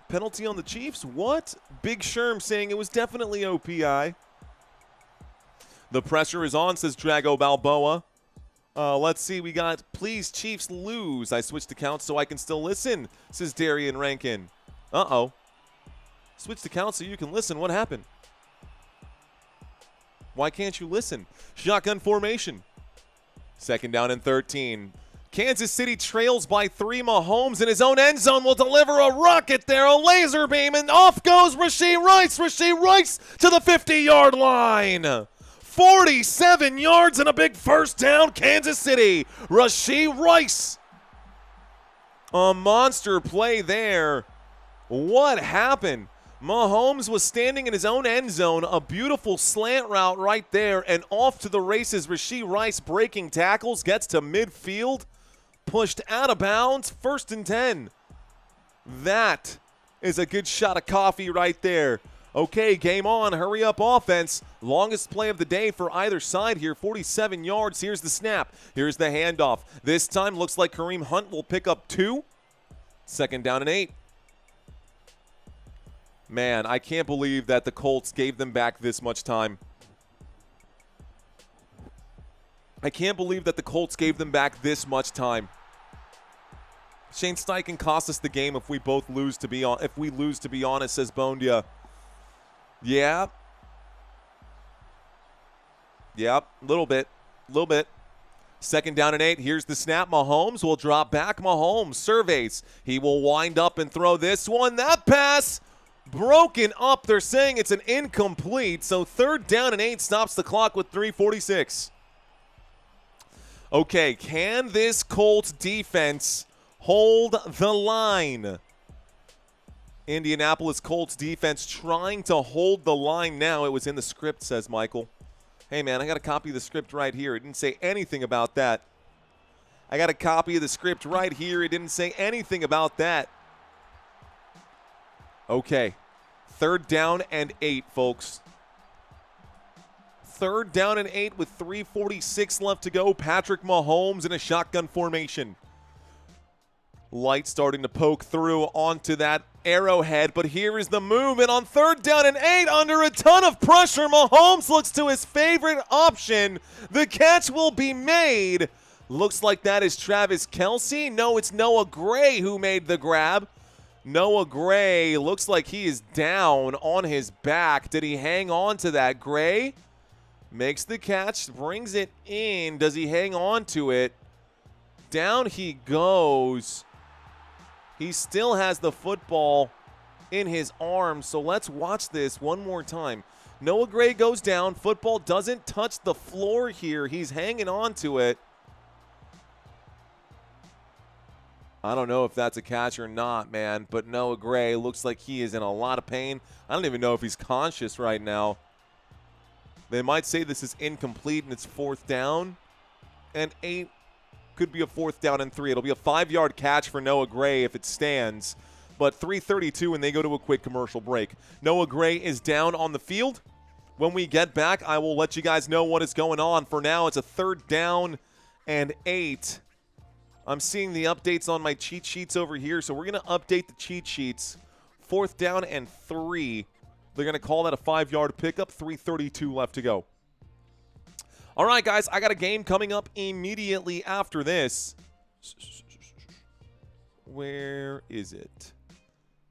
Penalty on the Chiefs? What? Big Sherm saying it was definitely OPI. The pressure is on, says Drago Balboa. Let's see. We got, please, Chiefs lose. I switched accounts so I can still listen, says Darian Rankin. Uh-oh. Switch accounts so you can listen. What happened? Why can't you listen? Shotgun formation. 2nd down and 13. Kansas City trails by 3. Mahomes in his own end zone will deliver a rocket there, a laser beam, and off goes Rashee Rice. Rashee Rice to the 50-yard line. 47 yards and a big 1st down, Kansas City. Rashee Rice. A monster play there. What happened? Mahomes was standing in his own end zone, a beautiful slant route right there, and off to the races. Rashee Rice breaking tackles, gets to midfield, pushed out of bounds, 1st and 10. That is a good shot of coffee right there. Okay, game on, hurry up offense. Longest play of the day for either side here, 47 yards. Here's the snap, here's the handoff. This time looks like Kareem Hunt will pick up 2. 2nd down and 8. Man, I can't believe that the Colts gave them back this much time. I can't believe that the Colts gave them back this much time. Shane Steichen cost us the game if we lose, to be honest, says Bondia. Yeah. Yep, little bit. 2nd down and 8. Here's the snap. Mahomes will drop back. Mahomes surveys. He will wind up and throw this one. That pass broken up. They're saying it's an incomplete. So 3rd down and 8 stops the clock with 3:46. Okay, can this Colts defense hold the line? Indianapolis Colts defense trying to hold the line now. It was in the script, says Michael. Hey, man, I got a copy of the script right here. It didn't say anything about that. I got a copy of the script right here. It didn't say anything about that. Okay, 3rd down and 8, folks. 3rd down and 8 with 3:46 left to go. Patrick Mahomes in a shotgun formation. Light starting to poke through onto that Arrowhead, but here is the movement on 3rd down and 8 under a ton of pressure. Mahomes looks to his favorite option. The catch will be made. Looks like that is Travis Kelce. No, it's Noah Gray who made the grab. Noah Gray looks like he is down on his back. Did he hang on to that? Gray makes the catch, brings it in. Does he hang on to it? Down he goes. He still has the football in his arms, so let's watch this one more time. Noah Gray goes down. Football doesn't touch the floor here. He's hanging on to it. I don't know if that's a catch or not, man, but Noah Gray looks like he is in a lot of pain. I don't even know if he's conscious right now. They might say this is incomplete and it's 4th down and 8. Could be a 4th down and 3. It'll be a 5-yard catch for Noah Gray if it stands, but 3:32 and they go to a quick commercial break. Noah Gray is down on the field. When we get back, I will let you guys know what is going on. For now, it's a 3rd down and 8. I'm seeing the updates on my cheat sheets over here, so we're going to update the cheat sheets. 4th down and 3. They're going to call that a 5-yard pickup. 3:32 left to go. All right, guys, I got a game coming up immediately after this. Where is it?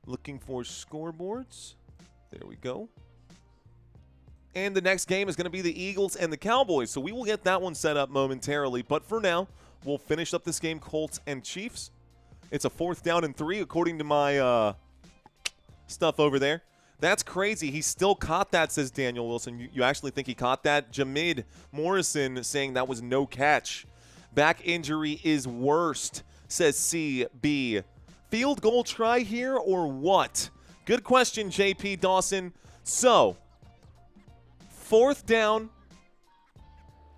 Looking for scoreboards. There we go. And the next game is going to be the Eagles and the Cowboys, so we will get that one set up momentarily. But for now, we'll finish up this game, Colts and Chiefs. It's a 4th down and 3, according to my stuff over there. That's crazy. He still caught that, says Daniel Wilson. You actually think he caught that? Jamid Morrison saying that was no catch. Back injury is worst, says CB. Field goal try here or what? Good question, JP Dawson. So, 4th down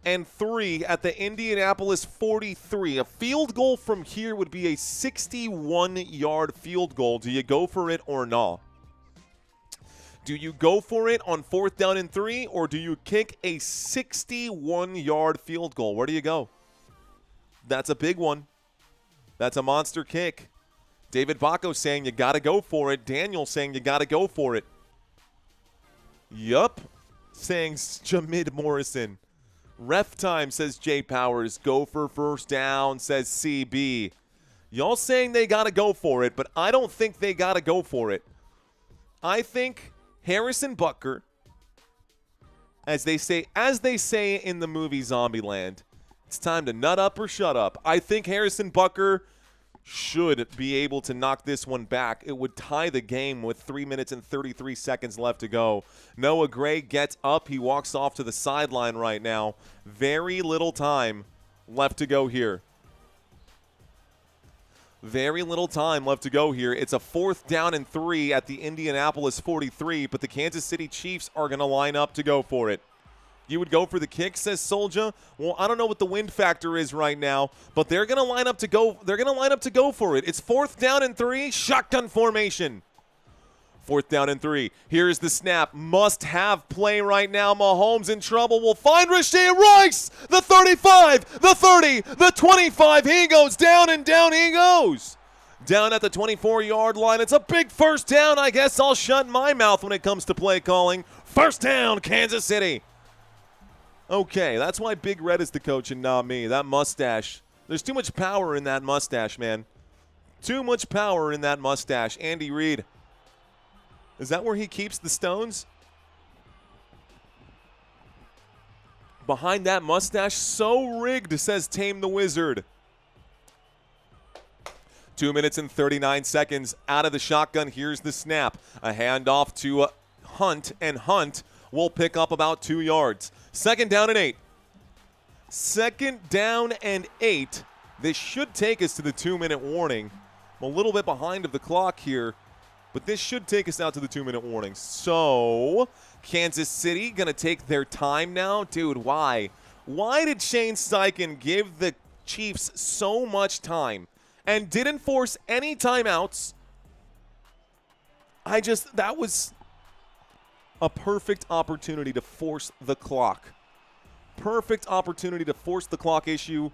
and 3 at the Indianapolis 43. A field goal from here would be a 61-yard field goal. Do you go for it or not? Do you go for it on 4th down and 3, or do you kick a 61-yard field goal? Where do you go? That's a big one. That's a monster kick. David Baco saying you got to go for it. Daniel saying you got to go for it. Yup, saying Jamid Morrison. Ref time, says Jay Powers. Go for 1st down, says CB. Y'all saying they got to go for it, but I don't think they got to go for it. I think Harrison Butker, as they say in the movie Zombieland, it's time to nut up or shut up. I think Harrison Butker should be able to knock this one back. It would tie the game with 3 minutes and 33 seconds left to go. Noah Gray gets up. He walks off to the sideline right now. Very little time left to go here. Very little time left to go here. It's a 4th down and 3 at the Indianapolis 43, but the Kansas City Chiefs are going to line up to go for it. You would go for the kick, says Soldier. Well, I don't know what the wind factor is right now, but they're going to line up to go. They're going to line up to go for it. It's 4th down and 3, shotgun formation. 4th down and 3. Here's the snap. Must-have play right now. Mahomes in trouble. Will find Rashee Rice. The 35, the 30, the 25. He goes down and down he goes. Down at the 24-yard line. It's a big 1st down. I guess I'll shut my mouth when it comes to play calling. 1st down, Kansas City. Okay, that's why Big Red is the coach and not me. That mustache. There's too much power in that mustache, man. Too much power in that mustache. Andy Reid. Is that where he keeps the stones? Behind that mustache, so rigged, says Tame the Wizard. 2 minutes and 39 seconds out of the shotgun. Here's the snap. A handoff to Hunt, and Hunt will pick up about 2 yards. 2nd down and 8. 2nd down and 8. This should take us to the 2-minute warning. I'm a little bit behind of the clock here, but this should take us out to the 2-minute warning. So, Kansas City going to take their time now? Dude, why? Why did Shane Steichen give the Chiefs so much time and didn't force any timeouts? That was a perfect opportunity to force the clock. Perfect opportunity to force the clock issue.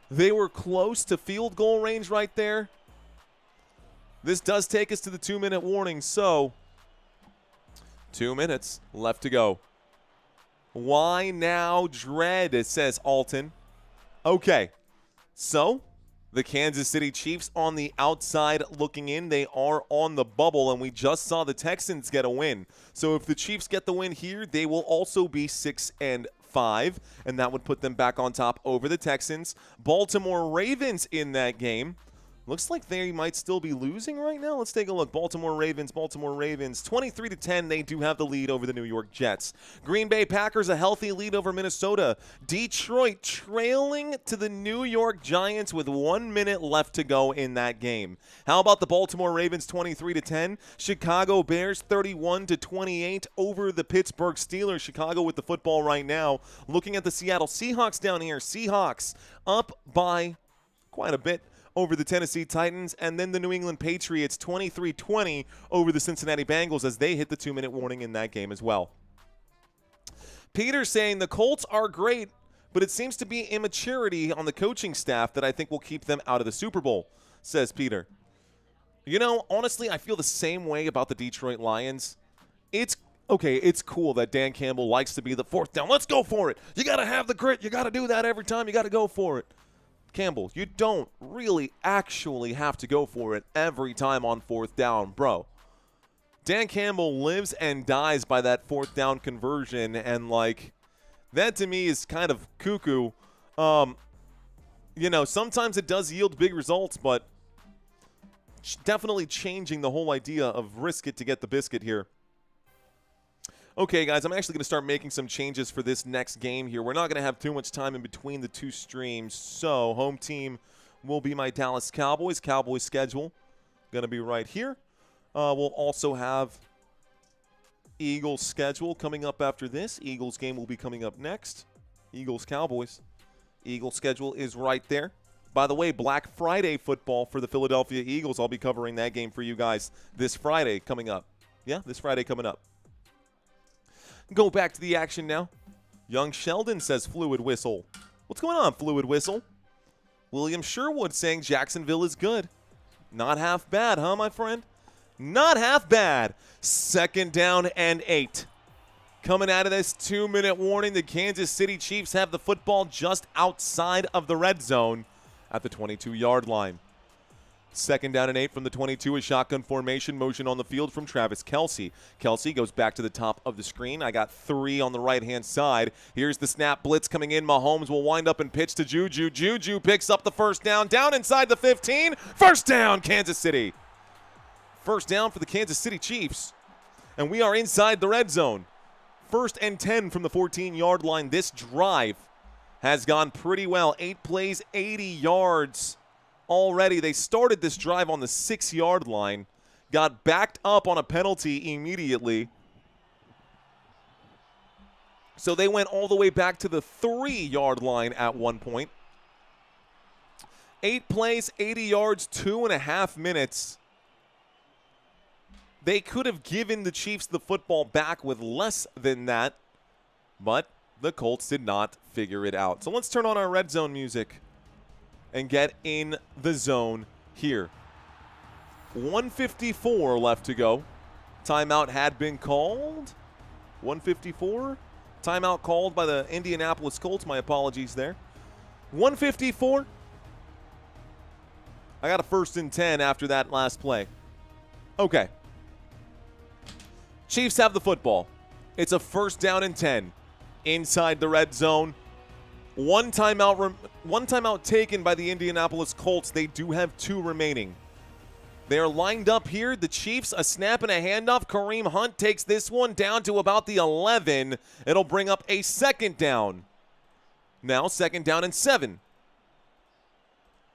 They were close to field goal range right there. This does take us to the 2-minute warning, so 2 minutes left to go. Why now dread, says Alton. Okay, so the Kansas City Chiefs on the outside looking in. They are on the bubble, and we just saw the Texans get a win. So if the Chiefs get the win here, they will also be 6-5, and that would put them back on top over the Texans. Baltimore Ravens in that game. Looks like they might still be losing right now. Let's take a look. Baltimore Ravens, 23-10. They do have the lead over the New York Jets. Green Bay Packers, a healthy lead over Minnesota. Detroit trailing to the New York Giants with 1 minute left to go in that game. How about the Baltimore Ravens, 23-10? Chicago Bears, 31-28 over the Pittsburgh Steelers. Chicago with the football right now. Looking at the Seattle Seahawks down here. Seahawks up by quite a bit over the Tennessee Titans, and then the New England Patriots 23-20 over the Cincinnati Bengals as they hit the 2-minute warning in that game as well. Peter saying the Colts are great, but it seems to be immaturity on the coaching staff that I think will keep them out of the Super Bowl, says Peter. You know, honestly, I feel the same way about the Detroit Lions. It's cool that Dan Campbell likes to be the 4th down. Let's go for it. You got to have the grit. You got to do that every time. You got to go for it. Campbell, you don't really actually have to go for it every time on 4th down, bro. Dan Campbell lives and dies by that 4th down conversion, and, like, that to me is kind of cuckoo. You know, sometimes it does yield big results, but definitely changing the whole idea of risk it to get the biscuit here. Okay, guys, I'm actually going to start making some changes for this next game here. We're not going to have too much time in between the two streams, so home team will be my Dallas Cowboys. Cowboys schedule going to be right here. We'll also have Eagles schedule coming up after this. Eagles game will be coming up next. Eagles Cowboys. Eagles schedule is right there. By the way, Black Friday football for the Philadelphia Eagles. I'll be covering that game for you guys this Friday coming up. Yeah, this Friday coming up. Go back to the action now. Young Sheldon says fluid whistle. What's going on, fluid whistle? William Sherwood saying Jacksonville is good. Not half bad, huh, my friend? Not half bad. 2nd down and 8. Coming out of this 2-minute warning, the Kansas City Chiefs have the football just outside of the red zone at the 22-yard line. 2nd down and 8 from the 22, a shotgun formation motion on the field from Travis Kelce. Kelce goes back to the top of the screen. I got 3 on the right-hand side. Here's the snap blitz coming in. Mahomes will wind up and pitch to Juju. Juju picks up the 1st down. Down inside the 15. 1st down, Kansas City. 1st down for the Kansas City Chiefs. And we are inside the red zone. 1st and 10 from the 14-yard line. This drive has gone pretty well. 8 plays, 80 yards. Already, they started this drive on the 6-yard line, got backed up on a penalty immediately. So they went all the way back to the 3-yard line at one point. 8 plays, 80 yards, 2.5 minutes. They could have given the Chiefs the football back with less than that, but the Colts did not figure it out. So let's turn on our red zone music and get in the zone here. 1:54 left to go. Timeout had been called. 1:54. Timeout called by the Indianapolis Colts. My apologies there. 1:54. I got a 1st and 10 after that last play. Okay. Chiefs have the football. It's a 1st down and 10 inside the red zone. One timeout taken by the Indianapolis Colts. They do have 2 remaining. They are lined up here. The Chiefs, a snap and a handoff. Kareem Hunt takes this one down to about the 11. It'll bring up a 2nd down. Now 2nd down and 7.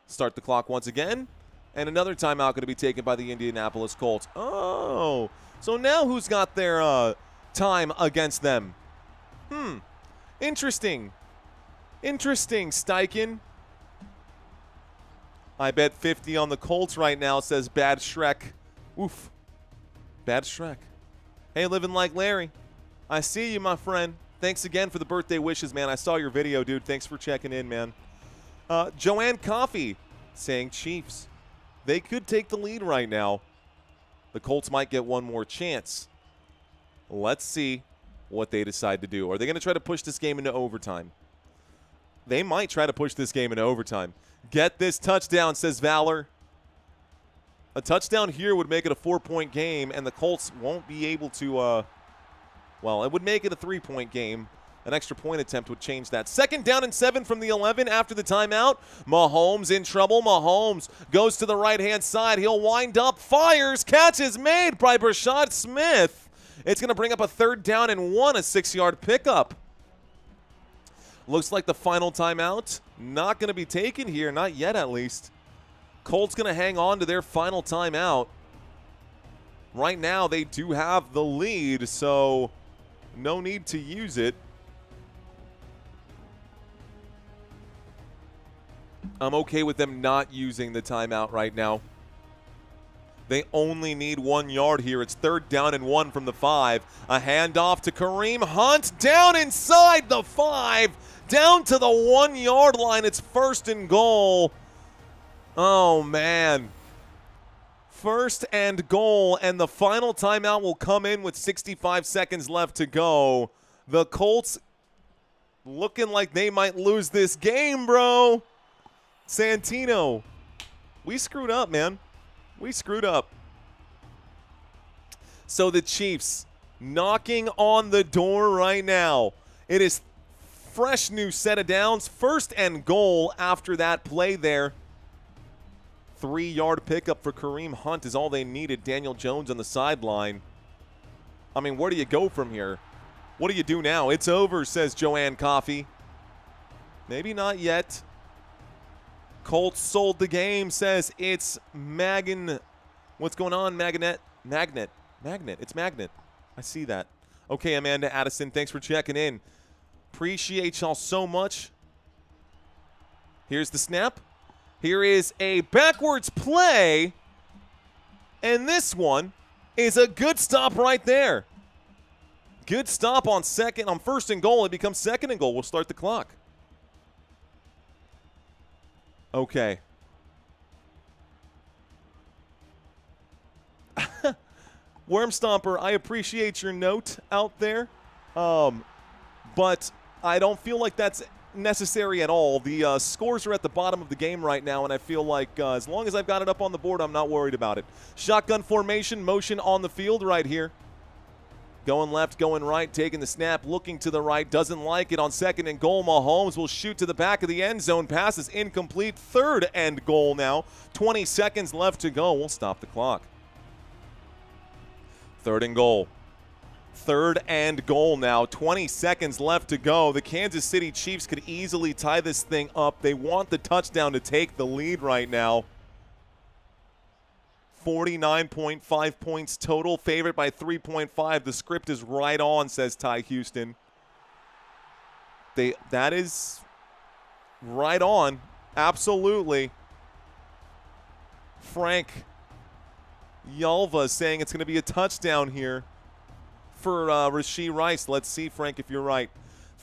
Start the clock once again. And another timeout going to be taken by the Indianapolis Colts. Oh, so now who's got their time against them? Interesting. Interesting, Steichen. I bet 50 on the Colts right now, says Bad Shrek. Oof. Bad Shrek. Hey, living like Larry. I see you, my friend. Thanks again for the birthday wishes, man. I saw your video, dude. Thanks for checking in, man. Joanne Coffey saying Chiefs. They could take the lead right now. The Colts might get one more chance. Let's see what they decide to do. Are they going to try to push this game into overtime? They might try to push this game into overtime. Get this touchdown, says Valor. A touchdown here would make it a 4-point game, and the Colts won't be able to, well, it would make it a 3-point game. An extra point attempt would change that. 2nd down and 7 from the 11 after the timeout. Mahomes in trouble. Mahomes goes to the right-hand side. He'll wind up, fires, catch is made by Brashad Smith. It's going to bring up a 3rd down and 1, a 6-yard pickup. Looks like the final timeout not going to be taken here, not yet at least. Colts going to hang on to their final timeout. Right now they do have the lead, so no need to use it. I'm okay with them not using the timeout right now. They only need 1 yard here. It's 3rd down and 1 from the 5. A handoff to Kareem Hunt down inside the 5. Down to the 1 yard line. It's 1st and goal. Oh, man. 1st and goal, and the final timeout will come in with 65 seconds left to go. The Colts looking like they might lose this game, bro. Santino, we screwed up, man. We screwed up. So the Chiefs knocking on the door right now. It is fresh new set of downs. 1st and goal after that play there. 3-yard pickup for Kareem Hunt is all they needed. Daniel Jones on the sideline. I mean, where do you go from here? What do you do now? It's over, says Joanne Coffey. Maybe not yet. Colts sold the game, says it's What's going on, Magnet? Magnet. It's Magnet. I see that. Okay, Amanda Addison, thanks for checking in. Appreciate y'all so much. Here's the snap. Here is a backwards play. And this one is a good stop right there. Good stop on 1st and goal. It becomes 2nd and goal. We'll start the clock. Okay. Worm Stomper, I appreciate your note out there, but I don't feel like that's necessary at all. The scores are at the bottom of the game right now, and I feel like as long as I've got it up on the board, I'm not worried about it. Shotgun formation, motion on the field right here. Going left, going right, taking the snap, looking to the right, doesn't like it on 2nd and goal. Mahomes will shoot to the back of the end zone. Pass is incomplete. 3rd and goal now. 20 seconds left to go. We'll stop the clock. 3rd and goal. 3rd and goal now. 20 seconds left to go. The Kansas City Chiefs could easily tie this thing up. They want the touchdown to take the lead right now. 49.5 points total, favorite by 3.5. The script is right on, says Ty Houston. That is right on, absolutely. Frank Yalva saying it's going to be a touchdown here for Rashee Rice. Let's see, Frank, if you're right.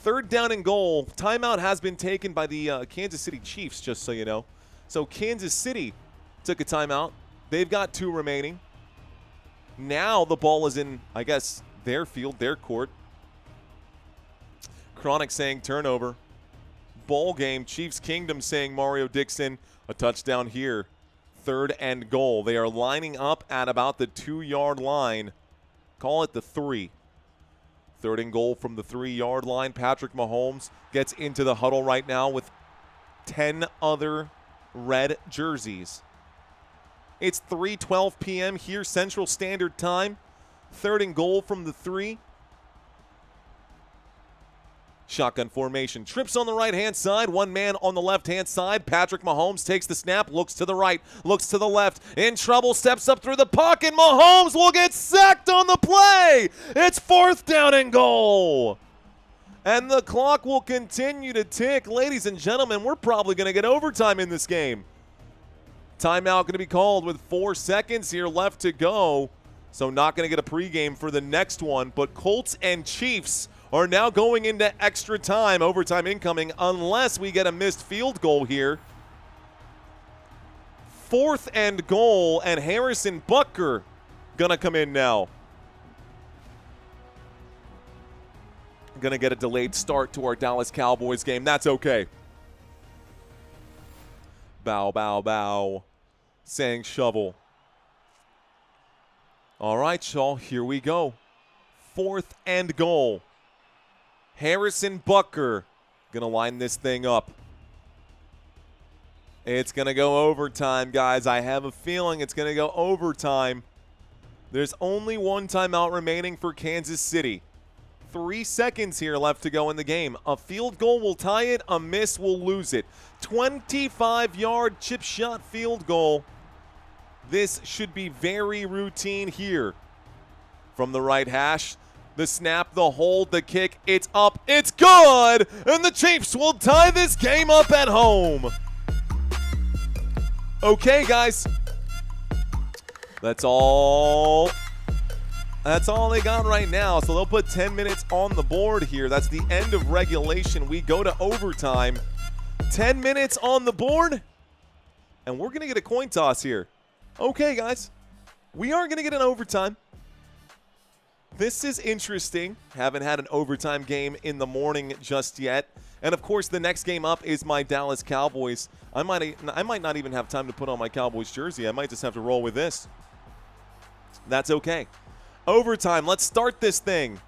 3rd down and goal. Timeout has been taken by the Kansas City Chiefs, just so you know. So Kansas City took a timeout. They've got 2 remaining. Now the ball is in, I guess, their field, their court. Chronic saying turnover. Ball game. Chiefs Kingdom saying Mario Dixon. A touchdown here. 3rd and goal. They are lining up at about the 2-yard line. Call it the 3. 3rd and goal from the 3-yard line. Patrick Mahomes gets into the huddle right now with 10 other red jerseys. It's 3:12 p.m. here, Central Standard Time. 3rd and goal from the 3. Shotgun formation. Trips on the right-hand side. One man on the left-hand side. Patrick Mahomes takes the snap. Looks to the right. Looks to the left. In trouble. Steps up through the pocket. Mahomes will get sacked on the play. It's 4th down and goal. And the clock will continue to tick. Ladies and gentlemen, we're probably going to get overtime in this game. Timeout going to be called with 4 seconds here left to go. So not going to get a pregame for the next one. But Colts and Chiefs are now going into extra time, overtime incoming, unless we get a missed field goal here. 4th and goal, and Harrison Butker gonna come in now. Gonna get a delayed start to our Dallas Cowboys game. That's okay. Bow, bow, bow. Saying shovel. All right, y'all, here we go. 4th and goal. Harrison Butker going to line this thing up. It's going to go overtime, guys. I have a feeling it's going to go overtime. There's only one timeout remaining for Kansas City. 3 seconds here left to go in the game. A field goal will tie it. A miss will lose it. 25-yard chip shot field goal. This should be very routine here. From the right hash. The snap, the hold, the kick, it's up, it's good! And the Chiefs will tie this game up at home. Okay, guys. That's all they got right now. So they'll put 10 minutes on the board here. That's the end of regulation. We go to overtime. 10 minutes on the board. And we're going to get a coin toss here. Okay, guys. We are going to get an overtime. This is interesting. Haven't had an overtime game in the morning just yet. And, of course, the next game up is my Dallas Cowboys. I might not even have time to put on my Cowboys jersey. I might just have to roll with this. That's okay. Overtime. Let's start this thing.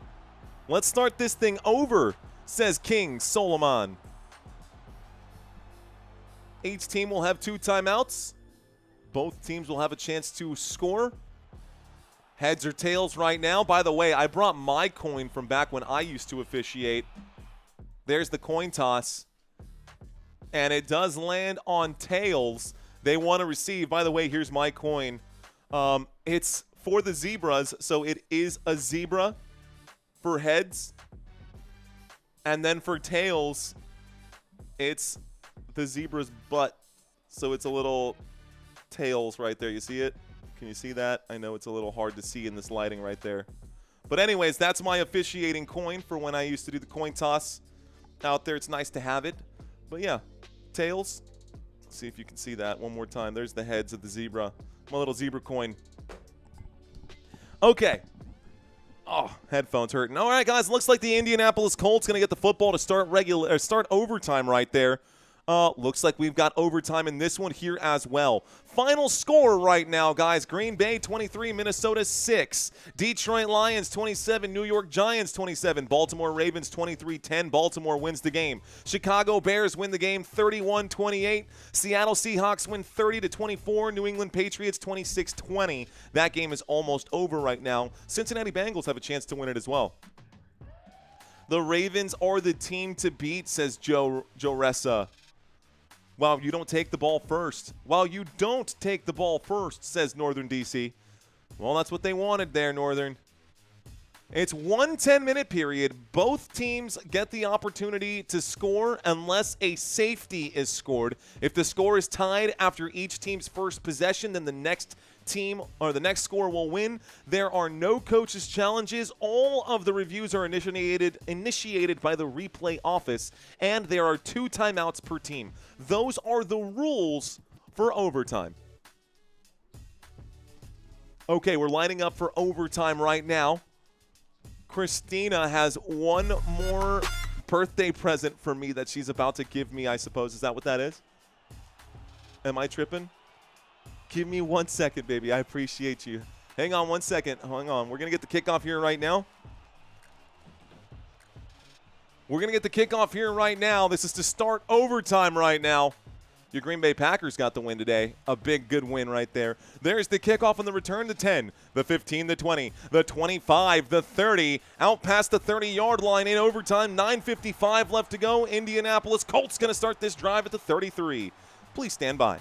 Let's start this thing over, says King Solomon. Each team will have 2 timeouts. Both teams will have a chance to score. Heads or tails right now. By the way, I brought my coin from back when I used to officiate. There's the coin toss. And it does land on tails. They want to receive. By the way, here's my coin. It's for the zebras, so it is a zebra for heads. And then for tails, it's the zebra's butt. So it's a little tails right there. You see it? Can you see that? I know it's a little hard to see in this lighting right there. But anyways, that's my officiating coin for when I used to do the coin toss out there. It's nice to have it. But yeah, tails. Let's see if you can see that one more time. There's the heads of the zebra. My little zebra coin. Okay. Oh, headphones hurting. All right, guys. Looks like the Indianapolis Colts going to get the football to start overtime right there. Looks like we've got overtime in this one here as well. Final score right now, guys. Green Bay 23, Minnesota 6. Detroit Lions 27, New York Giants 27. Baltimore Ravens 23-10. Baltimore wins the game. Chicago Bears win the game 31-28. Seattle Seahawks win 30-24. New England Patriots 26-20. That game is almost over right now. Cincinnati Bengals have a chance to win it as well. The Ravens are the team to beat, says Joe Ressa. Wow, you don't take the ball first. Wow, you don't take the ball first, says Northern DC. Well, that's what they wanted there, Northern. It's 1 10-minute period. Both teams get the opportunity to score unless a safety is scored. If the score is tied after each team's first possession, then the next team or the next score will win. There are no coaches' challenges. All of the reviews are initiated by the replay office, and there are 2 timeouts per team. Those are the rules for overtime. Okay, we're lining up for overtime right now. Christina has one more birthday present for me that she's about to give me, I suppose. Is that what that is? Am I tripping? Give me 1 second, baby. I appreciate you. Hang on 1 second. Hang on. We're going to get the kickoff here right now. We're going to get the kickoff here right now. This is to start overtime right now. Your Green Bay Packers got the win today. A big, good win right there. There's the kickoff and the return to 10, the 15, the 20, the 25, the 30, out past the 30-yard line in overtime. 9:55 left to go. Indianapolis Colts going to start this drive at the 33. Please stand by.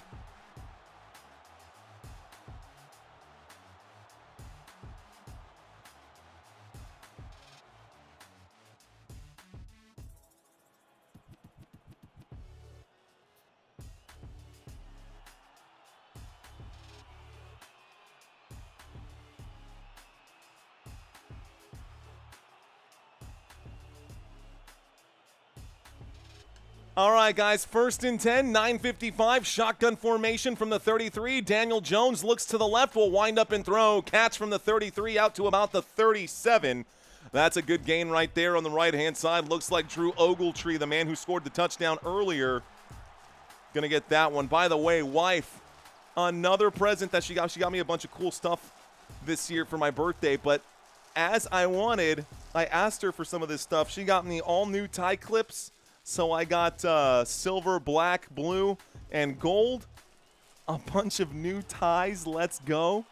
All right, guys, 1st and 10, 9:55, shotgun formation from the 33. Daniel Jones looks to the left, will wind up and throw. Catch from the 33 out to about the 37. That's a good gain right there on the right-hand side. Looks like Drew Ogletree, the man who scored the touchdown earlier, going to get that one. By the way, wife, another present that she got me a bunch of cool stuff this year for my birthday, but as I wanted, I asked her for some of this stuff. She got me all new tie clips. So I got silver, black, blue, and gold. A bunch of new ties. Let's go.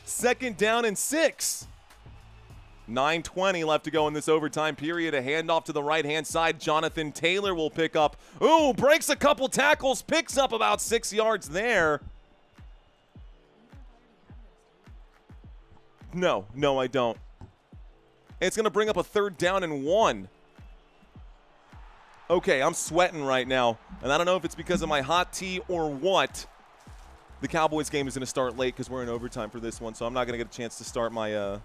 2nd down and 6. 9:20 left to go in this overtime period. A handoff to the right-hand side. Jonathan Taylor will pick up. Ooh, breaks a couple tackles. Picks up about 6 yards there. No, I don't. It's going to bring up a 3rd down and 1. Okay, I'm sweating right now, and I don't know if it's because of my hot tea or what. The Cowboys game is going to start late because we're in overtime for this one, so I'm not going to get a chance to start my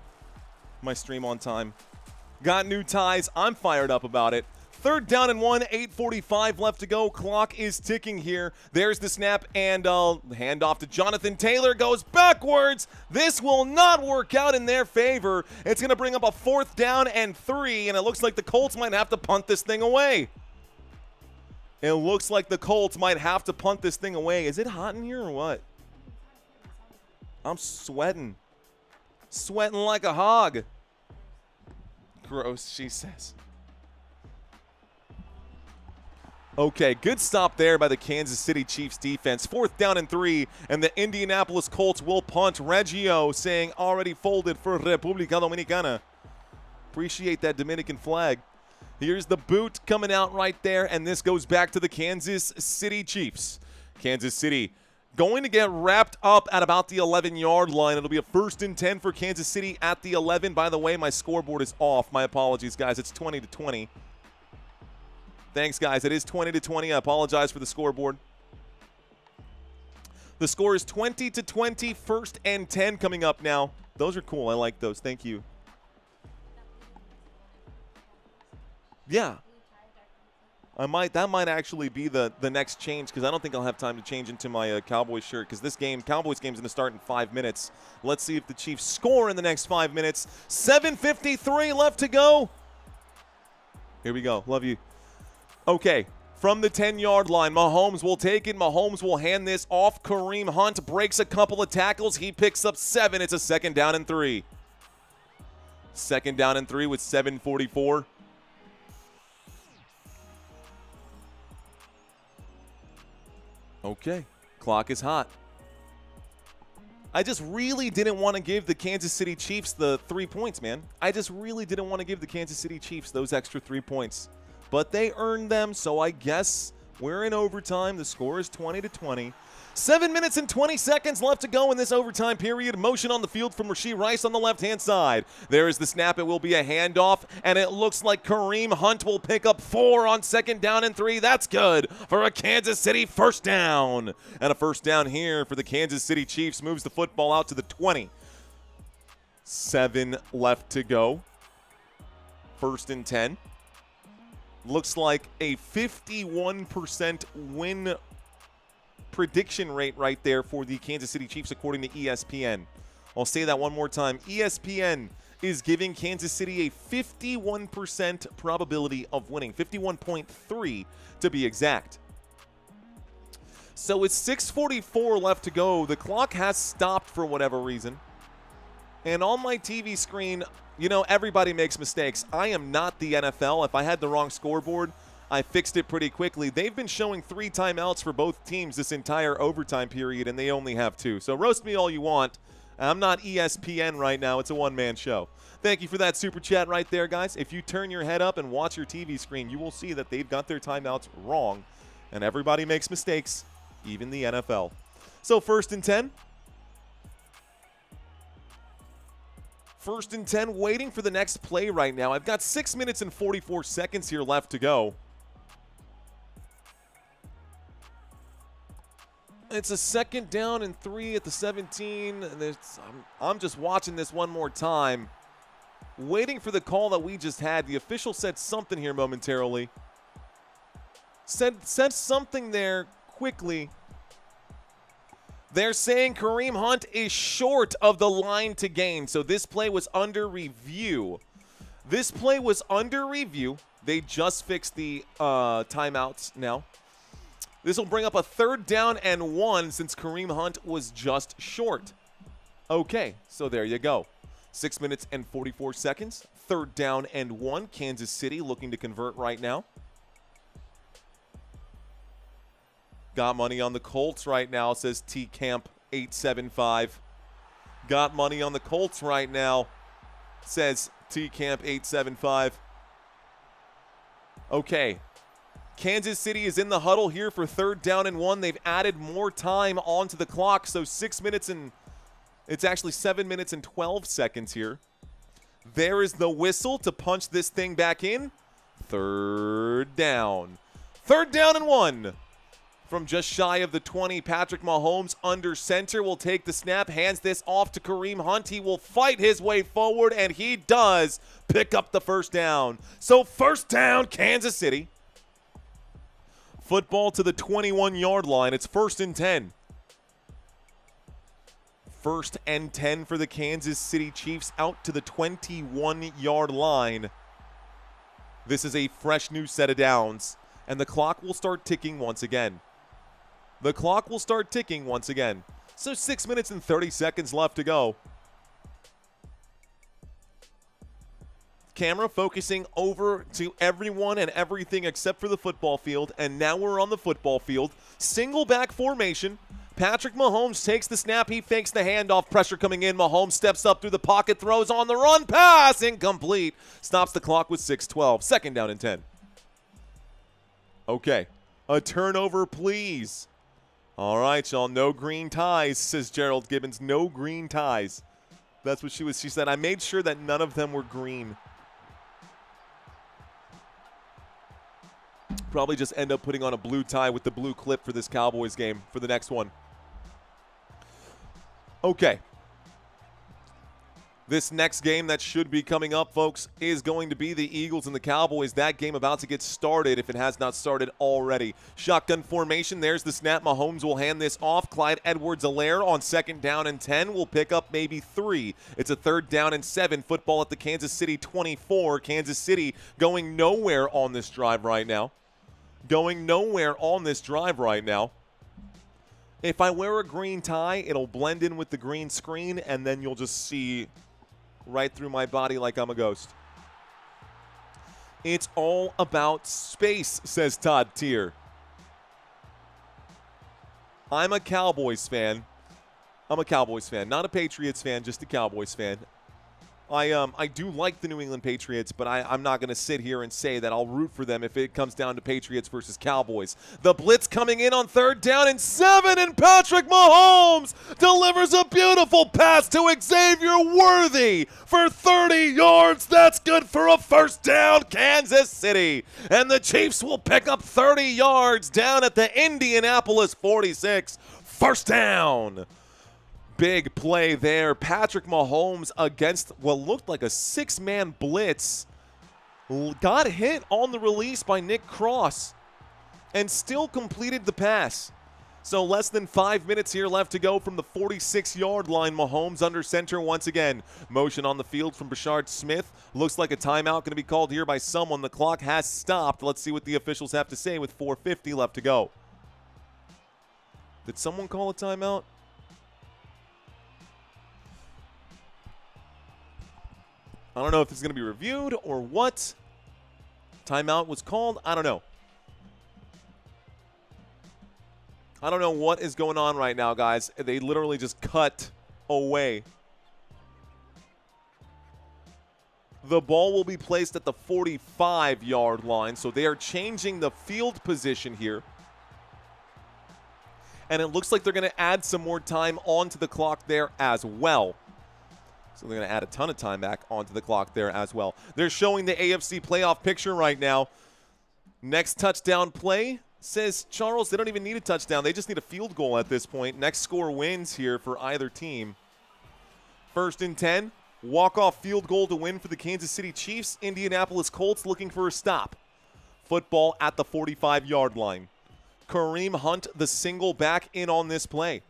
my stream on time. Got new ties. I'm fired up about it. 3rd down and 1, 8:45 left to go. Clock is ticking here. There's the snap, and handoff to Jonathan Taylor. Goes backwards. This will not work out in their favor. It's going to bring up a 4th down and 3, and it looks like the Colts might have to punt this thing away. It looks like the Colts might have to punt this thing away. Is it hot in here or what? I'm sweating. Sweating like a hog. Gross, she says. Okay, good stop there by the Kansas City Chiefs defense. 4th down and 3, and the Indianapolis Colts will punt. Reggio saying already folded for República Dominicana. Appreciate that Dominican flag. Here's the boot coming out right there, and this goes back to the Kansas City Chiefs. Kansas City going to get wrapped up at about the 11-yard line. It'll be a 1st and 10 for Kansas City at the 11. By the way, my scoreboard is off. My apologies, guys. It's 20-20. Thanks, guys. It is 20-20. I apologize for the scoreboard. The score is 20-20, 1st and 10 coming up now. Those are cool. I like those. Thank you. Yeah. That might actually be the next change, because I don't think I'll have time to change into my Cowboys shirt, because this Cowboys game is going to start in 5 minutes. Let's see if the Chiefs score in the next 5 minutes. 7:53 left to go. Here we go. Love you. Okay. From the 10-yard line, Mahomes will take it. Mahomes will hand this off. Kareem Hunt breaks a couple of tackles. He picks up 7. It's a 2nd down and 3. 2nd down and 3 with 7:44. Okay, clock is hot. I just really didn't want to give the Kansas City Chiefs the 3 points, man. I just really didn't want to give the Kansas City Chiefs those extra 3 points. But they earned them, so I guess we're in overtime. The score is 20-20. 7 minutes and 20 seconds left to go in this overtime period. Motion on the field from Rashee Rice on the left-hand side. There is the snap. It will be a handoff, and it looks like Kareem Hunt will pick up 4 on 2nd down and 3. That's good for a Kansas City 1st down. And a 1st down here for the Kansas City Chiefs. Moves the football out to the 20. 7 left to go. 1st and 10. Looks like a 51% win prediction rate right there for the Kansas City Chiefs, according to ESPN. I'll say that one more time. ESPN is giving Kansas City a 51% probability of winning, 51.3 to be exact. So it's 6:44 left to go. The clock has stopped for whatever reason. And on my TV screen, you know, everybody makes mistakes. I am not the NFL. If I had the wrong scoreboard, I fixed it pretty quickly. They've been showing 3 timeouts for both teams this entire overtime period, and they only have 2. So roast me all you want. I'm not ESPN right now. It's a one-man show. Thank you for that super chat right there, guys. If you turn your head up and watch your TV screen, you will see that they've got their timeouts wrong, and everybody makes mistakes, even the NFL. So 1st and 10. 1st and 10, waiting for the next play right now. I've got 6 minutes and 44 seconds here left to go. It's a 2nd down and 3 at the 17. And I'm just watching this one more time, waiting for the call that we just had. The official said something here momentarily. Said something there quickly. They're saying Kareem Hunt is short of the line to gain. So this play was under review. This play was under review. They just fixed the timeouts now. This will bring up a 3rd down and 1 since Kareem Hunt was just short. Okay, so there you go. 6 minutes and 44 seconds. 3rd down and 1. Kansas City looking to convert right now. Got money on the Colts right now, says T-Camp 875. Got money on the Colts right now, says T-Camp 875. Okay. Kansas City is in the huddle here for 3rd down and 1. They've added more time onto the clock, so 6 minutes and it's actually 7 minutes and 12 seconds here. There is the whistle to punch this thing back in. 3rd down. 3rd down and 1. From just shy of the 20, Patrick Mahomes under center will take the snap, hands this off to Kareem Hunt. He will fight his way forward, and he does pick up the 1st down. So 1st down, Kansas City. Football to the 21-yard line. It's 1st and 10. 1st and 10 for the Kansas City Chiefs out to the 21-yard line. This is a fresh new set of downs, and the clock will start ticking once again. The clock will start ticking once again. So 6 minutes and 30 seconds left to go. Camera focusing over to everyone and everything except for the football field. And now we're on the football field. Single back formation. Patrick Mahomes takes the snap. He fakes the handoff. Pressure coming in. Mahomes steps up through the pocket. Throws on the run. Pass. Incomplete. Stops the clock with 6:12. 2nd down and 10. Okay. A turnover, please. All right, y'all. No green ties, says Gerald Gibbons. No green ties. That's what she said. I made sure that none of them were green. Probably just end up putting on a blue tie with the blue clip for this Cowboys game for the next one. Okay. This next game that should be coming up, folks, is going to be the Eagles and the Cowboys. That game about to get started if it has not started already. Shotgun formation. There's the snap. Mahomes will hand this off. Clyde Edwards-Helaire on 2nd down and 10 will pick up maybe 3. It's a 3rd down and 7. Football at the Kansas City 24. Kansas City going nowhere on this drive right now. Going nowhere on this drive right now. If I wear a green tie, it'll blend in with the green screen, and then you'll just see right through my body like I'm a ghost. It's all about space, says Todd Tier. I'm a Cowboys fan. I'm a Cowboys fan, not a Patriots fan, just a Cowboys fan. I do like the New England Patriots, but I'm not going to sit here and say that I'll root for them if it comes down to Patriots versus Cowboys. The blitz coming in on 3rd down and 7, and Patrick Mahomes delivers a beautiful pass to Xavier Worthy for 30 yards. That's good for a 1st down, Kansas City. And the Chiefs will pick up 30 yards down at the Indianapolis 46. 1st down. Big play there. Patrick Mahomes against what looked like a 6-man blitz. Got hit on the release by Nick Cross and still completed the pass. So less than 5 minutes here left to go from the 46-yard line. Mahomes under center once again. Motion on the field from Brashard Smith. Looks like a timeout going to be called here by someone. The clock has stopped. Let's see what the officials have to say with 4:50 left to go. Did someone call a timeout? I don't know if it's going to be reviewed or what. Timeout was called. I don't know. I don't know what is going on right now, guys. They literally just cut away. The ball will be placed at the 45-yard line, so they are changing the field position here. And it looks like they're going to add some more time onto the clock there as well. So they're going to add a ton of time back onto the clock there as well. They're showing the AFC playoff picture right now. Next touchdown play, says Charles, they don't even need a touchdown. They just need a field goal at this point. Next score wins here for either team. 1st and 10. Walk-off field goal to win for the Kansas City Chiefs. Indianapolis Colts looking for a stop. Football at the 45-yard line. Kareem Hunt, the single, back in on this play.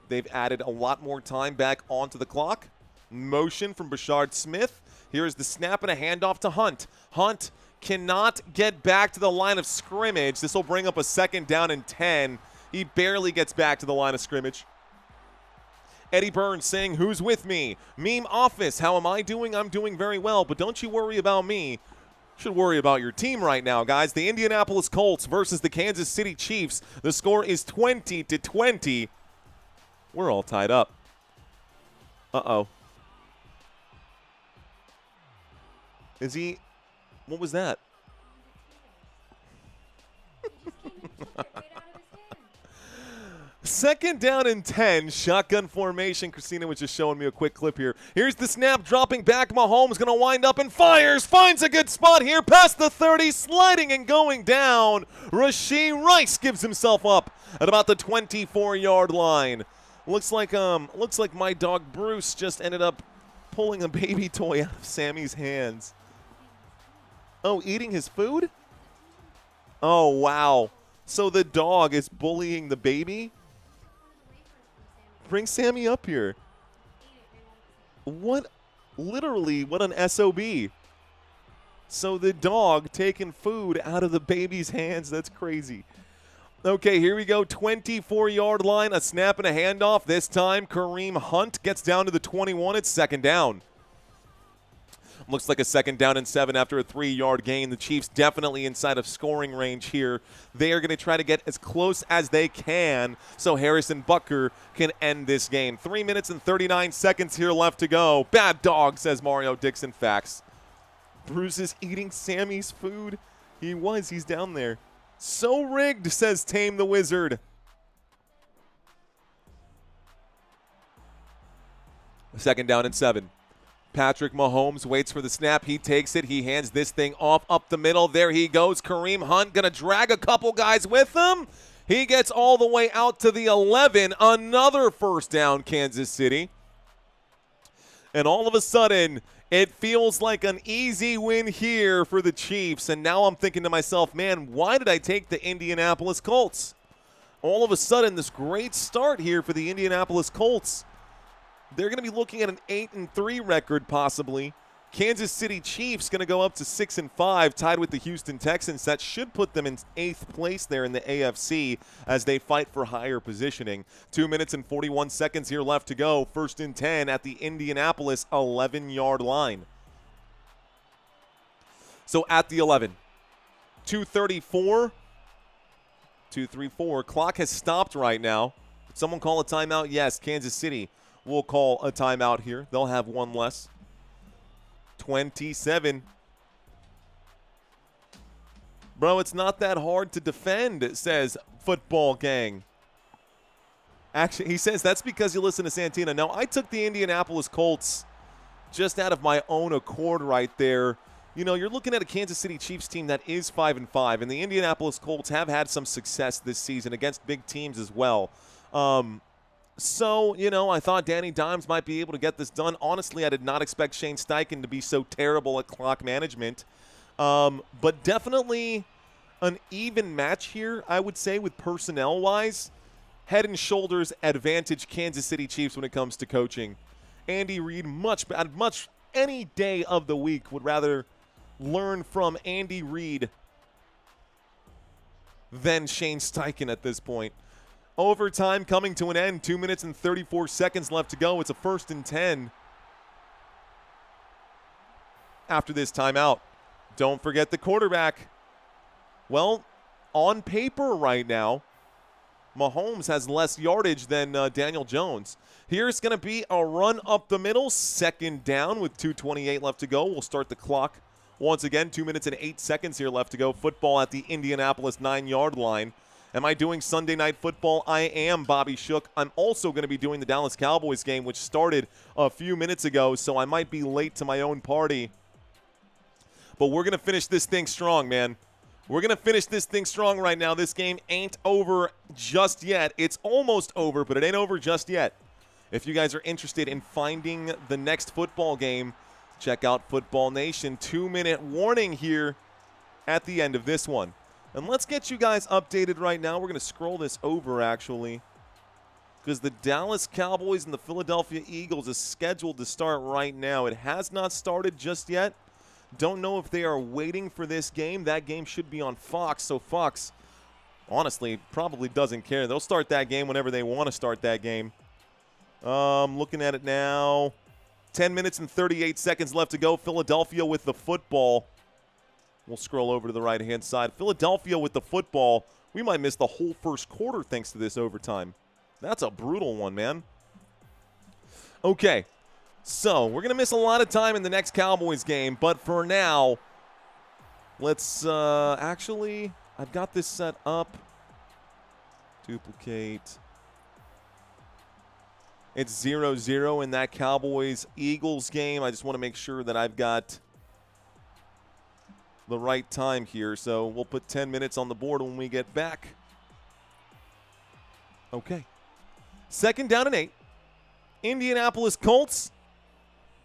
They've added a lot more time back onto the clock. Motion from Bashard Smith. Here's the snap and a handoff to Hunt. Hunt cannot get back to the line of scrimmage. This will bring up a 2nd down and 10. He barely gets back to the line of scrimmage. Eddie Burns saying, "Who's with me? Meme Office, how am I doing? I'm doing very well, but don't you worry about me. You should worry about your team right now, guys." The Indianapolis Colts versus the Kansas City Chiefs. The score is 20-20. We're all tied up. Uh-oh. Is he? What was that? 2nd down and 10, shotgun formation. Christina was just showing me a quick clip here. Here's the snap, dropping back. Mahomes going to wind up and fires. Finds a good spot here, past the 30, sliding and going down. Rashee Rice gives himself up at about the 24-yard line. Looks like my dog Bruce just ended up pulling a baby toy out of Sammy's hands. Oh, eating his food? Oh, wow. So the dog is bullying the baby? Bring Sammy up here. What? Literally, what an SOB. So the dog taking food out of the baby's hands. That's crazy. Okay, here we go. 24-yard line, a snap and a handoff. This time, Kareem Hunt gets down to the 21. It's 2nd down. Looks like a 2nd down and 7 after a 3-yard gain. The Chiefs definitely inside of scoring range here. They are going to try to get as close as they can so Harrison Butker can end this game. 3 minutes and 39 seconds here left to go. Bad dog, says Mario Dixon Facts. Bruce is eating Sammy's food. He was. He's down there. So rigged, says Tame the Wizard. 2nd down and 7. Patrick Mahomes waits for the snap. He takes it. He hands this thing off up the middle. There he goes. Kareem Hunt going to drag a couple guys with him. He gets all the way out to the 11. Another 1st down, Kansas City. And all of a sudden, it feels like an easy win here for the Chiefs. And now I'm thinking to myself, man, why did I take the Indianapolis Colts? All of a sudden, this great start here for the Indianapolis Colts. They're going to be looking at an 8-3 record possibly. Kansas City Chiefs going to go up to 6-5, tied with the Houston Texans. That should put them in 8th place there in the AFC as they fight for higher positioning. 2 minutes and 41 seconds here left to go. 1st and 10 at the Indianapolis 11-yard line. So at the 11, 2:34. 2:34. Clock has stopped right now. Did someone call a timeout? Yes, Kansas City will call a timeout here. They'll have one less. 27. Bro, it's not that hard to defend, says Football Gang. Actually, he says that's because you listen to Santina. No, I took the Indianapolis Colts just out of my own accord right there. You know, you're looking at a Kansas City Chiefs team that is 5-5, and the Indianapolis Colts have had some success this season against big teams as well. So, you know, I thought Danny Dimes might be able to get this done. Honestly, I did not expect Shane Steichen to be so terrible at clock management. But definitely an even match here, I would say, with personnel-wise. Head and shoulders advantage Kansas City Chiefs when it comes to coaching. Andy Reid, much any day of the week, would rather learn from Andy Reid than Shane Steichen at this point. Overtime coming to an end. 2 minutes and 34 seconds left to go. It's a 1st and 10 after this timeout. Don't forget the quarterback. Well, on paper right now, Mahomes has less yardage than Daniel Jones. Here's going to be a run up the middle, second down with 2:28 left to go. We'll start the clock once again, 2 minutes and 8 seconds here left to go. Football at the Indianapolis 9-yard line. Am I doing Sunday Night Football? I am, Bobby Shook. I'm also going to be doing the Dallas Cowboys game, which started a few minutes ago, so I might be late to my own party. But we're going to finish this thing strong, man. We're going to finish this thing strong right now. This game ain't over just yet. It's almost over, but it ain't over just yet. If you guys are interested in finding the next football game, check out Football Nation. 2-minute warning here at the end of this one. And let's get you guys updated right now. We're going to scroll this over, actually, because the Dallas Cowboys and the Philadelphia Eagles is scheduled to start right now. It has not started just yet. Don't know if they are waiting for this game. That game should be on Fox, so Fox, honestly, probably doesn't care. They'll start that game whenever they want to start that game. Looking at it now, 10 minutes and 38 seconds left to go. Philadelphia with the football. We'll scroll over to the right-hand side. Philadelphia with the football. We might miss the whole first quarter thanks to this overtime. That's a brutal one, man. Okay, so we're going to miss a lot of time in the next Cowboys game, but for now, let's actually, I've got this set up. Duplicate. It's 0-0 in that Cowboys-Eagles game. I just want to make sure that I've got the right time here, so we'll put 10 minutes on the board when we get back. Okay. Second down and 8. Indianapolis Colts,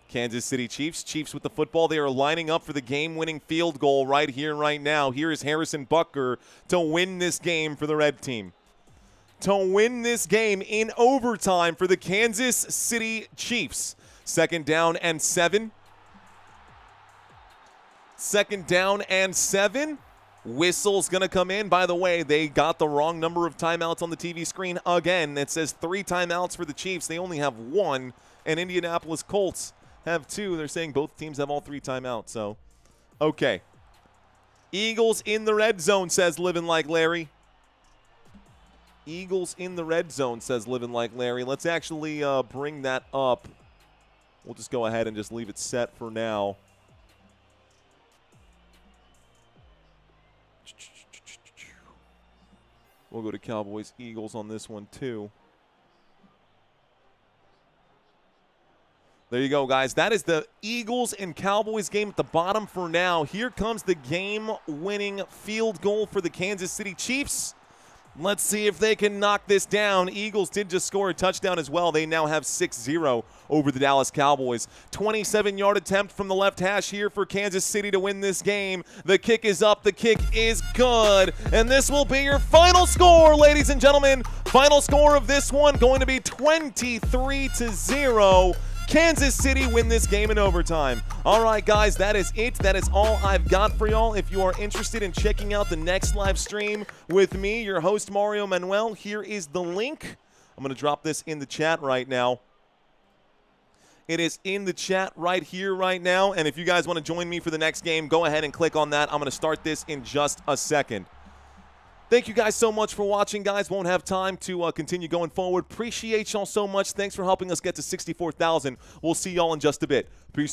Kansas City Chiefs. Chiefs with the football. They are lining up for the game-winning field goal right here, right now. Here is Harrison Butker to win this game for the red team. To win this game in overtime for the Kansas City Chiefs. Second down and 7. Second down and 7. Whistle's going to come in. By the way, they got the wrong number of timeouts on the TV screen again. It says 3 timeouts for the Chiefs. They only have 1, and Indianapolis Colts have 2. They're saying both teams have all 3 timeouts. So, okay. Eagles in the red zone, says Living Like Larry. Eagles in the red zone, says Living Like Larry. Let's actually bring that up. We'll just go ahead and just leave it set for now. We'll go to Cowboys, Eagles on this one too. There you go, guys. That is the Eagles and Cowboys game at the bottom for now. Here comes the game-winning field goal for the Kansas City Chiefs. Let's see if they can knock this down. Eagles did just score a touchdown as well. They now have 6-0 over the Dallas Cowboys. 27-yard attempt from the left hash here for Kansas City to win this game. The kick is up. The kick is good. And this will be your final score, ladies and gentlemen. Final score of this one going to be 23-0. Kansas City win this game in overtime. All right, guys, that is it. That is all I've got for y'all. If you are interested in checking out the next live stream with me, your host, Mario Manuel, here is the link. I'm going to drop this in the chat right now. It is in the chat right here, right now. And if you guys want to join me for the next game, go ahead and click on that. I'm going to start this in just a second. Thank you guys so much for watching, guys. Won't have time to continue going forward. Appreciate y'all so much. Thanks for helping us get to 64,000. We'll see y'all in just a bit. Peace out.